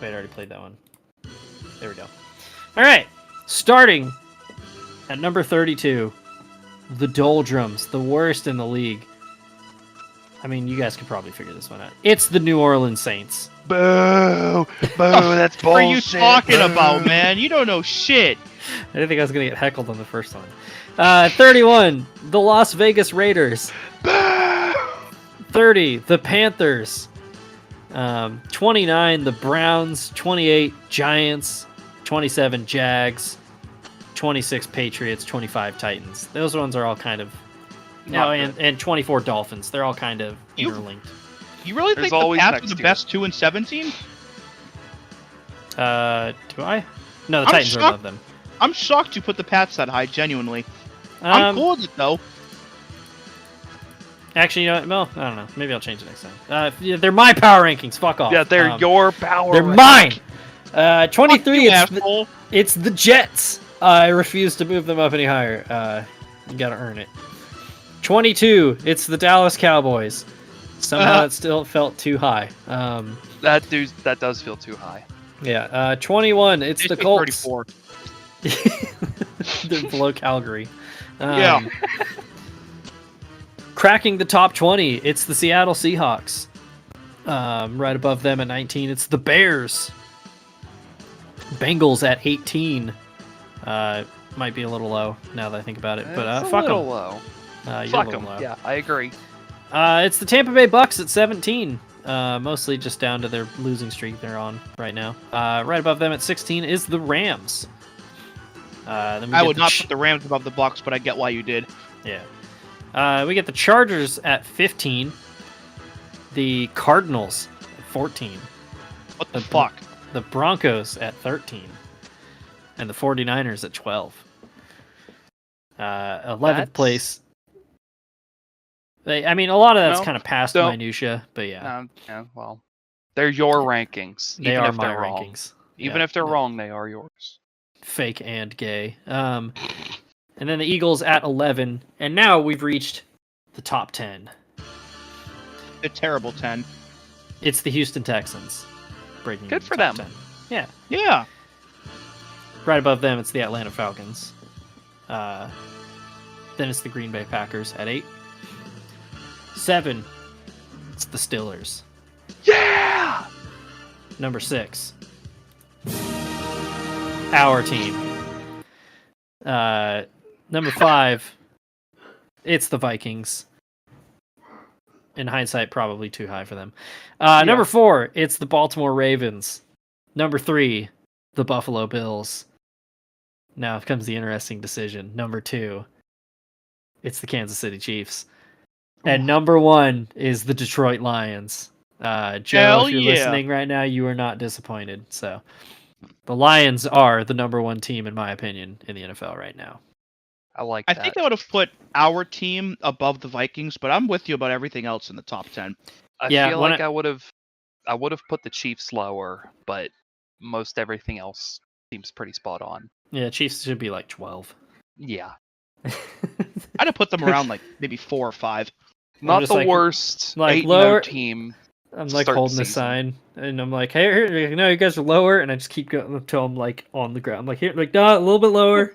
Wait, I already played that one. There we go. All right. Starting at number 32, the Doldrums, the worst in the league. I mean, you guys could probably figure this one out. It's the New Orleans Saints. Boo! That's bullshit. What are you talking about, man? You don't know shit. I didn't think I was going to get heckled on the first one. 31, the Las Vegas Raiders. 30, the Panthers. 29, the Browns. 28, Giants. 27, Jags. 26, Patriots. 25, Titans. Those ones are all kind of... and 24, Dolphins. They're all kind of interlinked. You really There's think the always Pats are next the year. best 2-7 team? Do I? No, the I'm Titans are shocked- above them. I'm shocked you put the Pats that high, genuinely. I'm cool with it, though. Actually, you know what? Well, I don't know. Maybe I'll change it next time. They're my power rankings. Fuck off. Yeah, they're your power. They're rank. mine. 23. You asshole. It's the Jets. I refuse to move them up any higher. You gotta earn it. 22. It's the Dallas Cowboys. Somehow it still felt too high. That does feel too high. Yeah. 21. It's the Colts. 34. They're below Calgary. Yeah. Cracking the top 20. It's the Seattle Seahawks. Right above them at 19. It's the Bears. Bengals at 18. Might be a little low now that I think about it, but It's a fuck little them. low. You're Fuck a little them. low. Yeah, I agree. It's the Tampa Bay Bucks at 17. Mostly just down to their losing streak they're on right now. Right above them at 16 is the Rams. Then I would not put the Rams above the Bucks, but I get why you did. Yeah. We get the Chargers at 15. The Cardinals at 14. What the fuck? The Broncos at 13. And the 49ers at 12. 11th That's- place. A lot of that's No, kind of past don't. minutia, but yeah, Yeah, well, they're your rankings. they even are if my they're wrong. rankings. Even Yeah, if they're no. wrong, they are yours. Fake and gay. And then the Eagles at 11, and now we've reached the top 10. The terrible 10. It's the Houston Texans. Breaking Good for top them. 10. Yeah. Yeah. Right above them, it's the Atlanta Falcons. Then it's the Green Bay Packers at 8. 7, it's the Steelers. Yeah! Number 6, our team. Number 5, it's the Vikings. In hindsight, probably too high for them. Number 4, it's the Baltimore Ravens. Number 3, the Buffalo Bills. Now comes the interesting decision. Number 2, it's the Kansas City Chiefs. And number 1 is the Detroit Lions. Joe, Hell if you're yeah. listening right now, you are not disappointed. So the Lions are the number 1 team, in my opinion, in the NFL right now. I like I that. think I would have put our team above the Vikings, but I'm with you about everything else in the top 10. I Yeah, feel when like I would have put the Chiefs lower, but most everything else seems pretty spot on. Yeah, Chiefs should be like 12. Yeah. I'd have put them around like maybe 4 or 5. Not just the like- worst like 8-0 lower- team. I'm to like start the holding the season. sign, and I'm like, "Hey, here, no, you guys are lower," and I just keep going until I'm like on the ground. I'm like, "Here, like, no, a little bit lower."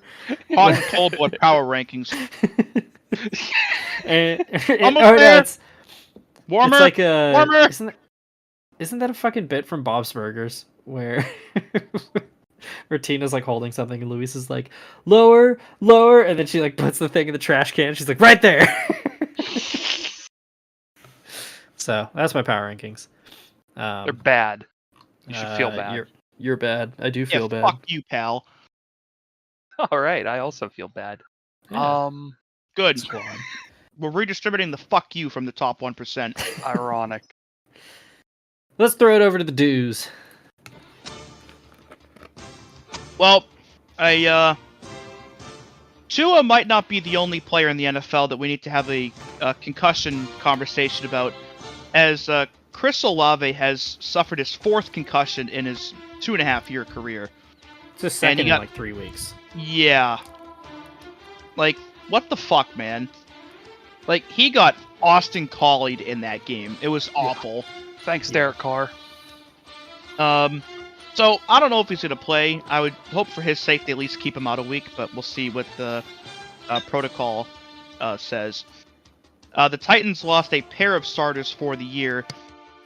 Hot and cold blood power rankings. and, Almost oh, no, there. it's Warmer. like a warmer. Isn't that a fucking bit from Bob's Burgers where where Tina's like holding something and Luis is like lower, lower, and then she like puts the thing in the trash can. She's like right there. So that's my power rankings. They're bad. You should feel bad. You're bad. I do feel bad. Fuck you, pal. All right, I also feel bad. Yeah. Good. Squad. We're redistributing the fuck you from the top 1%. Ironic. Let's throw it over to the dues. Well, Tua might not be the only player in the NFL that we need to have a concussion conversation about, as Chris Olave has suffered his 4th concussion in his 2.5-year career. It's a second got- in like 3 weeks. Yeah. Like, what the fuck, man? Like, he got Austin Collied in that game. It was awful. Thanks, Derek Carr. So, I don't know if he's going to play. I would hope for his sake they at least keep him out a week, but we'll see what the protocol says. The Titans lost a pair of starters for the year,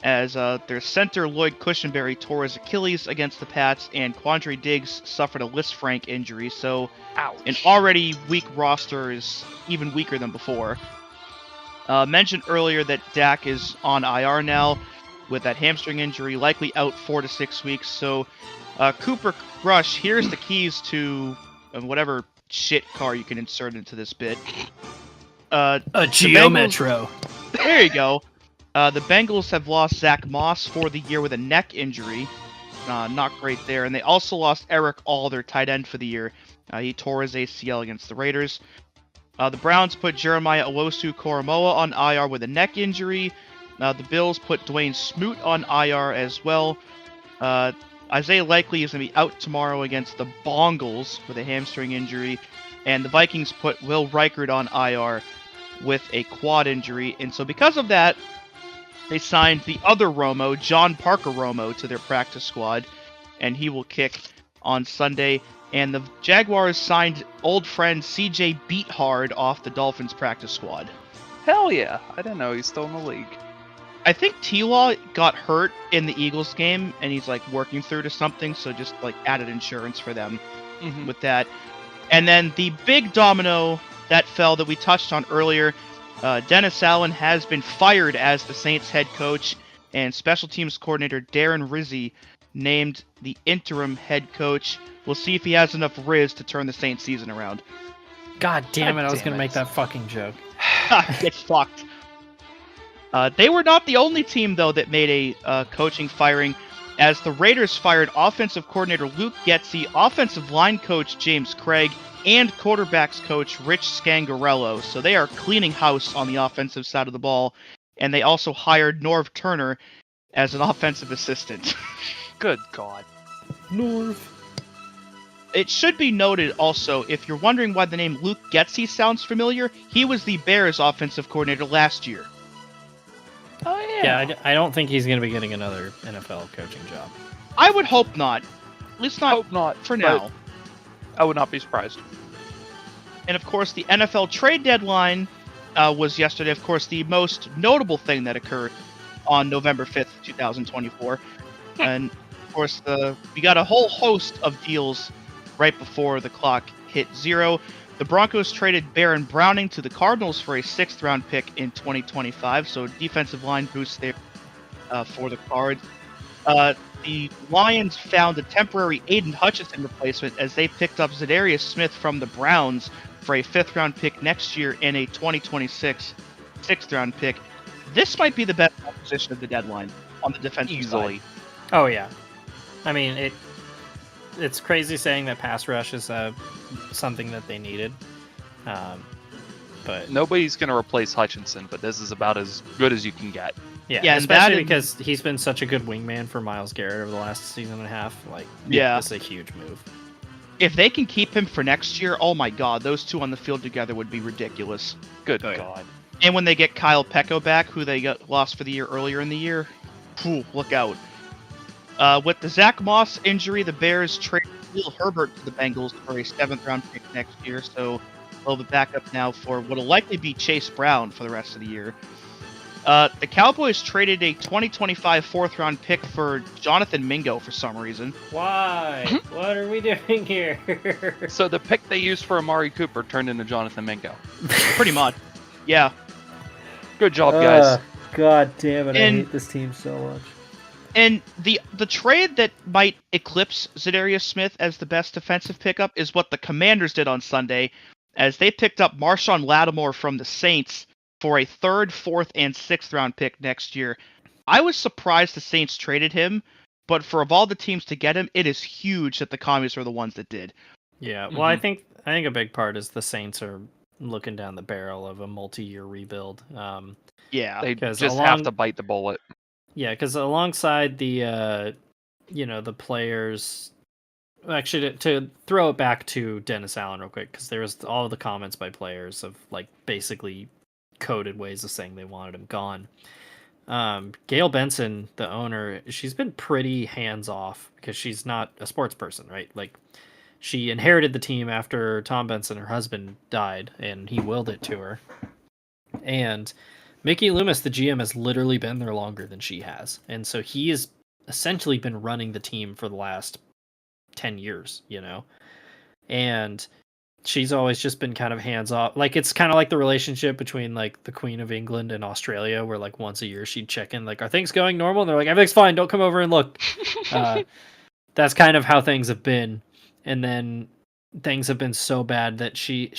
as their center Lloyd Cushenberry tore his Achilles against the Pats, and Quandre Diggs suffered a Lisfranc injury, so an already weak roster is even weaker than before. Mentioned earlier that Dak is on IR now with that hamstring injury, likely out 4 to 6 weeks. So, Cooper Rush, here's the keys to whatever shit car you can insert into this bit. A Geo Metro. There you go. The Bengals have lost Zach Moss for the year with a neck injury. Not great there. And they also lost Eric All, their tight end, for the year. He tore his ACL against the Raiders. The Browns put Jeremiah Owusu-Koramoah on IR with a neck injury. The Bills put Dwayne Smoot on IR as well. Isaiah Likely is going to be out tomorrow against the Bongals with a hamstring injury. And the Vikings put Will Reichard on IR with a quad injury. And so because of that, they signed the other Romo, John Parker Romo, to their practice squad. And he will kick on Sunday. And the Jaguars signed old friend CJ Beathard off the Dolphins practice squad. Hell yeah. I didn't know he's still in the league. I think T-Law got hurt in the Eagles game, and he's like working through to something, so just like added insurance for them with that. And then the big domino that fell that we touched on earlier, Dennis Allen has been fired as the Saints head coach, and special teams coordinator Darren Rizzi named the interim head coach. We'll see if he has enough Riz to turn the Saints season around. God damn it, I was damn going to it. make that fucking joke. Get fucked. They were not the only team, though, that made a coaching firing, as the Raiders fired offensive coordinator Luke Getsy, offensive line coach James Craig, and quarterbacks coach Rich Scangarello. So they are cleaning house on the offensive side of the ball, and they also hired Norv Turner as an offensive assistant. Good God. Norv. It should be noted also, if you're wondering why the name Luke Getsy sounds familiar, he was the Bears offensive coordinator last year. Oh, Yeah, I don't think he's going to be getting another NFL coaching job. I would hope not. At least not, Hope not, for but now. I would not be surprised. And of course, the NFL trade deadline was yesterday. Of course, the most notable thing that occurred on November 5th, 2024. And of course, we got a whole host of deals right before the clock hit zero. The Broncos traded Baron Browning to the Cardinals for a 6th-round pick in 2025, so defensive line boost there for the Cards. The Lions found a temporary Aiden Hutchinson replacement as they picked up Zadarius Smith from the Browns for a 5th-round pick next year and a 2026 6th-round pick. This might be the best acquisition of the deadline on the defensive side. Oh, yeah. I mean, it's crazy saying that pass rush is something that they needed. But Nobody's going to replace Hutchinson, but this is about as good as you can get. yeah, especially because he's been such a good wingman for Myles Garrett over the last season and a half. Like, it's a huge move. If they can keep him for next year, oh my god, those two on the field together would be ridiculous. Good Oh, yeah. God. And when they get Kyle Pecco back, who they got lost for the year earlier in the year, look out. With the Zach Moss injury, the Bears traded Will Herbert to the Bengals for a 7th-round pick next year, so they'll have a backup now for what will likely be Chase Brown for the rest of the year. The Cowboys traded a 2025 4th-round pick for Jonathan Mingo for some reason. Why? What are we doing here? So the pick they used for Amari Cooper turned into Jonathan Mingo. Pretty much. Yeah. Good job, guys. God damn it! I And- hate this team so much. And the trade that might eclipse Zadarius Smith as the best defensive pickup is what the Commanders did on Sunday, as they picked up Marshawn Lattimore from the Saints for a 3rd, 4th, and 6th-round pick next year. I was surprised the Saints traded him, but for of all the teams to get him, it is huge that the Commies are the ones that did. Yeah, well, I think a big part is the Saints are looking down the barrel of a multi-year rebuild. Yeah. They 'cause just along- have to bite the bullet. Yeah, because alongside the the players, actually to throw it back to Dennis Allen real quick, because there was all the comments by players of like basically coded ways of saying they wanted him gone. Gail Benson, the owner, she's been pretty hands off because she's not a sports person, right? Like, she inherited the team after Tom Benson, her husband, died, and he willed it to her. And Mickey Loomis, the GM, has literally been there longer than she has. And so he has essentially been running the team for the last 10 years, And she's always just been kind of hands off. Like, it's kind of like the relationship between like the Queen of England and Australia, where like once a year she'd check in, like, are things going normal? And they're like, everything's fine, don't come over and look. That's kind of how things have been. And then things have been so bad that she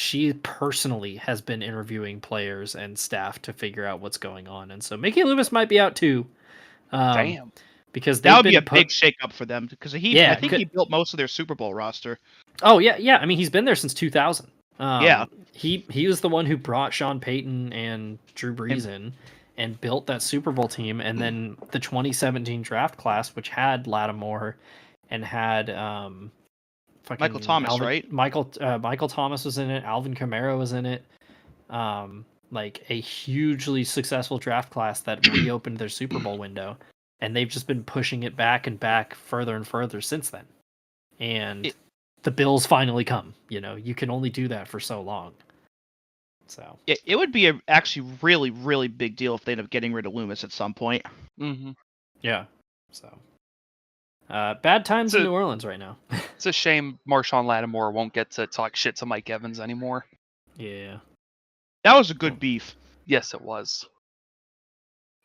personally has been interviewing players and staff to figure out what's going on. And so Mickey Loomis might be out too. Damn. Because That would be a big shakeup for them, because I think he built most of their Super Bowl roster. Oh yeah. I mean, he's been there since 2000. Yeah. He was the one who brought Sean Payton and Drew Brees in and built that Super Bowl team. And then the 2017 draft class, which had Lattimore and had Michael Thomas, right? Michael Thomas was in it. Alvin Kamara was in it. Like a hugely successful draft class that reopened their Super Bowl window, and they've just been pushing it back and back further and further since then. And the Bills finally come. You can only do that for so long. So it would be actually really, really big deal if they end up getting rid of Loomis at some point. Mm-hmm. Yeah. So bad times in New Orleans right now. It's a shame Marshawn Lattimore won't get to talk shit to Mike Evans anymore. Yeah. That was a good beef. Yes, it was.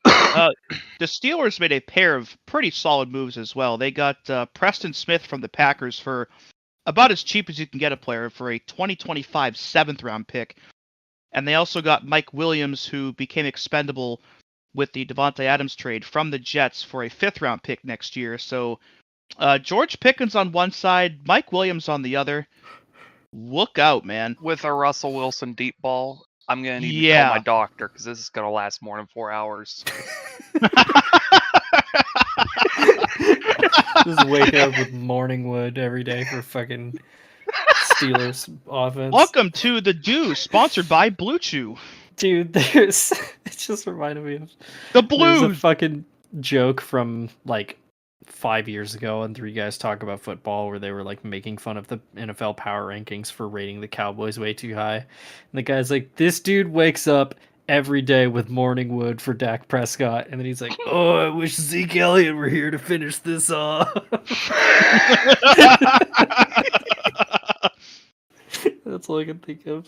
The Steelers made a pair of pretty solid moves as well. They got Preston Smith from the Packers for about as cheap as you can get a player, for a 2025 7th-round pick. And they also got Mike Williams, who became expendable with the Devontae Adams trade from the Jets for a 5th-round pick next year. So George Pickens on one side, Mike Williams on the other. Look out, man. With a Russell Wilson deep ball, I'm going to need to call Yeah. my doctor because this is going to last more than 4 hours. Just wake up with morning wood every day for fucking Steelers offense. Welcome to The Dew, sponsored by Blue Chew. Dude, it just reminded me of The there's a Blues! fucking joke from like 5 years ago on 3 Guys Talk About Football where they were like making fun of the NFL power rankings for rating the Cowboys way too high. And the guy's like, this dude wakes up every day with morning wood for Dak Prescott. And then he's like, oh, I wish Zeke Elliott were here to finish this off. That's all I can think of.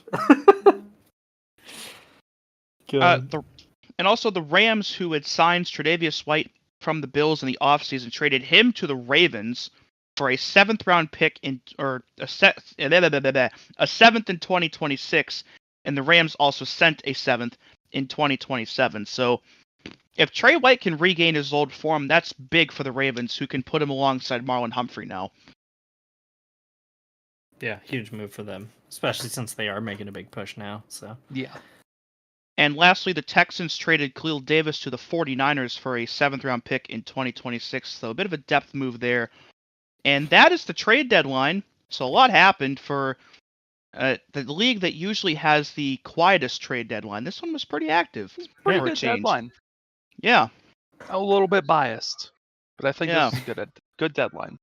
And also the Rams, who had signed Tre'Davious White from the Bills in the offseason, traded him to the Ravens for a 7th-round pick a 7th in 2026, and the Rams also sent a 7th in 2027. So if Trey White can regain his old form, that's big for the Ravens, who can put him alongside Marlon Humphrey now. Yeah, huge move for them, especially since they are making a big push now. So Yeah. And lastly, the Texans traded Khalil Davis to the 49ers for a 7th-round pick in 2026, so a bit of a depth move there. And that is the trade deadline. So a lot happened for the league that usually has the quietest trade deadline. This one was pretty active. Pretty for a good change. deadline. Yeah. A little bit biased, but I think Yeah. this is good deadline.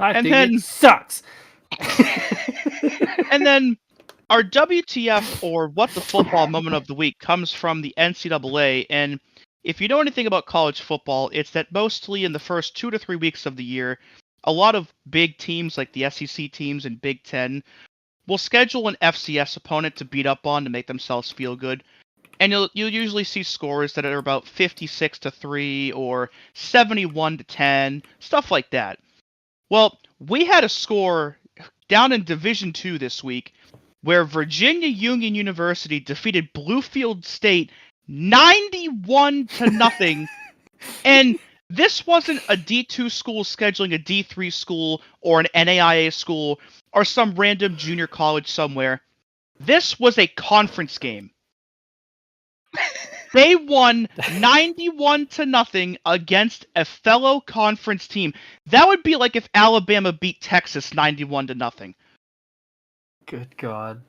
I And think then- it sucks. And then our WTF, or What the Football moment of the week, comes from the NCAA. And if you know anything about college football, it's that mostly in the first 2 to 3 weeks of the year, a lot of big teams like the SEC teams and Big Ten will schedule an FCS opponent to beat up on to make themselves feel good. And you'll usually see scores that are about 56-3 or 71-10, stuff like that. Well, we had a score down in Division II this week where Virginia Union University defeated Bluefield State 91-0. And this wasn't a D2 school scheduling a D3 school or an NAIA school or some random junior college somewhere. This was a conference game. They won 91-0 against a fellow conference team. That would be like if Alabama beat Texas 91-0. Good God.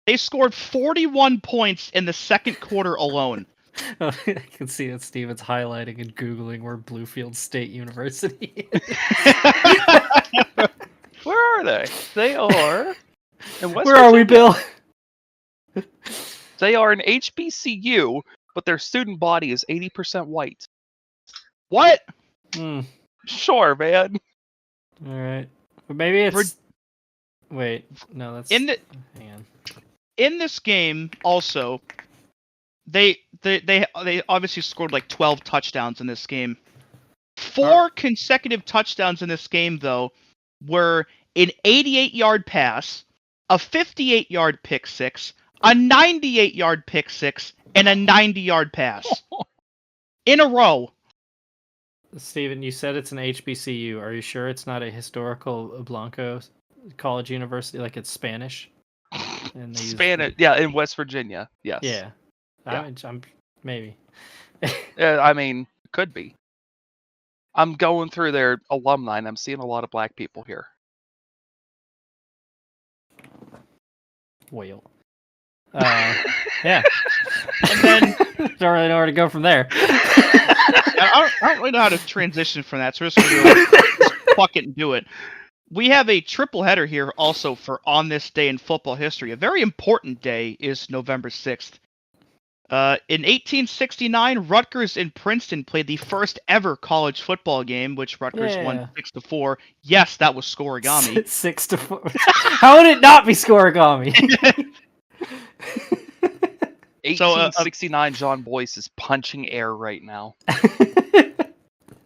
They scored 41 points in the second quarter alone. I can see that Steven's highlighting and Googling where Bluefield State University is. Where are they? They are in West Where are we, Virginia. Bill? They are an HBCU, but their student body is 80% white. What? Sure, man. All right. But maybe it's... Wait, no, that's... In the Hang on. in this game also, they obviously scored like 12 touchdowns in this game. 4 consecutive touchdowns in this game though were an 88-yard pass, a 58-yard pick six, a 98-yard pick six, and a 90-yard pass in a row. Steven, you said it's an HBCU. Are you sure it's not a historical Blanco college university, like it's Spanish? And they use- Spanish, yeah, in West Virginia. Yes. Yeah. Yeah. I'm maybe. I mean, could be. I'm going through their alumni, and I'm seeing a lot of black people here. Whale. Yeah. And then Don't really know where to go from there. I don't really know how to transition from that, so we're just gonna just fuck it and do it. We have a triple header here also for On This Day in Football History. A very important day is November 6th. In 1869, Rutgers and Princeton played the first ever college football game, which Rutgers won 6-4. Yes, that was scoregami. 6-4. How would it not be scoregami? 1869, John Boyce is punching air right now.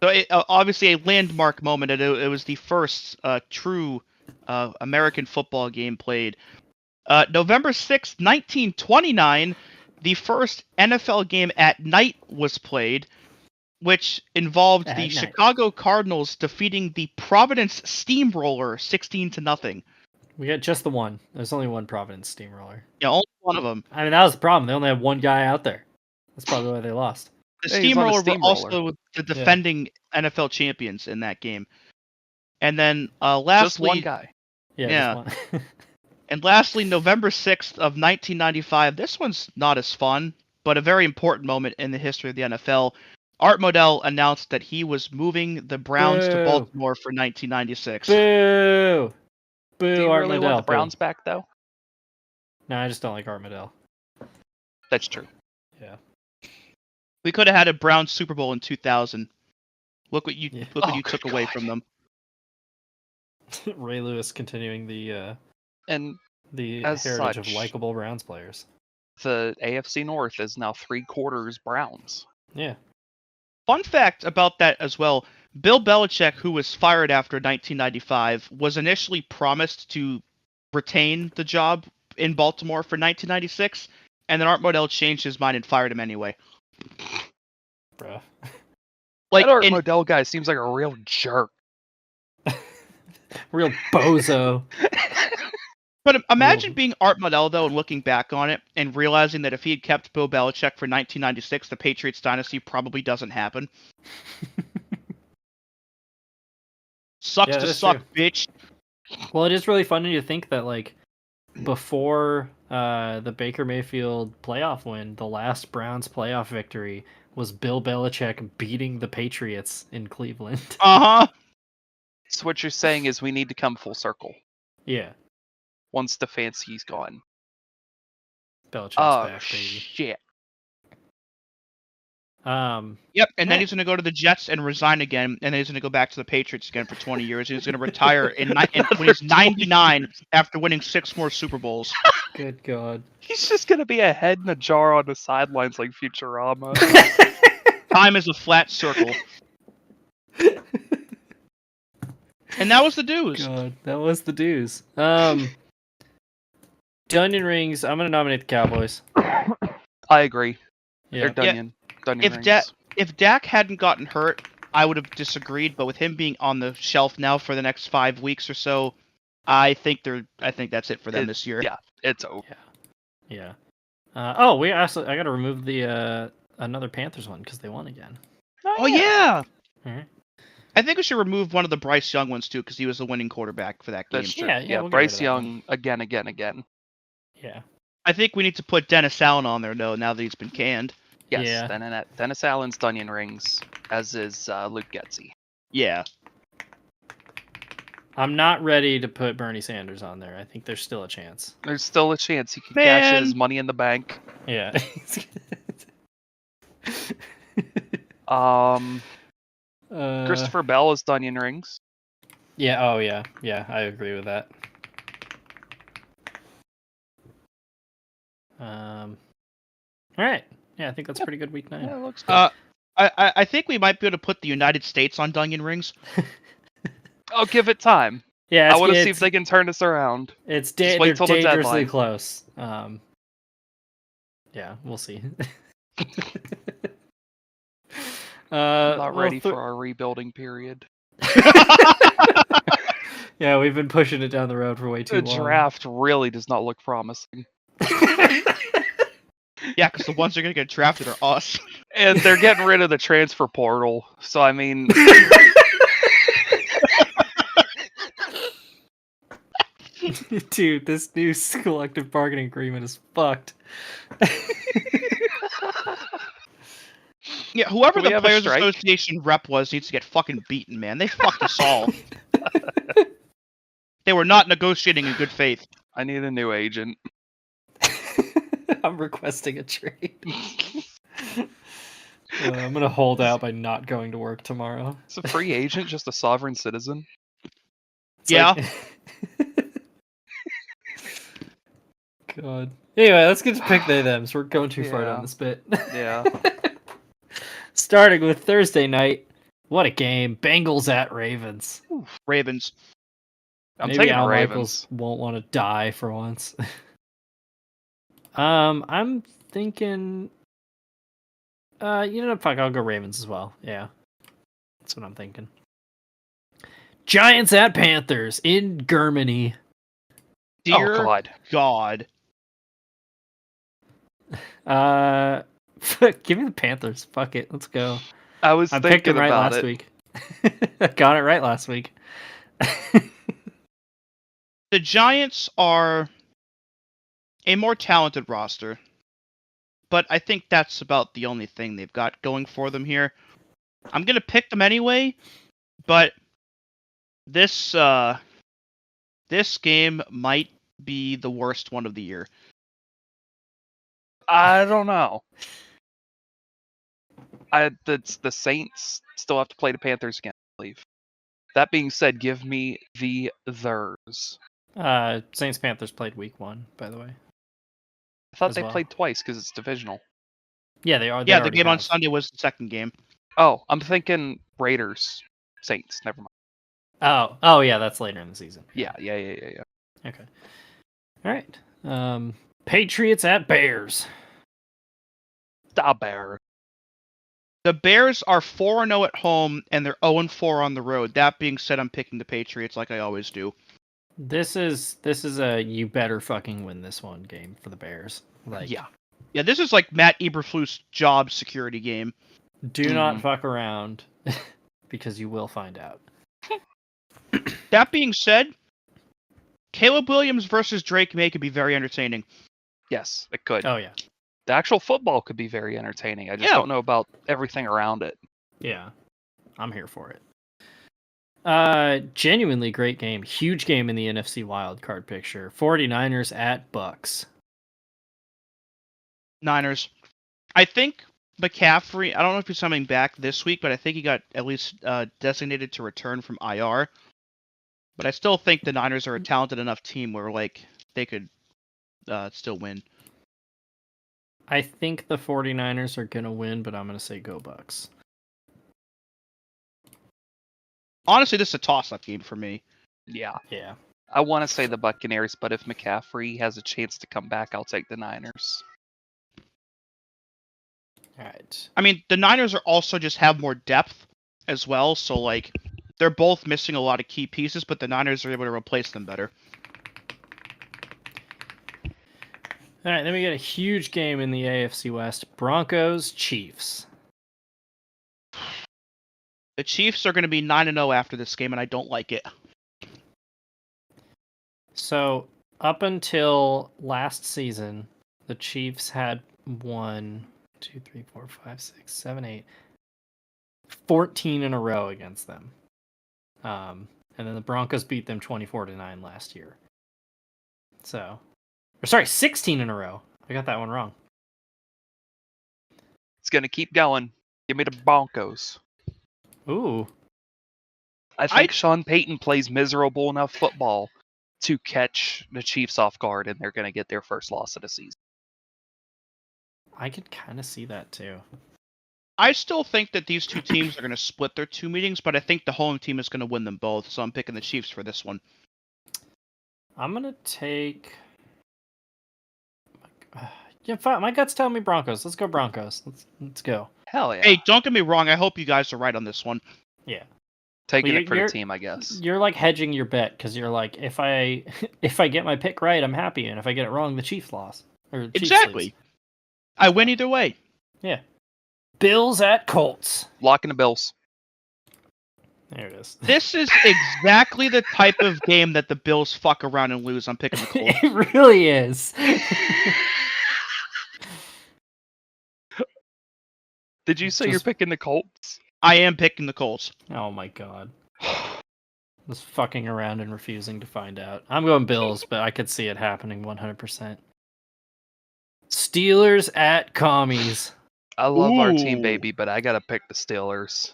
So obviously a landmark moment. It was the first true American football game played. November 6th, 1929, the first NFL game at night was played, which involved At the night. Chicago Cardinals defeating the Providence Steamroller 16-0. We got just the one. There's only one Providence Steamroller. Yeah, only one of them. I mean, that was the problem. They only had one guy out there. That's probably why they lost. The Hey, he's on a Steamroller were steamroller. also the defending NFL champions in that game. And then lastly, Just one guy. Yeah. Yeah. Just one. And lastly, November 6th of 1995. This one's not as fun, but a very important moment in the history of the NFL. Art Modell announced that he was moving the Browns to Boo. Baltimore for 1996. Boo! Boo, Do you Art really Modell. want the Boo. Browns back, though? No, I just don't like Art Modell. That's true. Yeah. We could have had a Browns Super Bowl in 2000. Look what you Yeah. look what Oh, you good took away God. from them. Ray Lewis continuing the And heritage As of such- likable Browns players. the AFC North is now 3/4 Browns. Yeah. Fun fact about that as well. Bill Belichick, who was fired after 1995, was initially promised to retain the job in Baltimore for 1996, and then Art Modell changed his mind and fired him anyway. Bruh. Like that Art in, Modell guy seems like a real jerk. Real bozo. but imagine Real- being Art Modell though, and looking back on it and realizing that if he had kept Bill Belichick for 1996, the Patriots dynasty probably doesn't happen. Sucks Yeah, to that's suck, bitch. Well, it is really funny to think that, like, before the Baker Mayfield playoff win, the last Browns playoff victory was Bill Belichick beating the Patriots in Cleveland. Uh huh. So what you're saying is we need to come full circle Yeah. once Stefanski's gone. Belichick's Oh, back, baby. shit. Yep, and then Yeah. he's going to go to the Jets and resign again, and then he's going to go back to the Patriots again for 20 years. He's going to retire when he's 99 after winning 6 more Super Bowls. Good God. He's just going to be a head in a jar on the sidelines like Futurama. Time is a flat circle. And that was the dues. God, that was the dues. Onion rings. I'm gonna nominate the Cowboys. I agree. Yeah. They're Dunyan. Dunyan If rings. If Dak hadn't gotten hurt, I would have disagreed. But with him being on the shelf now for the next 5 weeks or so, I think that's it for them this year. Yeah, it's over. Yeah. I gotta remove the another Panthers one because they won again. Oh yeah. Alright. I think we should remove one of the Bryce Young ones too, because he was the winning quarterback for that game. That's true. Yeah, Yeah, we'll get rid Bryce of that Young again. Yeah. I think we need to put Dennis Allen on there though, now that he's been canned. Yes, Yeah. Dennis Allen's Dunyan rings, as is Luke Getzey. Yeah. I'm not ready to put Bernie Sanders on there. I think there's still a chance. There's still a chance he can cash in Man. his money in the bank. Yeah. Christopher Bell is Dunyan rings. Yeah. Oh yeah. Yeah. I agree with that. All right. Yeah, I think that's a pretty good week 9. Yeah, it looks good. I think we might be able to put the United States on Dunyan rings. I'll give it time. Yeah. I want to see if they can turn this around. It's Just wait they're till the dangerously deadline. close. Yeah, we'll see. I'm not well, ready for our rebuilding period. Yeah, we've been pushing it down the road for way too The long. draft really does not look promising. Yeah, because the ones that are gonna get drafted are us. And they're getting rid of the transfer portal. So, I mean, Dude, this new collective bargaining agreement is fucked. Yeah, whoever Can we the have a Players strike? Association rep was needs to get fucking beaten, man. They fucked us all. They were not negotiating in good faith. I need a new agent. I'm requesting a trade. I'm gonna hold out by not going to work tomorrow. Is a free agent just a sovereign citizen? It's Yeah. God. Anyway, let's get to pick they thems. We're going too far Yeah. down this bit. Yeah. Starting with Thursday night. What a game. Bengals at Ravens. Ravens. I'm Maybe taking Al the Michaels Ravens. won't want to die for once. I'm thinking. Fuck, I'll go Ravens as well. Yeah, that's what I'm thinking. Giants at Panthers in Germany. Dear Oh God. God. Give me the Panthers. Fuck it, let's go. I was I picked thinking it right about last it. week. I got it right last week. The Giants are a more talented roster, but I think that's about the only thing they've got going for them here. I'm gonna pick them anyway, but this game might be the worst one of the year. I don't know. The Saints still have to play the Panthers again, I believe. That being said, give me the theirs. Saints Panthers played week 1, by the way. I thought As they well. played twice because it's divisional. Yeah, they are. Yeah, the game on Sunday was the second game. Oh, I'm thinking Raiders, Saints. Never mind. Oh, yeah, that's later in the season. Yeah. Okay. All right. Patriots at Bears. Da Bear. The Bears are 4-0 at home, and they're 0-4 on the road. That being said, I'm picking the Patriots like I always do. This is a you better fucking win this one game for the Bears. Like, Yeah. Yeah, this is like Matt Eberflus' job security game. do not fuck around because you will find out. That being said, Caleb Williams versus Drake May could be very entertaining. Yes, it could. Oh yeah. The actual football could be very entertaining. I just Yeah. don't know about everything around it. Yeah. I'm here for it. Genuinely great game. Huge game in the NFC wildcard picture. 49ers at Bucks. Niners. I think McCaffrey, I don't know if he's coming back this week, but I think he got at least designated to return from IR. But I still think the Niners are a talented enough team where they could still win. I think the 49ers are going to win, but I'm going to say go Bucks. Honestly, this is a toss-up game for me. Yeah. Yeah. I want to say the Buccaneers, but if McCaffrey has a chance to come back, I'll take the Niners. All right. I mean, the Niners are also just have more depth as well, so like they're both missing a lot of key pieces, but the Niners are able to replace them better. All right, then we get a huge game in the AFC West. Broncos, Chiefs. The Chiefs are going to be 9-0 after this game, and I don't like it. So, up until last season, the Chiefs had won 2, 3, 4, 5, 6, 7, 8, 14 in a row against them. And then the Broncos beat them 24-9 last year. So, 16 in a row. I got that one wrong. It's going to keep going. Give me the Broncos. Ooh. I think Sean Payton plays miserable enough football to catch the Chiefs off guard, and they're going to get their first loss of the season. I could kind of see that too. I still think that these two teams are going to split their two meetings, but I think the home team is going to win them both, so I'm picking the Chiefs for this one. I'm going to take... Yeah, fine. My gut's telling me Broncos. Let's go Broncos. Let's go. Hell yeah. Hey, don't get me wrong. I hope you guys are right on this one. Yeah. Taking Well, it for the team, I guess. You're like hedging your bet because you're like, if I get my pick right, I'm happy, and if I get it wrong, the Chiefs lost. Or Chiefs Exactly. lose. I win either way. Yeah. Bills at Colts. Locking the Bills. There it is. This is exactly the type of game that the Bills fuck around and lose. I'm picking the Colts. It really is. Did you say you're picking the Colts? I am picking the Colts. Oh my god. Just fucking around and refusing to find out. I'm going Bills, but I could see it happening 100%. Steelers at Commies. I love our team, Ooh. baby, but I got to pick the Steelers.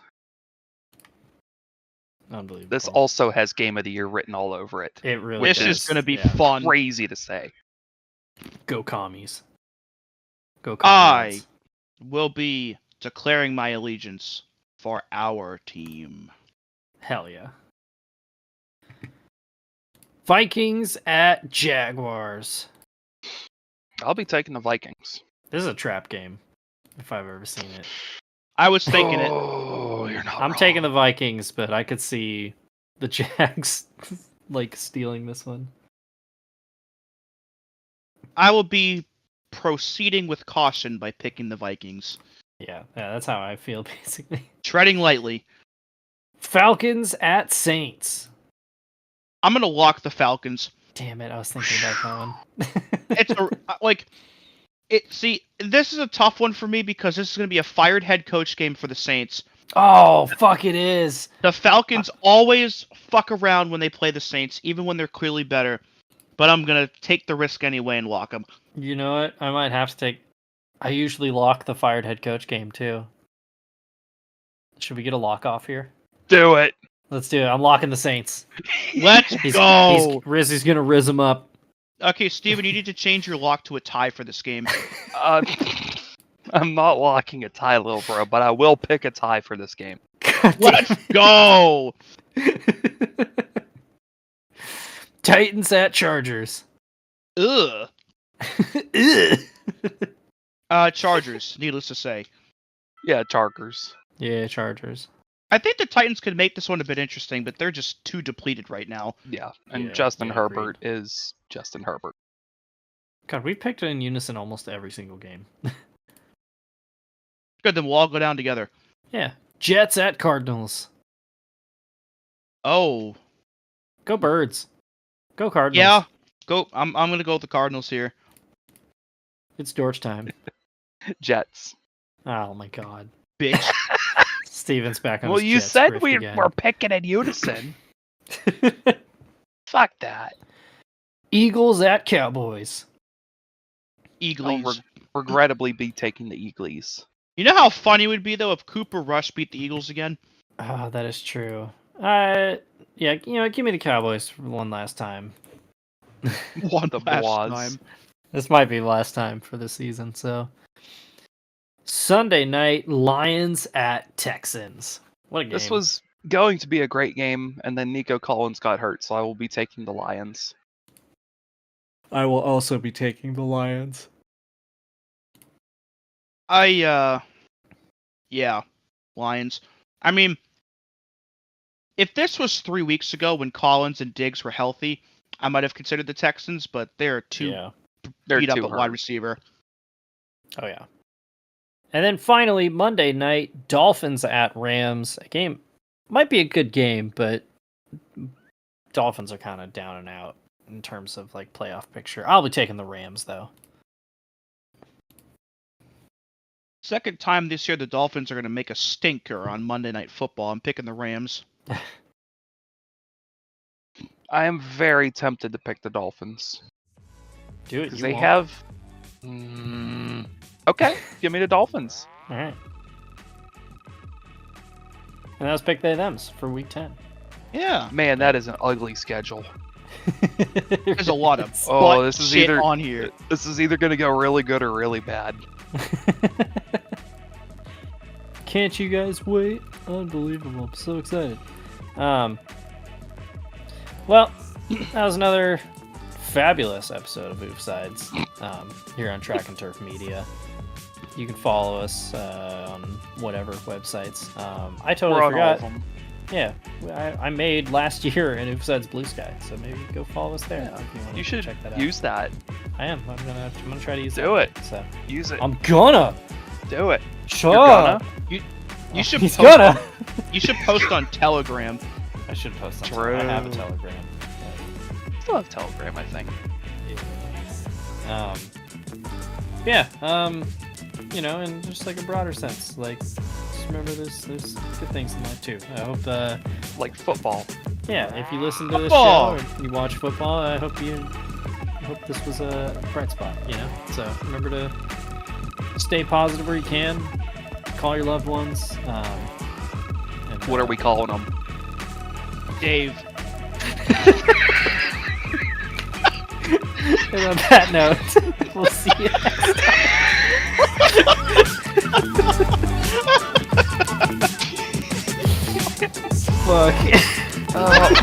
Unbelievable. This also has Game of the Year written all over it. It really This does. is going to be Yeah. fun. Crazy to say. Go Commies. Go I Commies. will be declaring my allegiance for our team. Hell yeah. Vikings at Jaguars. I'll be taking the Vikings. This is a trap game, if I've ever seen it. I was thinking it. Oh, you're not I'm wrong. taking the Vikings, but I could see the Jags like stealing this one. I will be proceeding with caution by picking the Vikings. Yeah, that's how I feel basically. Treading lightly. Falcons at Saints. I'm gonna lock the Falcons. Damn it, I was thinking about that one. It's like it. See, this is a tough one for me because this is gonna be a fired head coach game for the Saints. Oh, fuck it is. The Falcons always fuck around when they play the Saints, even when they're clearly better. But I'm gonna take the risk anyway and lock them. You know what? I might have to take... I usually lock the fired head coach game, too. Should we get a lock off here? Do it. Let's do it. I'm locking the Saints. Let's go. Rizzy's gonna riz him up. Okay, Steven, you need to change your lock to a tie for this game. I'm not locking a tie, little bro, but I will pick a tie for this game. Let's go. Titans at Chargers. Ugh. Ugh. Chargers, needless to say. Yeah, Chargers. Yeah, Chargers. I think the Titans could make this one a bit interesting, but they're just too depleted right now. Yeah, and Yeah, Justin yeah, Herbert is Justin Herbert. God, we picked it in unison almost every single game. Good, then we'll all go down together. Yeah. Jets at Cardinals. Oh, Go Birds. Go Cardinals. yeah. Go. I'm gonna go with the Cardinals here. It's George time. Jets. Oh my god. Bitch. Steven's back on Well, his you Jets said grift we again. were picking in unison. Fuck that. Eagles at Cowboys. Eagles. I'll regrettably be taking the Eagles. You know how funny it would be though if Cooper Rush beat the Eagles again? Oh, that is true. Yeah, you know, give me the Cowboys for one last time. One The last Boaz. time. This might be the last time for the season, so. Sunday night, Lions at Texans. What a game. This was going to be a great game, and then Nico Collins got hurt, so I will be taking the Lions. I will also be taking the Lions. Yeah, Lions. I mean, if this was 3 weeks ago when Collins and Diggs were healthy, I might have considered the Texans, but they're too Yeah. They're beat up too at hurt. wide receiver. Oh, yeah. And then finally, Monday night, Dolphins at Rams. A game might be a good game, but Dolphins are kind of down and out in terms of like playoff picture. I'll be taking the Rams though. Second time this year the Dolphins are going to make a stinker on Monday Night Football. I'm picking the Rams. I am very tempted to pick the Dolphins. Do it. Because You they won't. have... Okay, give me the Dolphins. All right. And that was pick they thems for week 10. Yeah. Man, that is an ugly schedule. There's a lot of Oh, butt this is shit either- on here. This is either going to go really good or really bad. Can't you guys wait? Unbelievable. I'm so excited. Well, that was another fabulous episode of Oofsides here on Track and Turf Media. You can follow us on whatever websites. I totally We're on all of forgot. them. Yeah, I made last year an Oofsides Blue Sky, so maybe go follow us there. Yeah. If you, wanna You should check that out. use that. I am. I'm gonna try to use Do that. it. So Use it. I'm gonna. Do it. Shut You're up. gonna? You should He's post gonna. You should post on Telegram. I should post on. True. I have a Telegram. Still have Telegram, I think. You know, in just like a broader sense, like just remember there's good things in life too. I hope Like football. yeah, if you listen to this Football! show and you watch football, I hope this was a bright spot, you know? So remember to stay positive where you can, call your loved ones. And, What are we calling them? Dave. And on that note, we'll see you next time. Fuck. I'm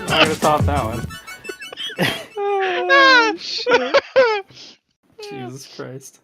gonna top that one. Ah, shit. Jesus Christ.